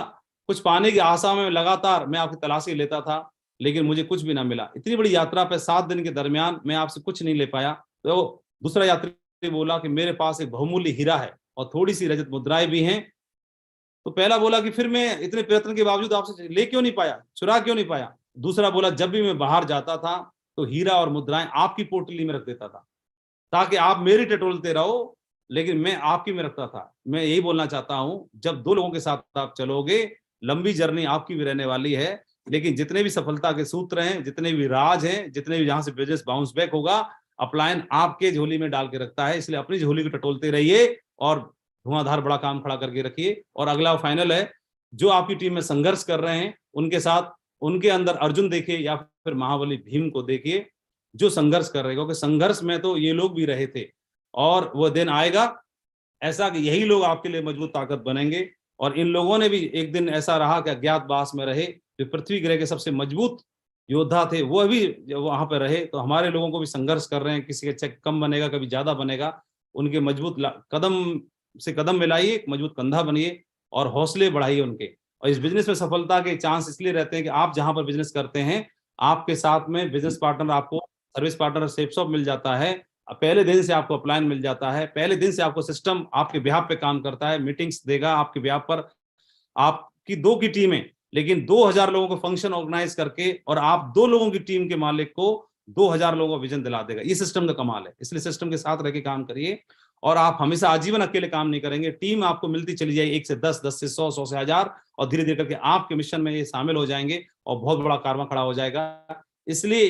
कुछ पाने की आशा में लगातार मैं आपकी तलाशी लेता था, लेकिन मुझे कुछ भी ना मिला। इतनी बड़ी यात्रा पे 7 दिन के दरमियान मैं आपसे कुछ नहीं ले पाया। तो दूसरा यात्री बोला कि मेरे पास एक बहुमूल्य हीरा है और थोड़ी सी रजत मुद्राएं भी हैं। तो पहला बोला कि फिर मैं इतने प्रयत्न के बावजूद आपसे ले क्यों नहीं पाया, चुरा क्यों नहीं पाया? दूसरा बोला जब भी मैं बाहर जाता था तो हीरा और मुद्राएं आपकी पोटली में रख देता था, ताकि आप मेरी टटोलते रहो, लेकिन मैं आपकी में रखता था। मैं यही बोलना चाहता हूं, जब 2 लोगों के साथ आप चलोगे, लंबी जर्नी आपकी भी रहने वाली है, लेकिन जितने भी सफलता के सूत्र हैं, जितने भी राज हैं, जितने भी जहां से बिजनेस बाउंस बैक होगा, अपलायन आपके झोली में डाल के रखता है। इसलिए अपनी झोली को टटोलते रहिए और धुआंधार बड़ा काम खड़ा करके रखिए। और अगला फाइनल है, जो आपकी टीम में संघर्ष कर रहे हैं उनके साथ, उनके अंदर अर्जुन देखिए या फिर महाबली भीम को देखिए जो संघर्ष कर रहे हैं, क्योंकि संघर्ष में तो ये लोग भी रहे थे, और वो दिन आएगा ऐसा कि यही लोग आपके लिए मजबूत ताकत बनेंगे। और इन लोगों ने भी एक दिन ऐसा रहा कि अज्ञातवास में रहे, जो पृथ्वी ग्रह के सबसे मजबूत योद्धा थे वो भी वहां पर रहे। तो हमारे लोगों को भी संघर्ष कर रहे हैं, किसी का चेक कम बनेगा कभी ज्यादा बनेगा, उनके मजबूत कदम से कदम मिलाइए, मजबूत कंधा बनिए और हौसले बढ़ाइए उनके। और इस बिजनेस में सफलता के चांस इसलिए रहते हैं कि आप जहां पर बिजनेस करते हैं, आपके साथ में बिजनेस पार्टनर, आपको सर्विस पार्टनर सेफ शॉप मिल जाता है, पहले दिन से आपको अपलाइन मिल जाता है, पहले दिन से आपको सिस्टम आपके बिहाफ पे काम करता है, मीटिंग्स देगा आपके बिहाफ पर। आपकी 2 की टीम है, लेकिन 2000 लोगों को फंक्शन ऑर्गेनाइज करके, और आप 2 लोगों की टीम के मालिक को 2000 लोगों का विजन दिला देगा। ये सिस्टम का कमाल है। इसलिए सिस्टम के साथ रह के काम करिए, और आप हमेशा आजीवन अकेले काम नहीं करेंगे, टीम आपको मिलती चली जाए, 1 से 10, 10 से 100, 100 से 1000, और धीरे धीरे करके आपके मिशन में ये शामिल हो जाएंगे और बहुत बड़ा कारवां खड़ा हो जाएगा। इसलिए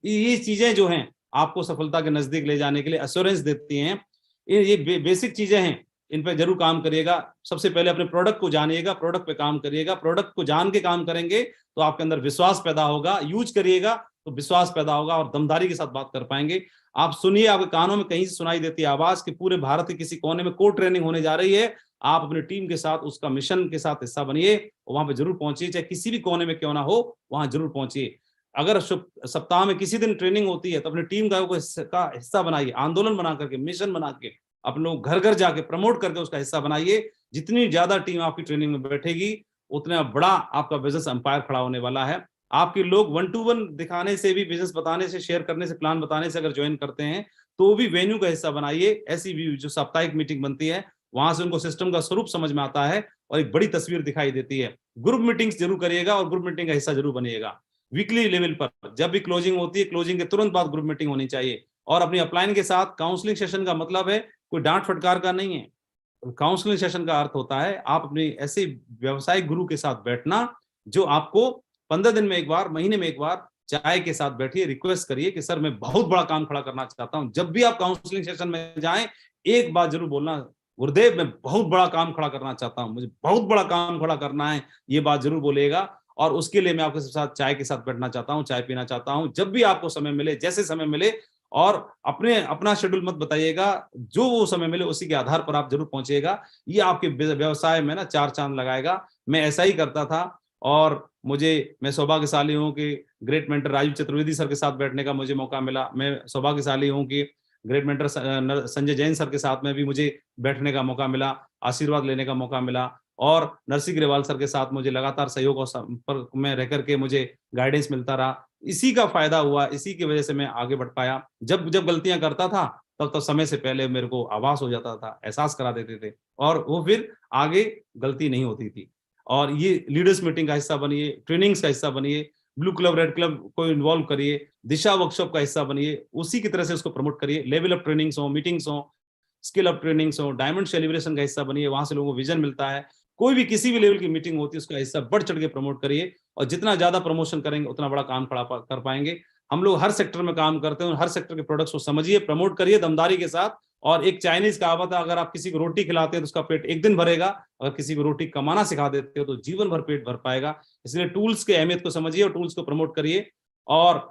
ये चीजें जो हैं आपको सफलता के नजदीक ले जाने के लिए एश्योरेंस देती हैं। ये बेसिक चीजें हैं, इन पे जरूर काम करिएगा। सबसे पहले अपने प्रोडक्ट को जानिएगा, प्रोडक्ट पे काम करिएगा। प्रोडक्ट को जान के काम करेंगे तो आपके अंदर विश्वास पैदा होगा, यूज करिएगा तो विश्वास पैदा होगा और दमदारी के साथ बात कर पाएंगे। आप सुनिए, आपके कानों में कहीं से सुनाई देती है आवाज कि पूरे भारत के किसी कोने में कोर ट्रेनिंग होने जा रही है। आप अपनी टीम के साथ उसका मिशन के साथ हिस्सा बनिए, वहां पे जरूर पहुंचिए, चाहे किसी भी कोने में क्यों ना हो, वहां जरूर पहुंचिए। अगर सप्ताह में किसी दिन ट्रेनिंग होती है तो अपनी टीम का हिस्सा बनाइए, आंदोलन बना करके, मिशन बना के, अपने लोग घर घर जाके प्रमोट करके उसका हिस्सा बनाइए। जितनी ज्यादा टीम आपकी ट्रेनिंग में बैठेगी, उतना बड़ा आपका बिजनेस एम्पायर खड़ा होने वाला है। आपके लोग 1-to-1 दिखाने से भी, बिजनेस बताने से, शेयर करने से, प्लान बताने से अगर ज्वाइन करते हैं तो भी वेन्यू का हिस्सा बनाइए। ऐसी भी जो साप्ताहिक मीटिंग बनती है, वहां से उनको सिस्टम का स्वरूप समझ में आता है और एक बड़ी तस्वीर दिखाई देती है। ग्रुप मीटिंग्स जरूर करिएगा और ग्रुप मीटिंग का हिस्सा जरूर बनिएगा। वीकली लेवल पर जब भी क्लोजिंग होती है, क्लोजिंग के तुरंत बाद ग्रुप मीटिंग होनी चाहिए। और अपनी अपलाइन के साथ काउंसलिंग सेशन का मतलब है कोई डांट फटकार का नहीं है। काउंसलिंग सेशन का अर्थ होता है आप अपने ऐसे व्यवसायिक गुरु के साथ बैठना जो आपको 15 दिन में एक बार, महीने में एक बार चाय के साथ बैठिए, रिक्वेस्ट करिए कि सर मैं बहुत बड़ा काम खड़ा करना चाहता हूं। जब भी आप काउंसलिंग सेशन में जाएं, एक बात जरूर बोलना, गुरुदेव मैं बहुत बड़ा काम खड़ा करना चाहता हूं, मुझे बहुत बड़ा काम खड़ा करना है, ये बात जरूर बोलेगा। और उसके लिए मैं आपके साथ चाय के साथ बैठना चाहता हूं, चाय पीना चाहता हूं। जब भी आपको समय मिले, जैसे समय मिले, और अपना शेड्यूल मत बताइएगा, जो वो समय मिले उसी के आधार पर आप जरूर पहुंचिएगा। ये आपके व्यवसाय में ना 4 चांद लगाएगा। मैं ऐसा ही करता था और मैं सौभाग्यशाली हूं कि great mentor Rajiv Chaturvedi sir के साथ बैठने का मुझे मौका मिला। मैं सौभाग्यशाली हूं कि great mentor Sanjay Jain sir के साथ में भी मुझे बैठने का मौका मिला, आशीर्वाद लेने का मौका मिला। और नरसिंह ग्रेवाल सर के साथ मुझे लगातार सहयोग और संपर्क में रह करके मुझे गाइडेंस मिलता रहा। इसी का फायदा हुआ, इसी की वजह से मैं आगे बढ़ पाया। जब गलतियां करता था तब समय से पहले मेरे को आभास हो जाता था, एहसास करा देते थे, और वो फिर आगे गलती नहीं होती थी। और ये लीडर्स मीटिंग का हिस्सा बनिए, ट्रेनिंग्स का हिस्सा बनिए, ब्लू क्लब रेड क्लब को इन्वॉल्व करिए, दिशा वर्कशॉप का हिस्सा बनिए, उसी की तरह से उसको प्रमोट करिए। लेवल अप ट्रेनिंग्स हो, मीटिंग्स हो, स्किल अप ट्रेनिंग्स हो, डायमंड सेलिब्रेशन का हिस्सा बनिए, वहां से लोगों को विजन मिलता है। कोई भी किसी भी लेवल की मीटिंग होती है उसका हिस्सा बढ़ चढ़ के प्रमोट करिए, और जितना ज्यादा प्रमोशन करेंगे उतना बड़ा काम खड़ा कर पाएंगे। हम लोग हर सेक्टर में काम करते हैं, हर सेक्टर के प्रोडक्ट्स को समझिए, प्रमोट करिए दमदारी के साथ। और एक चाइनीज कहावत है, अगर आप किसी को रोटी खिलाते हैं तो उसका पेट एक दिन भरेगा, अगर किसी को रोटी कमाना सिखा देते हो तो जीवन भर पेट भर पाएगा। इसलिए टूल्स के अहमियत को समझिए और टूल्स को प्रमोट करिए। और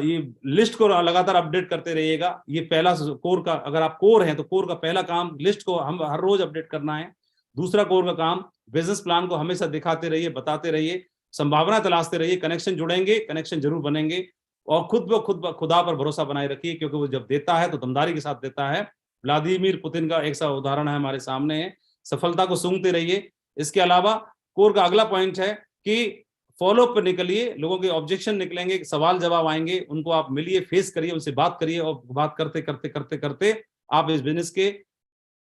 ये लिस्ट को लगातार अपडेट करते रहिएगा। ये पहला कोर का, अगर आप कोर हैं तो कोर का पहला काम लिस्ट को हम हर रोज अपडेट करना है। दूसरा कोर का काम, बिजनेस प्लान को हमेशा दिखाते रहिए, बताते रहिए, संभावना तलाशते रहिए, कनेक्शन जुड़ेंगे, कनेक्शन जरूर बनेंगे। और खुदा पर भरोसा बनाए रखिए, क्योंकि वो जब देता है तो दमदारी के साथ देता है। व्लादिमीर पुतिन का एक सा उदाहरण है हमारे सामने है। सफलता को सूंघते रहिए। इसके अलावा कोर का अगला पॉइंट है कि फॉलो अप पर निकलिए, लोगों के ऑब्जेक्शन निकलेंगे, सवाल जवाब आएंगे, उनको आप मिलिए, फेस करिए, उनसे बात करिए, और बात करते करते करते करते आप इस बिजनेस के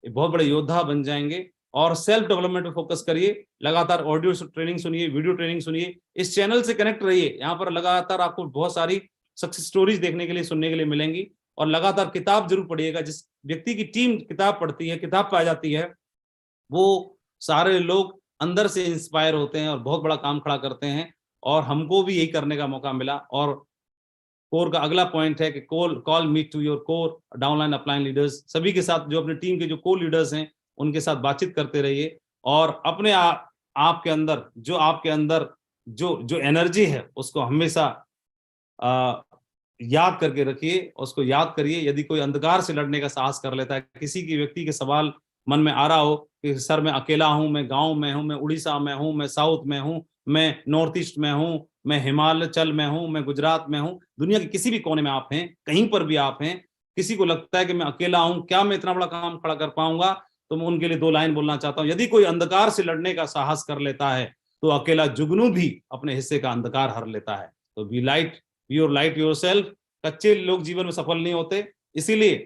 बहुत बड़े योद्धा बन जाएंगे। और सेल्फ डेवलपमेंट पे फोकस करिए, लगातार ऑडियो ट्रेनिंग सुनिए, वीडियो ट्रेनिंग सुनिए, इस चैनल से कनेक्ट रहिए। यहाँ पर लगातार आपको बहुत सारी सक्सेस स्टोरीज देखने के लिए, सुनने के लिए मिलेंगी। और लगातार किताब जरूर पढ़िएगा। जिस व्यक्ति की टीम किताब पढ़ती है, किताब पाई जाती है, वो सारे लोग अंदर से इंस्पायर होते हैं और बहुत बड़ा काम खड़ा करते हैं। और हमको भी यही करने का मौका मिला। और कोर का अगला पॉइंट है कि call meet to your core downline upline leaders. सभी के साथ, जो अपनी टीम के जो को लीडर्स हैं, उनके साथ बातचीत करते रहिए। और अपने आपके अंदर जो एनर्जी है उसको हमेशा याद करके रखिए, उसको याद करिए। यदि कोई अंधकार से लड़ने का साहस कर लेता है, किसी की व्यक्ति के सवाल मन में आ रहा हो कि सर मैं अकेला हूं, मैं गांव में हूं, मैं उड़ीसा में हूं, मैं साउथ में हूं, मैं नॉर्थ ईस्ट में हूं, मैं हिमाचल में हूं, मैं गुजरात में हूं, दुनिया के किसी भी कोने में आप हैं, कहीं पर भी आप हैं, किसी को लगता है कि मैं अकेला हूं, क्या मैं इतना बड़ा काम खड़ा कर पाऊंगा, तो मैं उनके लिए 2 लाइन बोलना चाहता हूं। यदि कोई अंधकार से लड़ने का साहस कर लेता है तो अकेला जुगनू भी अपने हिस्से का अंधकार हर लेता है। तो बी लाइट योरसेल्फ। कच्चे लोग जीवन में सफल नहीं होते, इसीलिए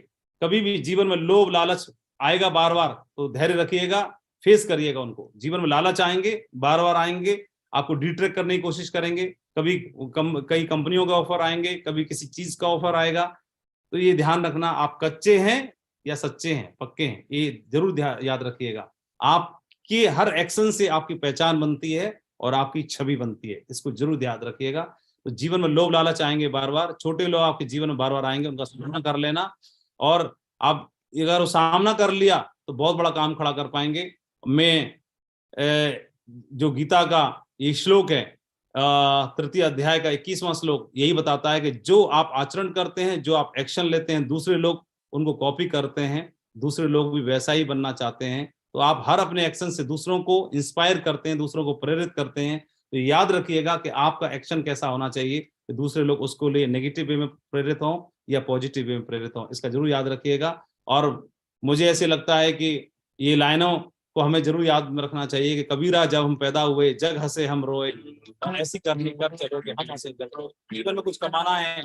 कभी भी जीवन में लोभ लालच आएगा बार बार, तो धैर्य रखिएगा, फेस करिएगा उनको। जीवन में लालच आएंगे, बार बार आएंगे, आपको डिट्रैक्ट करने की कोशिश करेंगे। कभी कई कंपनियों का ऑफर आएंगे, कभी किसी चीज का ऑफर आएगा। तो ये ध्यान रखना, आप कच्चे हैं या सच्चे हैं, पक्के हैं, ये जरूर याद रखिएगा। आपके हर एक्शन से आपकी पहचान बनती है और आपकी छवि बनती है, इसको जरूर याद रखिएगा। तो जीवन में लोभ लालच आएंगे बार बार, छोटे लोग आपके जीवन में बार बार आएंगे, उनका सामना कर लेना। और आप अगर वो सामना कर लिया तो बहुत बड़ा काम खड़ा कर पाएंगे। मैं जो गीता का ये श्लोक है तृतीय अध्याय का 21वां श्लोक यही बताता है कि जो आप आचरण करते हैं, जो आप एक्शन लेते हैं, दूसरे लोग उनको कॉपी करते हैं, दूसरे लोग भी वैसा ही बनना चाहते हैं। तो आप हर अपने एक्शन से दूसरों को इंस्पायर करते हैं, दूसरों को प्रेरित करते हैं। तो याद रखिएगा कि आपका एक्शन कैसा होना चाहिए कि दूसरे लोग उसको लिए नेगेटिव वे में प्रेरित हों या पॉजिटिव वे में प्रेरित हों, इसका जरूर याद रखिएगा। और मुझे ऐसे लगता है कि ये लाइनों को हमें जरूर याद में रखना चाहिए कि कबीरा जब हम पैदा हुए जग हंसे हम रोए, ऐसी करनी कब चलोगे हम हंसे जग रोए। जीवन में कुछ कमाना है,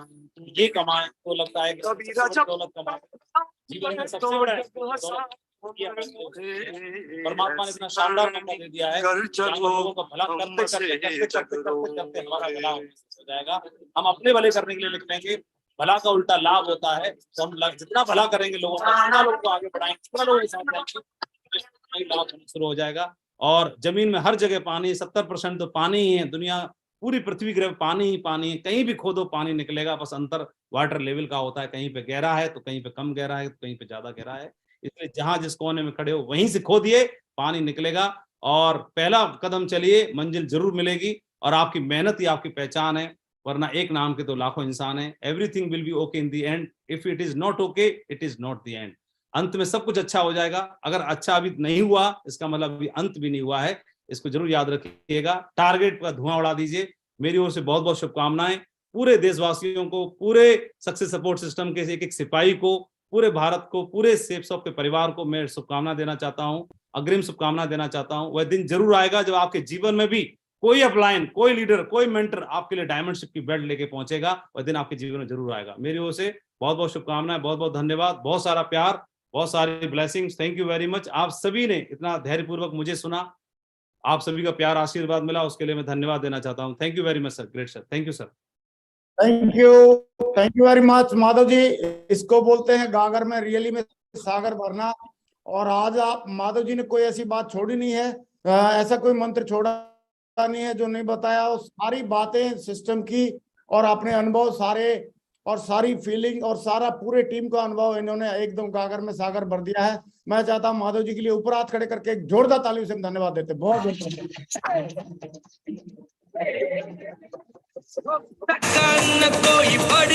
ये कमाए तो लगता है कि दौलत कमाए, जीवन में सबसे बड़ा परमात्मा ने इतना शानदार मौका दे दिया है, लोगों का भला करते हमारा भला हो जाएगा। हम अपने भले करने के लिए निकलेंगे, भला का उल्टा लाभ होता है। तो हम जितना भला करेंगे लोगों का, जितना लोगों को आगे बढ़ाएंगे, जितना लोगों के साथ जाएंगे, लाभ होना शुरू हो जाएगा। और जमीन में हर जगह पानी, 70% तो पानी ही है। दुनिया पूरी पृथ्वी ग्रह पानी ही पानी है, कहीं भी खोदो पानी निकलेगा। बस अंतर वाटर लेवल का होता है, कहीं पे गहरा है तो कहीं पे कम गहरा है, तो कहीं पे ज्यादा गहरा है। इसलिए जहां जिस कोने में खड़े हो वहीं से खोदिए, पानी निकलेगा। और पहला कदम चलिए, मंजिल जरूर मिलेगी। और आपकी मेहनत ही आपकी पहचान है, वरना एक नाम के तो लाखों इंसान है। Everything will be okay in the end. If it is not okay, it is not the end. अंत में सब कुछ अच्छा हो जाएगा। अगर अच्छा अभी नहीं हुआ, इसका मतलब अभी अंत भी नहीं हुआ है। इसको जरूर याद रखिएगा। टारगेट पर धुआं उड़ा दीजिए। मेरी ओर से बहुत बहुत शुभकामनाएं पूरे देशवासियों को, पूरे सक्सेस सपोर्ट सिस्टम के एक एक सिपाही को, पूरे भारत को, पूरे सेफ शॉप के परिवार को मैं शुभकामना देना चाहता हूं, अग्रिम शुभकामना देना चाहता हूं। वह दिन जरूर आएगा जब आपके जीवन में भी कोई अपलाइन, कोई लीडर, कोई मेंटर आपके लिए डायमंड शिप की बेल्ट लेके पहुंचेगा। वह दिन आपके जीवन में जरूर आएगा। मेरी ओर से बहुत बहुत शुभकामनाएं, बहुत बहुत धन्यवाद, बहुत सारा प्यार, बहुत सारी blessings. Thank you very much. आप सभी ने इतना धैर्यपूर्वक मुझे सुना, आप सभी का प्यार आशीर्वाद मिला, उसके लिए मैं धन्यवाद देना चाहता हूं। Thank you very much sir. Great sir, thank you sir. Thank you very much Madhav ji. इसको बोलते हैं गागर में रियली में सागर भरना। और आज आप माधव जी ने कोई ऐसी बात छोड़ी नहीं है, ऐसा कोई मंत्र छोड़ा नहीं है जो नहीं बताया। और सारी बातें सिस्टम की और अपने अनुभव सारे और सारी फीलिंग और सारा पूरे टीम का अनुभव इन्होंने एकदम गागर में सागर भर दिया है। मैं चाहता हूं माधव जी के लिए ऊपर हाथ खड़े करके एक जोरदार तालियों से हम धन्यवाद देते। बहुत न कोई बढ़